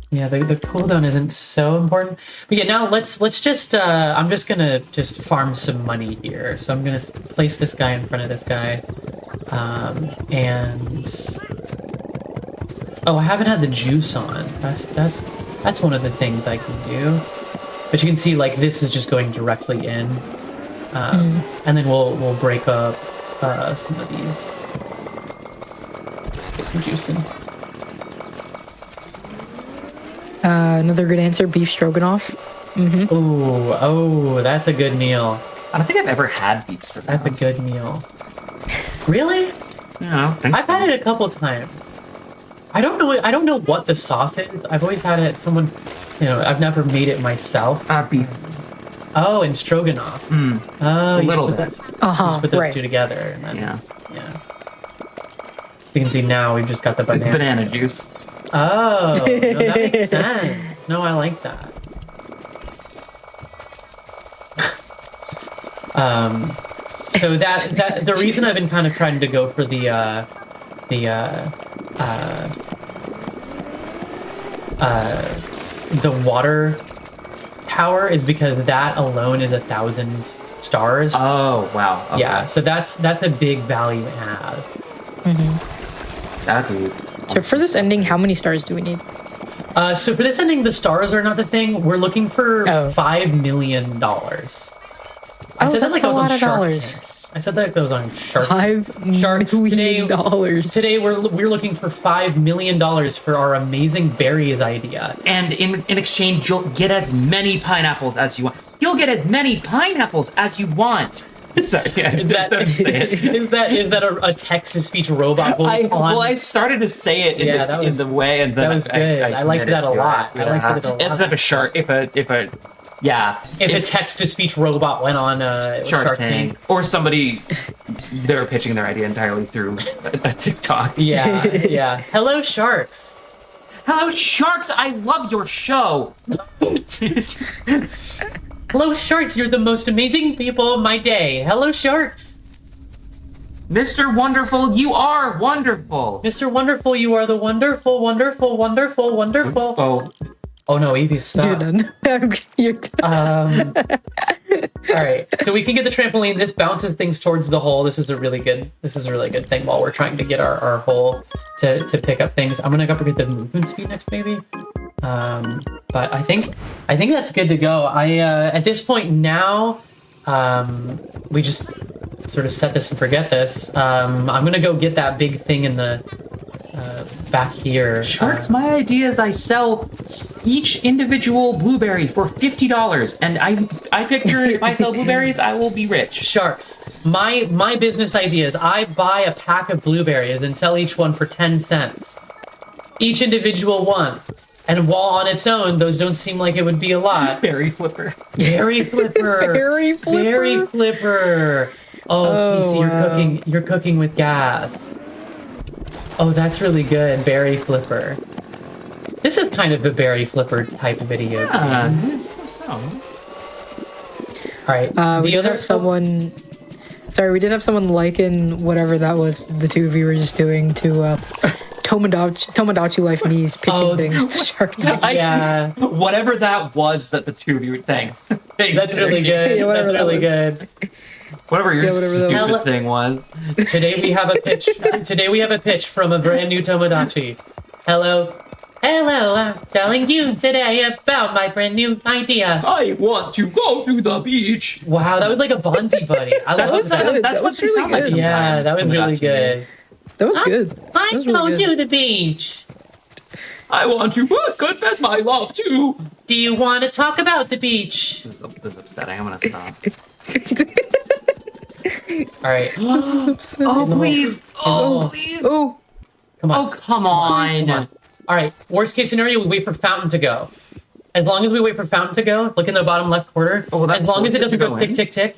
Yeah, the cooldown isn't so important. But yeah, now let's just I'm just gonna farm some money here. So I'm gonna place this guy in front of this guy, and oh, I haven't had the juice on. That's one of the things I can do. But you can see like this is just going directly in, and then we'll break up some of these. Get some juice in. Another good answer, beef stroganoff. Ooh, oh, that's a good meal. I don't think I've ever had beef stroganoff. That's a good meal. Really? Yeah, I've had it a couple times. I don't know what the sauce is. I've always had it someone, I've never made it myself. beef. Oh, and stroganoff. Oh, A little bit. Just put those Right. two together, and then Yeah. yeah. So you can see now we've just got the It's banana. banana juice. Oh, no, that makes sense. No, I like that. So that the reason I've been kind of trying to go for the water tower is because that alone is 1,000 stars. Oh wow. Okay. Yeah, so that's a big value add. That'd be. So for this ending, how many stars do we need? So for this ending, the stars are not the thing. We're looking for Oh. $5 million. I said that that's like I a was lot on of Shark dollars. Tank. I said that like I was on Shark $5 million dollars. Today we're looking for $5 million for our amazing berries idea. And in exchange, you'll get as many pineapples as you want. You'll get as many pineapples as you want. Sorry, yeah, Is that a text-to-speech robot voice on? I started to say it in, Yeah, the, that was- in the way, and then that was good. I liked committed that a to lot. it. I liked it a lot. It's like a shark. If a yeah, If a text-to-speech robot went on Shark Tank, or somebody they were pitching their idea entirely through a TikTok. Yeah, yeah. Hello, sharks. Hello, sharks! I love your show. Hello, sharks. You're the most amazing people of my day. Hello, sharks. Mr. Wonderful, you are wonderful. Mr. Wonderful, you are the wonderful, wonderful, wonderful, wonderful. Oh, Oh no, Evie's You're stop. done. You're done. All right, so we can get the trampoline. This bounces things towards the hole. This is a really good thing while we're trying to get our hole to pick up things. I'm gonna go get the movement speed next, maybe. But I think that's good to go. At this point now, we just sort of set this and forget this. I'm gonna go get that big thing in the back here. Sharks, my idea is I sell each individual blueberry for $50, and I picture if I sell blueberries, I will be rich. Sharks. My business idea is I buy a pack of blueberries and sell each one for 10 cents. each individual one. And while on its own, those don't seem like it would be a lot. Berry flipper. Berry flipper. Berry flipper. Berry flipper. Oh, Casey, wow. you're cooking with gas. Oh, that's really good. Berry flipper. This is kind of a berry flipper type of video. So. We All right. did have someone. Sorry, we did have someone liken whatever that was the two of you were just doing to Tomodachi Life Me's pitching things to Shark Tank. Yeah. Whatever that was that the two of you, thanks. That's really good. Yeah, whatever That's really that good. Whatever your whatever that stupid was. thing was. Today we have a pitch. Today we have a pitch from a brand new Tomodachi. Hello. Hello, I'm telling you today about my brand new idea. I want to go to the beach. Wow, that was like a Bonzi buddy. I love was that. good. That's That what was they really sound like good. sometimes. Yeah, that was really Tomodachi. good. That was good. I That was go really to good. the beach. I want to confess my love too. Do you want to talk about the beach? This is upsetting. I'm gonna stop. All right. Oh please! Oh please! Oh, Come on. Oh come on! Come on. All right. Worst case scenario, we wait for Fountain to go. As long as we wait for Fountain to go, look in the bottom left corner. Oh, well, as long as it doesn't go in. tick, tick, tick.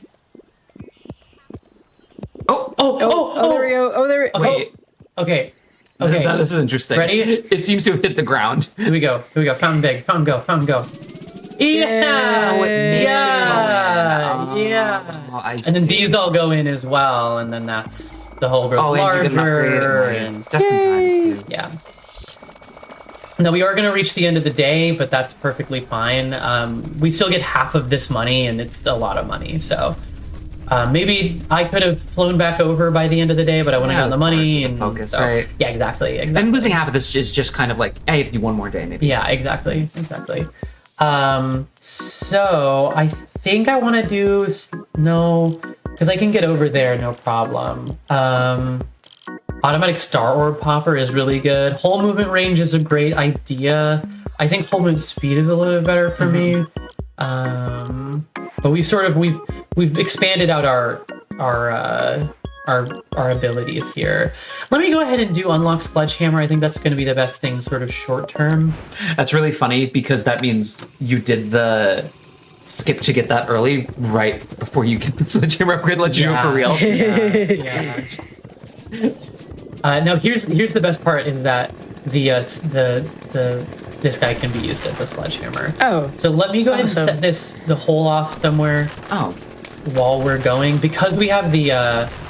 there we go. Oh, there we Okay. Okay. Okay. This is interesting. Ready? It seems to have hit the ground. Here we go. Here we go. Fountain big. Fountain go. Fountain go. Yeah. Yay. Yeah. Yeah. Oh, I And then see. these all go in as well, and then that's the whole grows Oh, and you can upgrade it larger. more And just in time too. yeah. No, we are going to reach the end of the day, but that's perfectly fine. We still get half of this money, and it's a lot of money. So maybe I could have flown back over by the end of the day, but I wouldn't have Yeah, gotten the money. of And course, focus, so, right. Yeah, exactly. And losing half of this is just kind of like, hey, you have to do one more day maybe. Yeah, exactly. So I think I want to do no, because I can get over there, no problem. Automatic Star Orb Popper is really good. Whole movement range is a great idea. I think whole movement speed is a little bit better for me. But we've expanded out our abilities here. Let me go ahead and do unlock Sledgehammer. I think that's going to be the best thing, sort of short term. That's really funny because that means you did the skip to get that early right before you get the sledgehammer upgrade. Let you do it for real. Yeah. Now here's the best part is that this guy can be used as a sledgehammer. Oh, So let me go ahead Awesome. and set the hole off somewhere Oh, while we're going, because we have the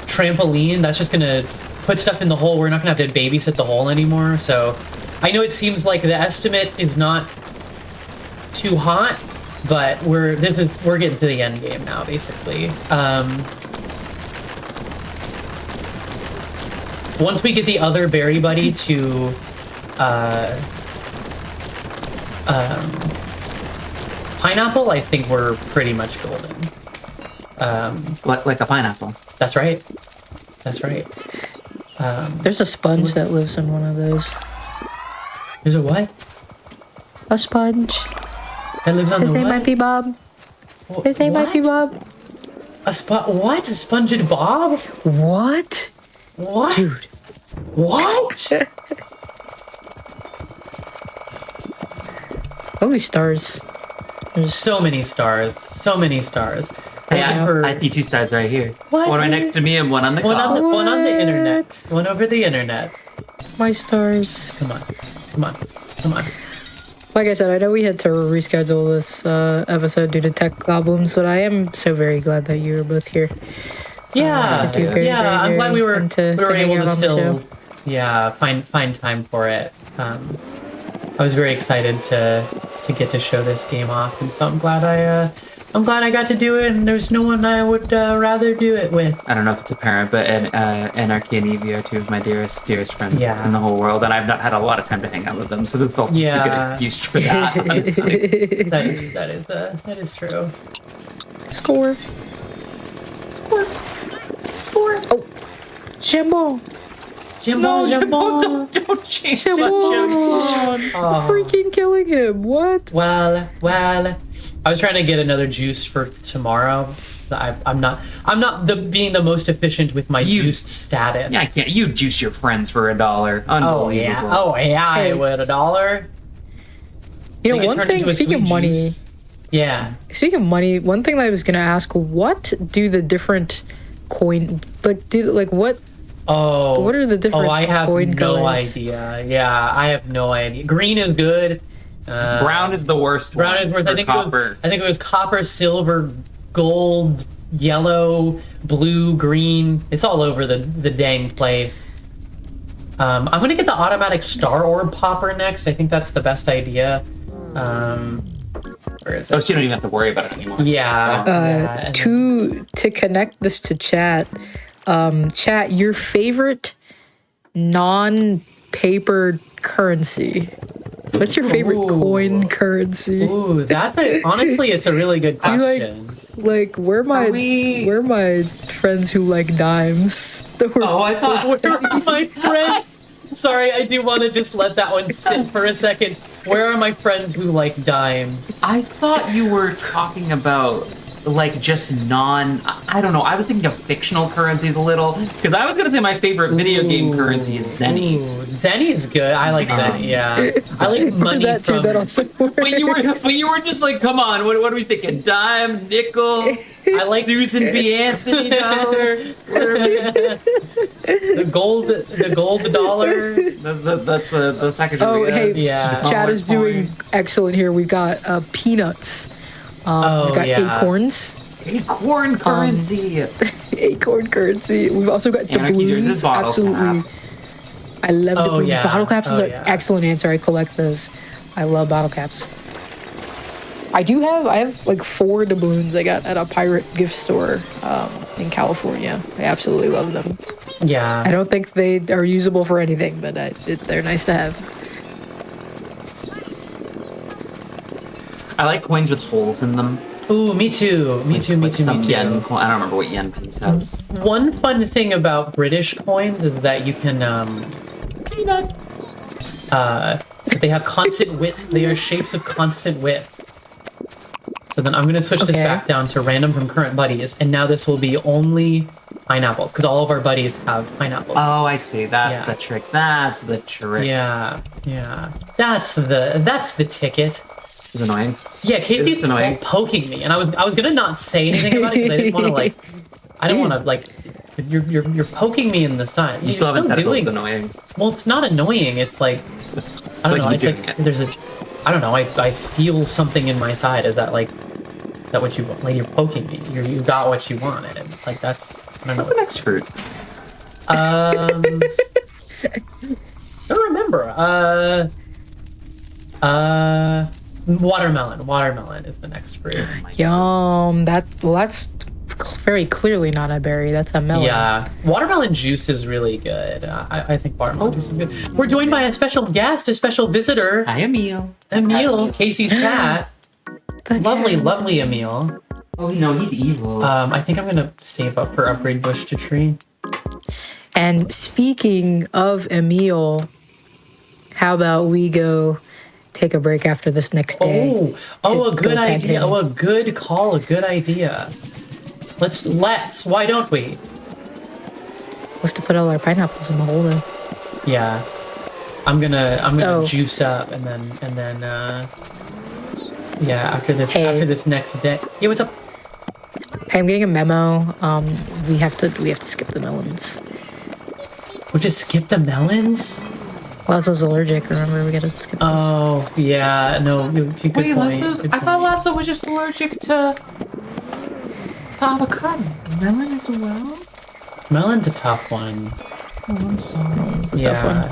trampoline. That's just gonna put stuff in the hole. We're not gonna have to babysit the hole anymore. So I know it seems like the estimate is not too hot, but we're getting to the end game now, basically. Once we get the other berry buddy to pineapple, I think we're pretty much golden. like a pineapple. That's right. That's right. there's a sponge that lives in one of those. There's a what? A sponge. That lives on His the name what? might be Bob. His name might be What? Bob. A spot? What? A sponged Bob? What? What? Dude. What? Holy stars. There's So many stars. So many stars. Hey, I I've know. heard I see two stars right here. What? One right next to me and one on the one on the call. one on the internet. What? One over the internet. my stars. Come on. Come on. Come on. Like I said, I know we had to reschedule this episode due to tech problems, but I am so very glad that you were both here. Yeah. Thank you very, Yeah. very, I'm glad we were very fun to hang able out to on the still show. find time for it. I was very excited to get to show this game off, and so I'm glad I got to do it, and there's no one I would rather do it with. I don't know if it's apparent, but Anarchy and Evie are two of my dearest friends Yeah. in the whole world, and I've not had a lot of time to hang out with them, so this is also a Yeah. good excuse for that. honestly. That is true. Score. Score. Oh, Jimbo. Jambon, Jambon. Don't change Jambon. Freaking killing him. What? Well, I was trying to get another juice for tomorrow. I'm not being the most efficient with my juiced status. Yeah, I can't. You juice your friends for $1. Oh Unbelievable. yeah. Oh yeah. Hey. I would $1. You Make know, it one turn thing, into a speaking of sweet money, juice. Yeah. speaking of money, one thing that I was gonna ask, what do the different coin, what Oh. What are the different I have coin no colors? idea. Yeah, I have no idea. Green is good. Brown is the worst. Brown one, is worse. or copper. I think it was copper, silver, gold, yellow, blue, green. It's all over the dang place. I'm gonna get the automatic star orb popper next. I think that's the best idea. Where is Oh, it? so you don't even have to worry about it anymore. Yeah. yeah, and To connect this to chat, chat, your favorite non-paper currency. What's your favorite Ooh. coin currency? Ooh, honestly, it's a really good You question. like where are my friends who like dimes? Oh, I thought. Where are my friends? Sorry, I do want to just let that one sit for a second. Where are my friends who like dimes? I thought you were talking about like just I don't know. I was thinking of fictional currencies a little because I was gonna say my favorite video game currency is Zenny. Ooh, Zenny's good. I like Zenny. Yeah, I like money that too. from. That also works. But you were just like, come on, what are we thinking? Dime, nickel. I like Susan B. Anthony dollar. the gold dollar. That's the second. Oh, hey, Yeah. chat is Dollar doing coin. excellent here. We've got peanuts. We've got yeah. acorns. Acorn currency. Acorn currency. We've also got Anarchy's yours doubloons. is bottle Absolutely. caps. I love Oh, doubloons. yeah. Bottle caps is Oh, an yeah. excellent answer. I collect those. I love bottle caps. I have like 4 doubloons I got at a pirate gift store in California. I absolutely love them. Yeah. I don't think they are usable for anything, but they're nice to have. I like coins with holes in them. Ooh, me too. Me too. Me Like too. some Me too. yen coin. I don't remember what yen piece has. One fun thing about British coins is that you can they have constant width. They are shapes of constant width. So then I'm gonna switch this Okay. back down to random from current buddies, and now this will be only pineapples because all of our buddies have pineapples. Oh, I see. That's Yeah. the trick. That's the trick. Yeah, yeah. That's the ticket. It's annoying. Yeah, Casey's It's annoying. poking me, and I was gonna not say anything about it because I didn't want to you're poking me in the side. You still haven't said it, doing. it's annoying. Well, it's not annoying. It's like I don't Like know. you It's doing like it. there's I don't know. I feel something in my side. Is that like that what you want? Like you're poking me. You got what you wanted. Like that's I don't know. What's the next fruit? Don't remember. Watermelon. Watermelon is the next fruit. Yum. That's very clearly not a berry. That's a melon. Yeah, watermelon juice is really good. I think watermelon juice is good. We're joined by a special guest, a special visitor, Hi, Emil. Emil, Casey's cat. Lovely, lovely Emil. Oh no, he's evil. I think I'm gonna save up for upgrade bush to tree. And speaking of Emil, how about we go take a break after this next day? Oh, a to good go pet idea. him. Oh, a good call. A good idea. Let's. Why don't we? We have to put all our pineapples in the holder. Yeah. I'm gonna Oh. juice up and then yeah, after this next day. Yeah, what's up? Hey, I'm getting a memo. We have to skip the melons. We'll just skip the melons? Lasso's allergic. Remember, we gotta skip those. Oh, yeah. No, good Wait, point. Lasso's, Good I thought point. Lasso was just allergic to avocado. Melon as well? Melon's a tough one. Oh, I'm sorry. It's a tough one.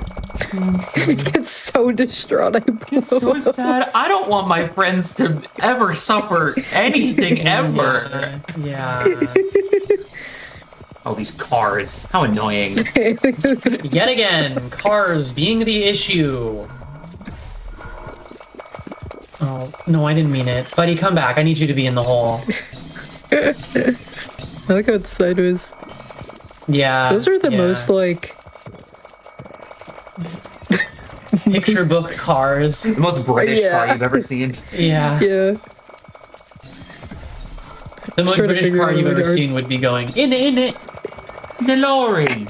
He gets so distraught. It's so sad. I don't want my friends to ever suffer anything ever. Yeah. Oh, these cars. How annoying. Yet again, cars being the issue. Oh, no, I didn't mean it. Buddy, come back. I need you to be in the hole. I like how it's sideways. Yeah. Those are the yeah. most like picture book cars. The most British Yeah. car you've ever seen. Yeah. Yeah. The most trying to British figure car out you've what ever our- seen would be going in it. The lorry.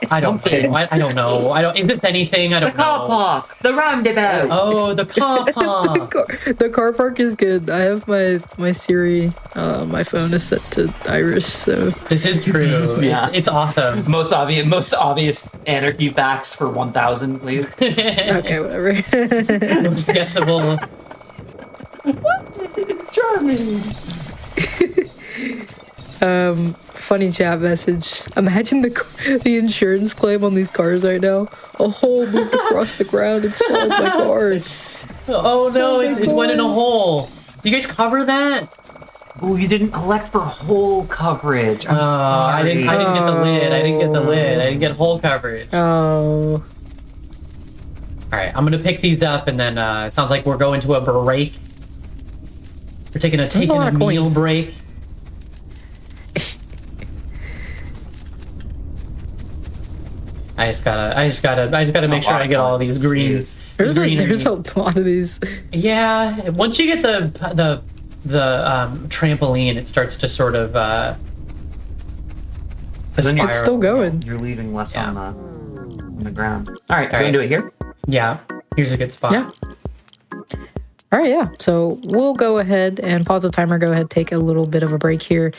I don't Something. know. I don't know. I don't. Is this anything? I The don't car know. park. The roundabout. Oh, the car park. The car park is good. I have my Siri, my phone is set to Irish, so This is true. Yeah. It's awesome. Most obvious anarchy facts for 1,000, please. okay, whatever. Most guessable. It's charming. Funny chat message. Imagine the insurance claim on these cars right now. A hole moved across the ground and swallowed my car. Oh no! my It went in a God. hole. Do you guys cover that? Oh, you didn't elect for whole coverage. I'm I sorry. didn't. I didn't get the lid. I didn't get the lid. I didn't get whole coverage. Oh. All right, I'm gonna pick these up, and then it sounds like we're going to a break. We're taking a lot of meal coins. break. I just gotta make sure I get all these greens. There's Greenery. a lot of these. Yeah, once you get the trampoline, it starts to sort of Then It's still going. You're leaving less Yeah. on the ground. All right, All do right. you want to do it here? Yeah, here's a good spot. Yeah. All right, yeah. So we'll go ahead and pause the timer. Go ahead, take a little bit of a break here.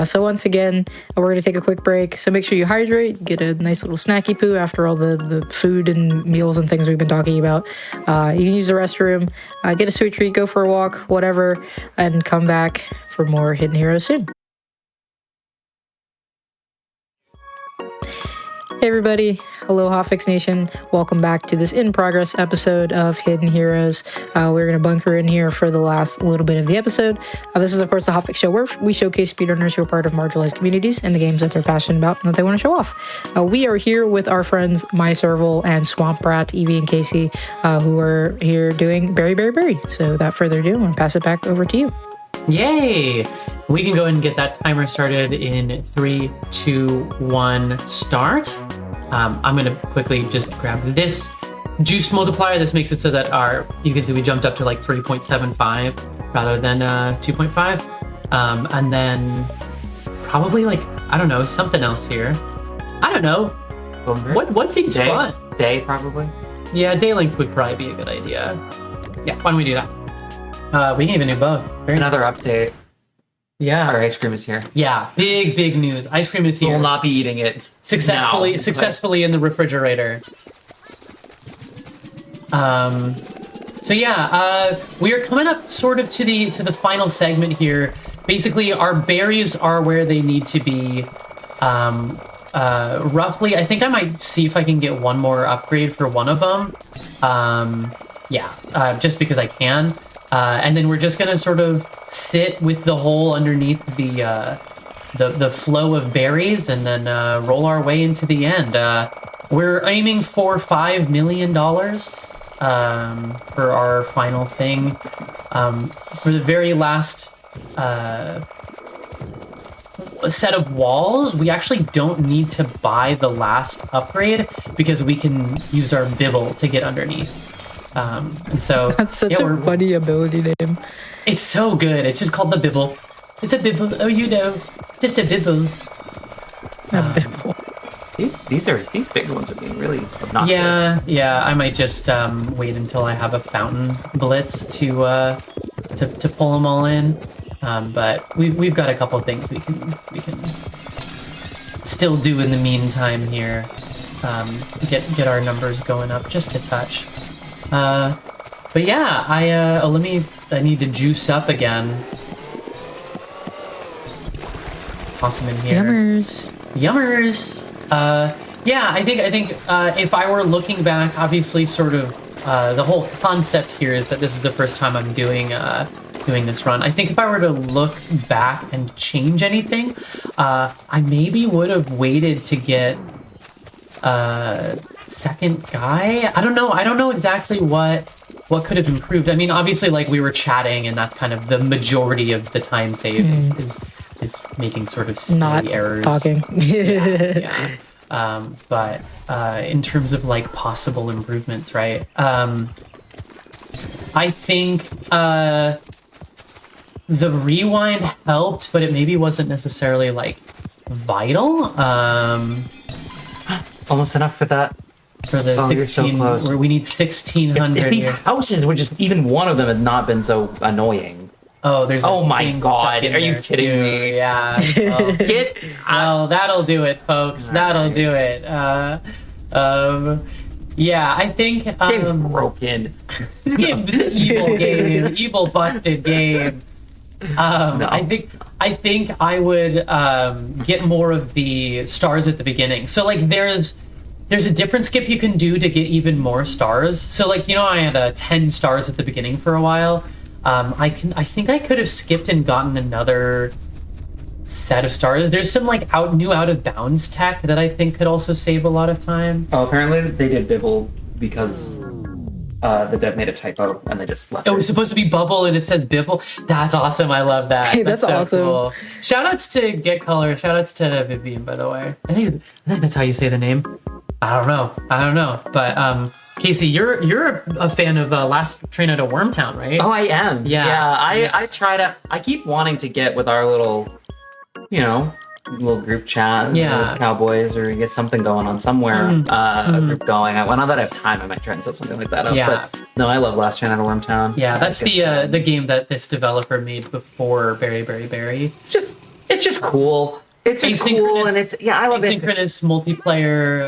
So once again, we're going to take a quick break. So make sure you hydrate, get a nice little snacky poo after all the food and meals and things we've been talking about. You can use the restroom, get a sweet treat, go for a walk, whatever, and come back for more Hidden Heroes soon. Hey everybody, hello Hotfix Nation. Welcome back to this in-progress episode of Hidden Heroes. We're going to bunker in here for the last little bit of the episode. This is, of course, the Hotfix Show, where we showcase speedrunners who are part of marginalized communities and the games that they're passionate about and that they want to show off. We are here with our friends My Serval and Swamp Brat, Evie and Casey, who are here doing Berry, Berry, Berry. So without further ado, I'm going to pass it back over to you. Yay! We can go ahead and get that timer started in 3, 2, 1, start. I'm gonna quickly just grab this juice multiplier. This makes it so that you can see we jumped up to like 3.75 rather than 2.5. And then probably like, I don't know, something else here. I don't know. What's each spot? Day, probably. Yeah, day length would probably be a good idea. Yeah, why don't we do that? We can even do both. Very Another update. Yeah. Our ice cream is here. Yeah, big news. Ice cream is We here. will not be eating it Successfully in the refrigerator. So yeah, we are coming up sort of to the final segment here. Basically, our berries are where they need to be. Roughly, I think I might see if I can get one more upgrade for one of them. Just because I can. And then we're just gonna sort of sit with the hole underneath the flow of berries, and then roll our way into the end. We're aiming for $5 million for our final thing. For the very last set of walls, we actually don't need to buy the last upgrade because we can use our bibble to get underneath. And so That's such a funny ability name. it's so good. It's just called the bibble. It's a bibble. Oh, you know, just a bibble. These big ones are being really obnoxious. Yeah. I might just wait until I have a fountain blitz to pull them all in. But we've got a couple of things we can still do in the meantime here. Get our numbers going up just a touch. But yeah, I need to juice up again. Toss them in here. Yummers. Yeah, I think if I were looking back, obviously, sort of the whole concept here is that this is the first time I'm doing this run. I think if I were to look back and change anything, I maybe would have waited to get second guy. I don't know exactly what could have improved. I mean, obviously, like, we were chatting, and that's kind of the majority of the time save is making sort of silly Not errors. talking. Yeah. But in terms of like possible improvements, right? I think the rewind helped, but it maybe wasn't necessarily like vital. Almost enough for that. For the you're so 16, close. where we need 1600. If these here. houses were just even one of them had not been so annoying. Oh, there's. Oh a my thing God, stuck in are you there, kidding too. me? Yeah. Oh. Get Well, that'll do it, folks. That'll right. do it. Yeah, I think getting broken. this game's an evil game, evil busted game. No. I think I would get more of the stars at the beginning. So like there's a different skip you can do to get even more stars. So like, you know, I had 10 stars at the beginning for a while. I think I could have skipped and gotten another set of stars. There's some like new out of bounds tech that I think could also save a lot of time. Oh, apparently they did Bibble because the dev made a typo and they just left It was supposed to be bubble and it says bibble. That's awesome. I love that. Hey, that's so awesome. Cool. Shout outs to Get Color. Shout outs to Vivian, by the way. I think that's how you say the name. I don't know. But Casey, you're a fan of Last Train Out of Wormtown, right? Oh, I am. Yeah. I try to. I keep wanting to get with our little, little group chat. Yeah. With Cowboys, or get something going on somewhere. A group going. When now that I have time, I might try and set something like that up. Yeah. But no, I love Last Train Out of Wormtown. Yeah, that's I think it's, the game that this developer made before Berry. It's just cool. It's just cool, and I love it. Asynchronous multiplayer.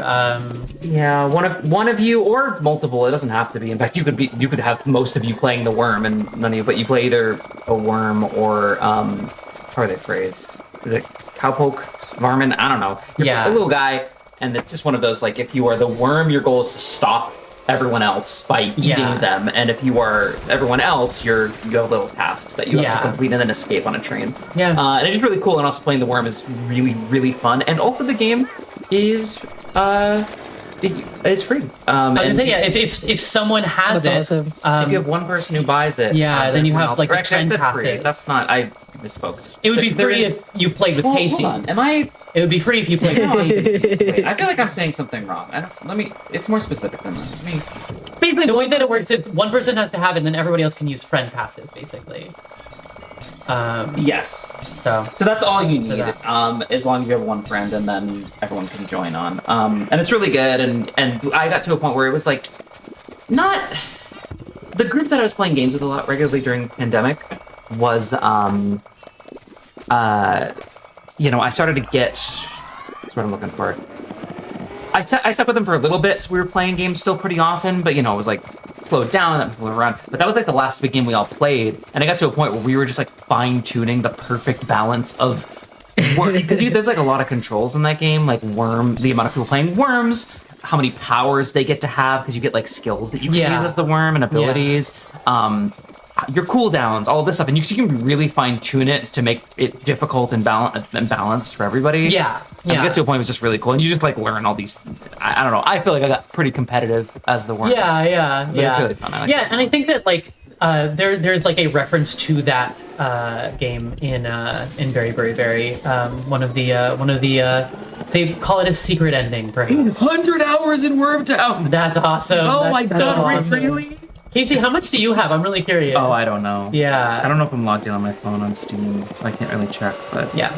Yeah, one of you or multiple. It doesn't have to be. In fact, you could have most of you playing the worm and none of you. But you play either a worm or how are they phrased? Is it cowpoke, varmint? I don't know. You're a little guy, and it's just one of those like if you are the worm, your goal is to stop everyone else by eating them, and if you are everyone else, you have little tasks that you have to complete and then escape on a train. And it's just really cool. And also playing the worm is really, really fun. And also the game is it's free. I was gonna say, if someone has That's it, awesome. if you have one person who buys it, then you have like or a actually, I trend said free. passes. That's not. I misspoke. It would be There free is- if you played with Casey. Hold on. Am I? It would be free if you played with Casey. Wait, I feel like I'm saying something wrong. It's more specific than that. Basically, the way that it works is one person has to have it, and then everybody else can use friend passes, basically. Yes. So that's all you need, that. as long as you have one friend, and then everyone can join on. And it's really good, and I got to a point where it was like, not... The group that I was playing games with a lot regularly during the pandemic was, I started to get... That's what I'm looking for. I stuck with them for a little bit, so we were playing games still pretty often, but, it was like, slowed down, that people were around. But that was like the last big game we all played, and I got to a point where we were just like fine-tuning the perfect balance of because there's like a lot of controls in that game, like the amount of people playing worms, how many powers they get to have, because you get like skills that you can use as the worm and abilities, your cooldowns, all of this stuff, and you can really fine-tune it to make it difficult and balanced for everybody. And you get to a point where it's just really cool, and you just like learn all these. I don't know. I feel like I got pretty competitive as the worm. Yeah. It's really fun. And I think that like there's like a reference to that game in Berry. One of the they call it a secret ending, perhaps. 100 hours in Wormtown. That's awesome. Oh my That's god! awesome. Really? Casey, how much do you have? I'm really curious. Oh, I don't know. Yeah. I don't know if I'm logged in on my phone on Steam. I can't really check, but Yeah.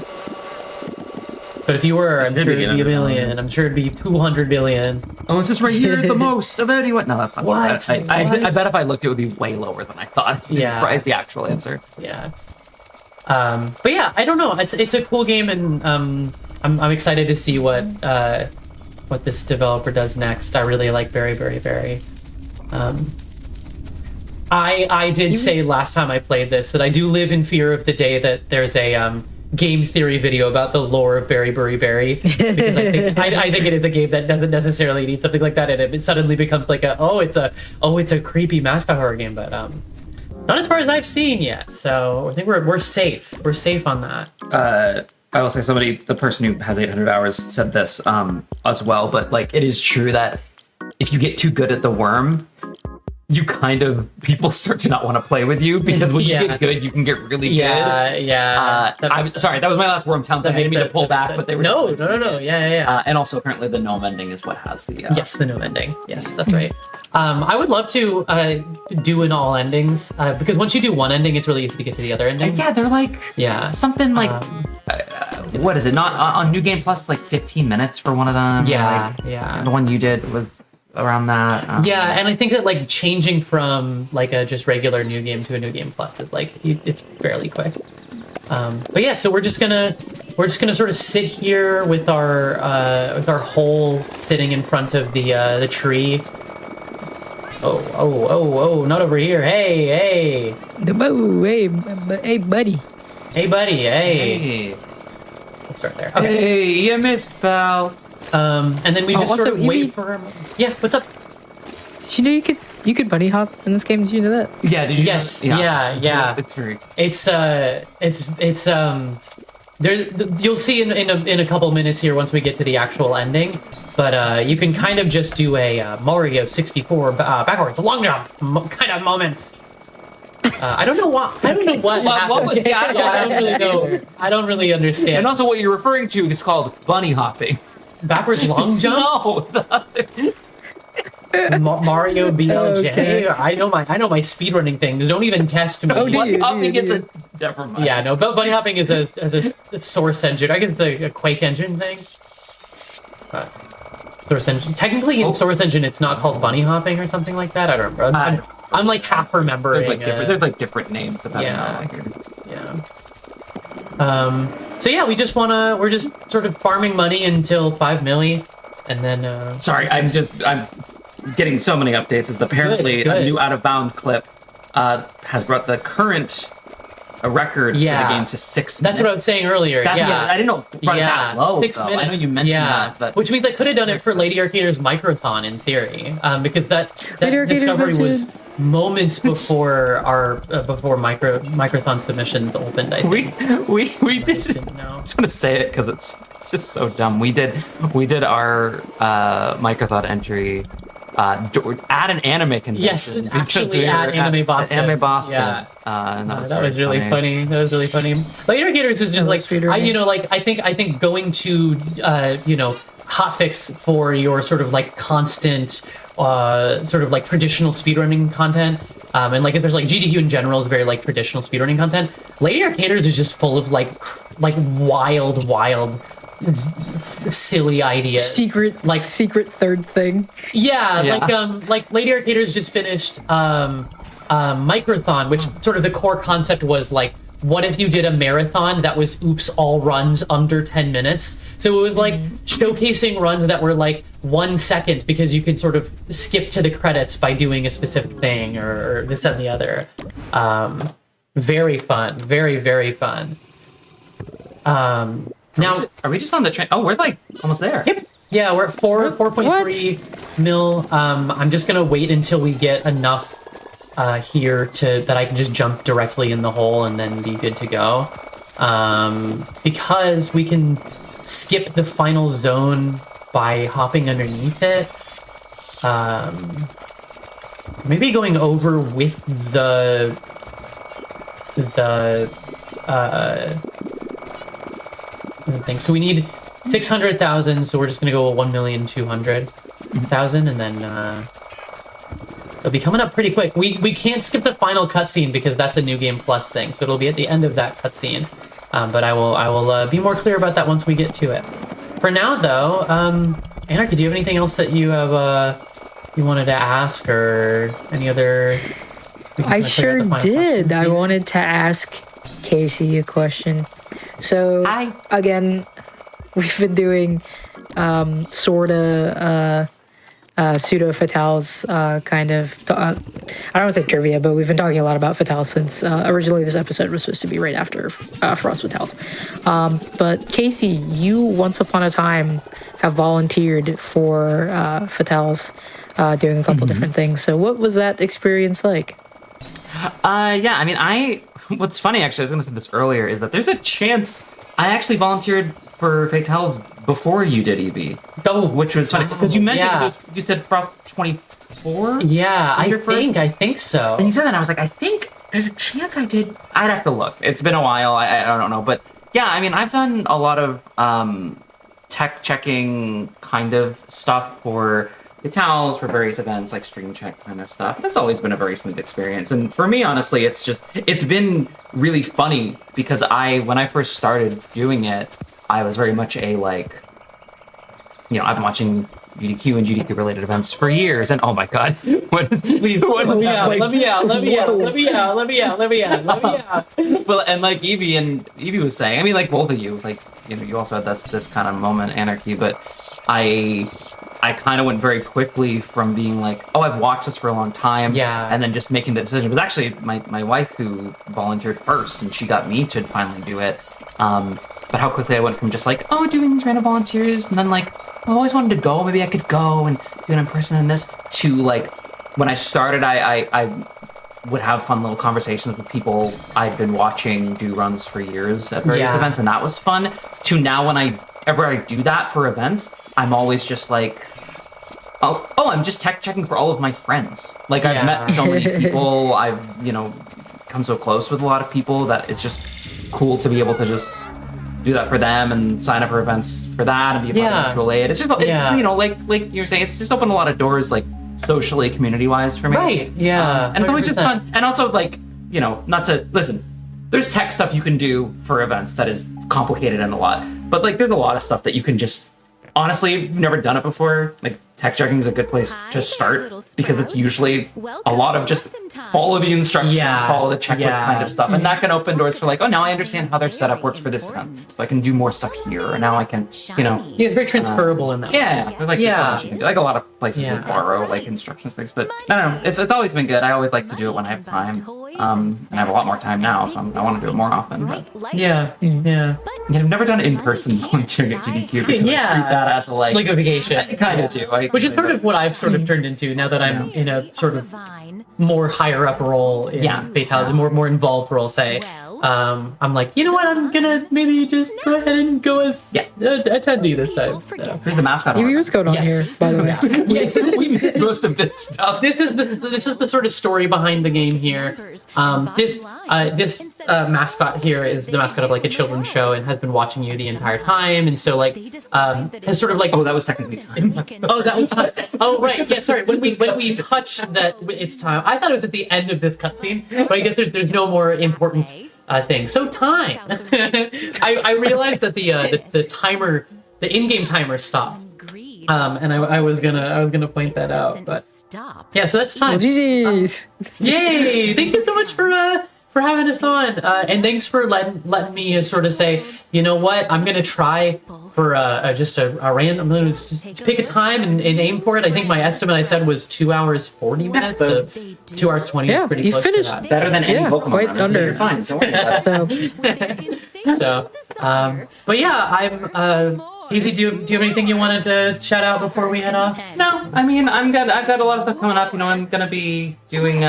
But if you were, I'm sure it'd be a million. I'm sure it'd be 200 billion. Oh, is this right here the most of anyone? No, that's not What? right. I bet if I looked, it would be way lower than I thought. Is the actual answer. Yeah. But yeah, I don't know. It's a cool game, and I'm excited to see what this developer does next. I really like Berry. I did say last time I played this that I do live in fear of the day that there's a game theory video about the lore of Berry, because I think it is a game that doesn't necessarily need something like that, and it suddenly becomes like it's a creepy mascot horror game, but not as far as I've seen yet. So I think we're safe. We're safe on that. I will say the person who has 800 hours said this as well, but like it is true that if you get too good at the worm, you kind of people start to not want to play with you because when you get good, you can get really good. Yeah. I'm sorry, that was my last Worm Town thing. I didn't mean to pull back, but they were no. Yeah. and also currently the gnome ending is what has the Yes, the gnome ending. Yes, that's right. I would love to do an all endings because once you do one ending, it's really easy to get to the other ending. Yeah, they're like something like what is it? Not on New Game Plus. It's like 15 minutes for one of them. Yeah, The one you did was around that. And I think that like changing from like a just regular New Game to a New Game Plus is like it's fairly quick. But yeah, so we're just gonna sort of sit here with our hole sitting in front of the tree. Oh, not over here. Hey. Hey, buddy. Hey, buddy. Hey. Hey. Let's start there. Okay. Hey, you missed, pal. And then we just also, sort of wait Evie- for. Yeah. What's up? Did you know you could bunny hop in this game? Did you know that? Yeah, did you? Yes. Yeah. It's very... It's there. You'll see in a couple minutes here once we get to the actual ending. But you can kind of just do a Mario 64 backwards long jump kind of moment. I don't know what. I don't know what happened. I don't really know. I don't really understand. And also, what you're referring to is called bunny hopping. Backwards long jump. No, the other... Mario BLJ. Okay. I know my speedrunning things. Don't even test me. Oh, do bunny you? hopping is a... Never mind. Yeah, no. But bunny hopping is a source engine. I guess it's a Quake engine thing. Source engine. Technically, in Source Engine, it's not called bunny hopping or something like that. I don't remember. I'm like half remembering. There's like different names depending on what So we're just sort of farming money until 5 milli, and then. Sorry, I'm getting so many updates. Is apparently Good. a new out of bound clip has brought the current record for the game to 6 minutes. That's what I was saying earlier. I didn't know it brought it that low. 6 minutes. I know you mentioned that, but which means I could have done it for Lady Arcader's microthon in theory, because that Lady Arcader's discovery was mentioned. moments before our before microthon submissions opened. I think. we I did. just didn't know. I just want to say it because it's just so dumb. We did our microthon entry at an anime convention. Yes, actually at Anime Boston. Anime Boston. Yeah. And That was really funny. That was really funny. Lady Arcaders is just like I think going to hotfix for your sort of like constant sort of like traditional speedrunning content. And like especially like GDQ in general is very like traditional speedrunning content. Lady Arcaders is just full of like wild silly ideas. Secret third thing. Like Lady Arcaders just finished Microthon, which sort of the core concept was like, what if you did a marathon that was all runs under 10 minutes? So it was like showcasing runs that were like 1 second because you could sort of skip to the credits by doing a specific thing or this and the other. Very fun. Very, very fun. Now, are we just on the train? Oh, we're like almost there. Yep. Yeah, we're at 4.3 mil. I'm just gonna wait until we get enough here that I can just jump directly in the hole and then be good to go. Because we can skip the final zone by hopping underneath it. Maybe going over with the thing. So we need 600,000. So we're just gonna go 1,200,000, and then it'll be coming up pretty quick. We can't skip the final cutscene because that's a New Game Plus thing. So it'll be at the end of that cutscene. But I will be more clear about that once we get to it. For now, though, Anarchy, do you have anything else that you have you wanted to ask or any other? I sure did. I wanted to ask Casey a question. So, again, we've been doing pseudo fatales kind of I don't want to say trivia, but we've been talking a lot about fatales since originally this episode was supposed to be right after Frost Fatales. But Casey, you once upon a time have volunteered for fatales, doing a couple different things. So what was that experience like? I mean, what's funny, actually, I was going to say this earlier, is that there's a chance I actually volunteered for Fatales before you did, EB. Oh, which was funny, because you mentioned, you said Frost 20, 4. Yeah, I your first? think so. And you said that, and I was like, I think there's a chance I did. I'd have to look. It's been a while. I don't know. But yeah, I mean, I've done a lot of tech checking kind of stuff for the towels, for various events, like stream check kind of stuff. That's always been a very smooth experience. And for me, honestly, it's been really funny because when I first started doing it, I was very much a like, I've been watching GDQ and GDQ related events for years, and oh my god, what is Let me out. Well, and like Evie was saying, I mean, like both of you, like you also had this kind of moment, Anarchy, but I kind of went very quickly from being like, oh, I've watched this for a long time, and then just making the decision. It was actually my wife who volunteered first, and she got me to finally do it. But how quickly I went from just like, oh, doing these random volunteers, and then like, I always wanted to go, maybe I could go and do it in person and this, to like, when I started, I would have fun little conversations with people I'd been watching do runs for years at various events, and that was fun, to now whenever I do that for events, I'm always just like, oh, I'm just tech checking for all of my friends. Like, I've met so many people, I've, come so close with a lot of people that it's just cool to be able to just do that for them and sign up for events for that and be a part of mutual aid. It's just, like you were saying, it's just opened a lot of doors, like, socially, community-wise for me. Right, yeah. And it's always just fun. And also, like, not to, listen, there's tech stuff you can do for events that is complicated and a lot. But, like, there's a lot of stuff that you can just, honestly, if you've never done it before, like, tech checking is a good place to start because it's usually a lot of just follow the instructions, follow the checklist kind of stuff. And that can open doors for like, oh, now I understand how their setup works for this event. So I can do more stuff here. Or now I can, it's very transferable in that way. There's like, so much you can do. Like a lot of places will borrow like instructions things, but I don't know. It's always been good. I always like to do it when I have time. And I have a lot more time now, so I want to do it more often. But I've never done in-person volunteering at GDQ. Treat that as a like a vacation. I kind of do. Which is sort of what I've sort of turned into now that I'm in a sort of more higher up role in Fatalities, more involved role, say. I'm like, you know what? I'm gonna maybe just go ahead and go as attendee this time. So. Here's the mascot. What's going on here, by the way? So most of this stuff. This is the sort of story behind the game here. This mascot here is the mascot of like a children's show and has been watching you the entire time, and so like has sort of like that was technically time. that was time. Oh right, yeah. Sorry. When we touch that, it's time. I thought it was at the end of this cutscene, but I guess there's no more important thing. So time. I realized that the timer, the in-game timer stopped. And I was gonna point that out, but yeah. So that's time. GG's. Yay! Thank you so much for having us on, and thanks for letting me sort of say, you know what, I'm gonna try for just a random. I'm gonna just pick a time and aim for it. I think my estimate I said was 2 hours 40 minutes. 2 hours 20 is pretty close finished. to that. Better than any Pokemon. Quite run. under. You're fine. Don't worry about it. So, but yeah, I'm. Casey, do you have anything you wanted to shout out before we head off? No, I mean I've got a lot of stuff coming up. I'm gonna be doing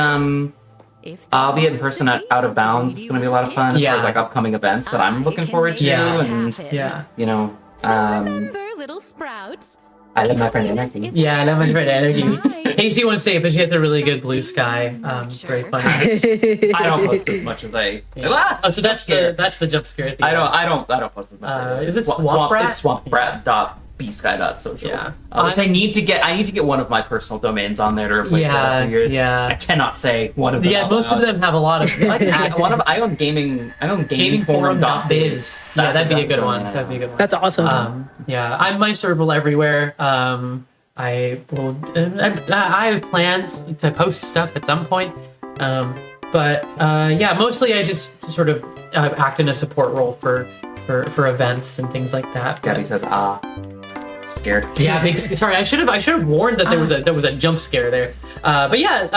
I'll be in person at Out of Bounds. It's gonna be a lot of fun as far as like upcoming events that I'm looking forward to. Little sprouts. I love my friend Anarchy. Yeah, I love my friend Anarchy. Casey won't say it, but she has a really good blue sky. It's very funny. I don't post as much as I. Oh, so that's the jump scare thing. I don't post as much. Is it Swamp Brat? It's swampbrat.bsky.social. Yeah. I need to get one of my personal domains on there to replace that for years. Yeah. I cannot say one of them. Yeah, most of them have a lot of. I own gamingforum.biz. Yeah, that'd be a good one. That'd be a good one. That's awesome. Yeah, I'm my serval everywhere. I have plans to post stuff at some point. But mostly I just sort of act in a support role for events and things like that. Gabby says, scared. Yeah, sorry. I should have warned that there was a jump scare there. But yeah,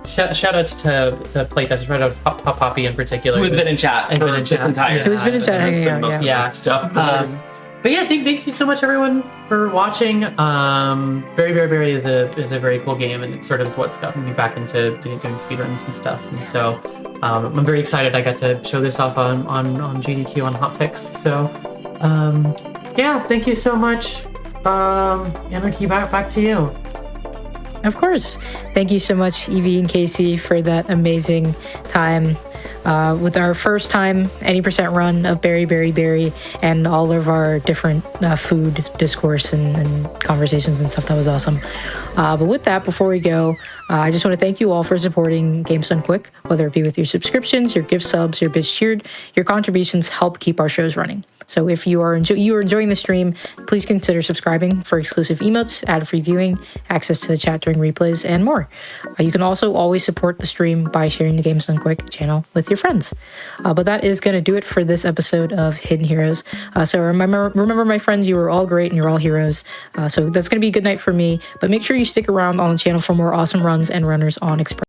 shout outs to the playtesters, shout out Poppy in particular. Who's been in chat. Who's been in chat. Who's been in chat hanging out, yeah. Stuff. But yeah, thank you so much everyone for watching. Berry Berry Berry is a very cool game, and it's sort of what's gotten me back into doing speedruns and stuff. And so I'm very excited I got to show this off on GDQ on Hotfix. So yeah, thank you so much. Anarchy, back to you. Of course. Thank you so much, Evie and Casey, for that amazing time with our first time any percent run of Berry, and all of our different food discourse and conversations and stuff. That was awesome. But with that, before we go, I just want to thank you all for supporting Games Done Quick, whether it be with your subscriptions, your gift subs, your bits cheered. Your contributions help keep our shows running. So if you are enjoying the stream, please consider subscribing for exclusive emotes, ad-free viewing, access to the chat during replays, and more. You can also always support the stream by sharing the Games Done Quick channel with your friends. But that is going to do it for this episode of Hidden Heroes. So remember, my friends, you are all great and you're all heroes. So that's going to be a good night for me. But make sure you stick around on the channel for more awesome runs and runners on Express.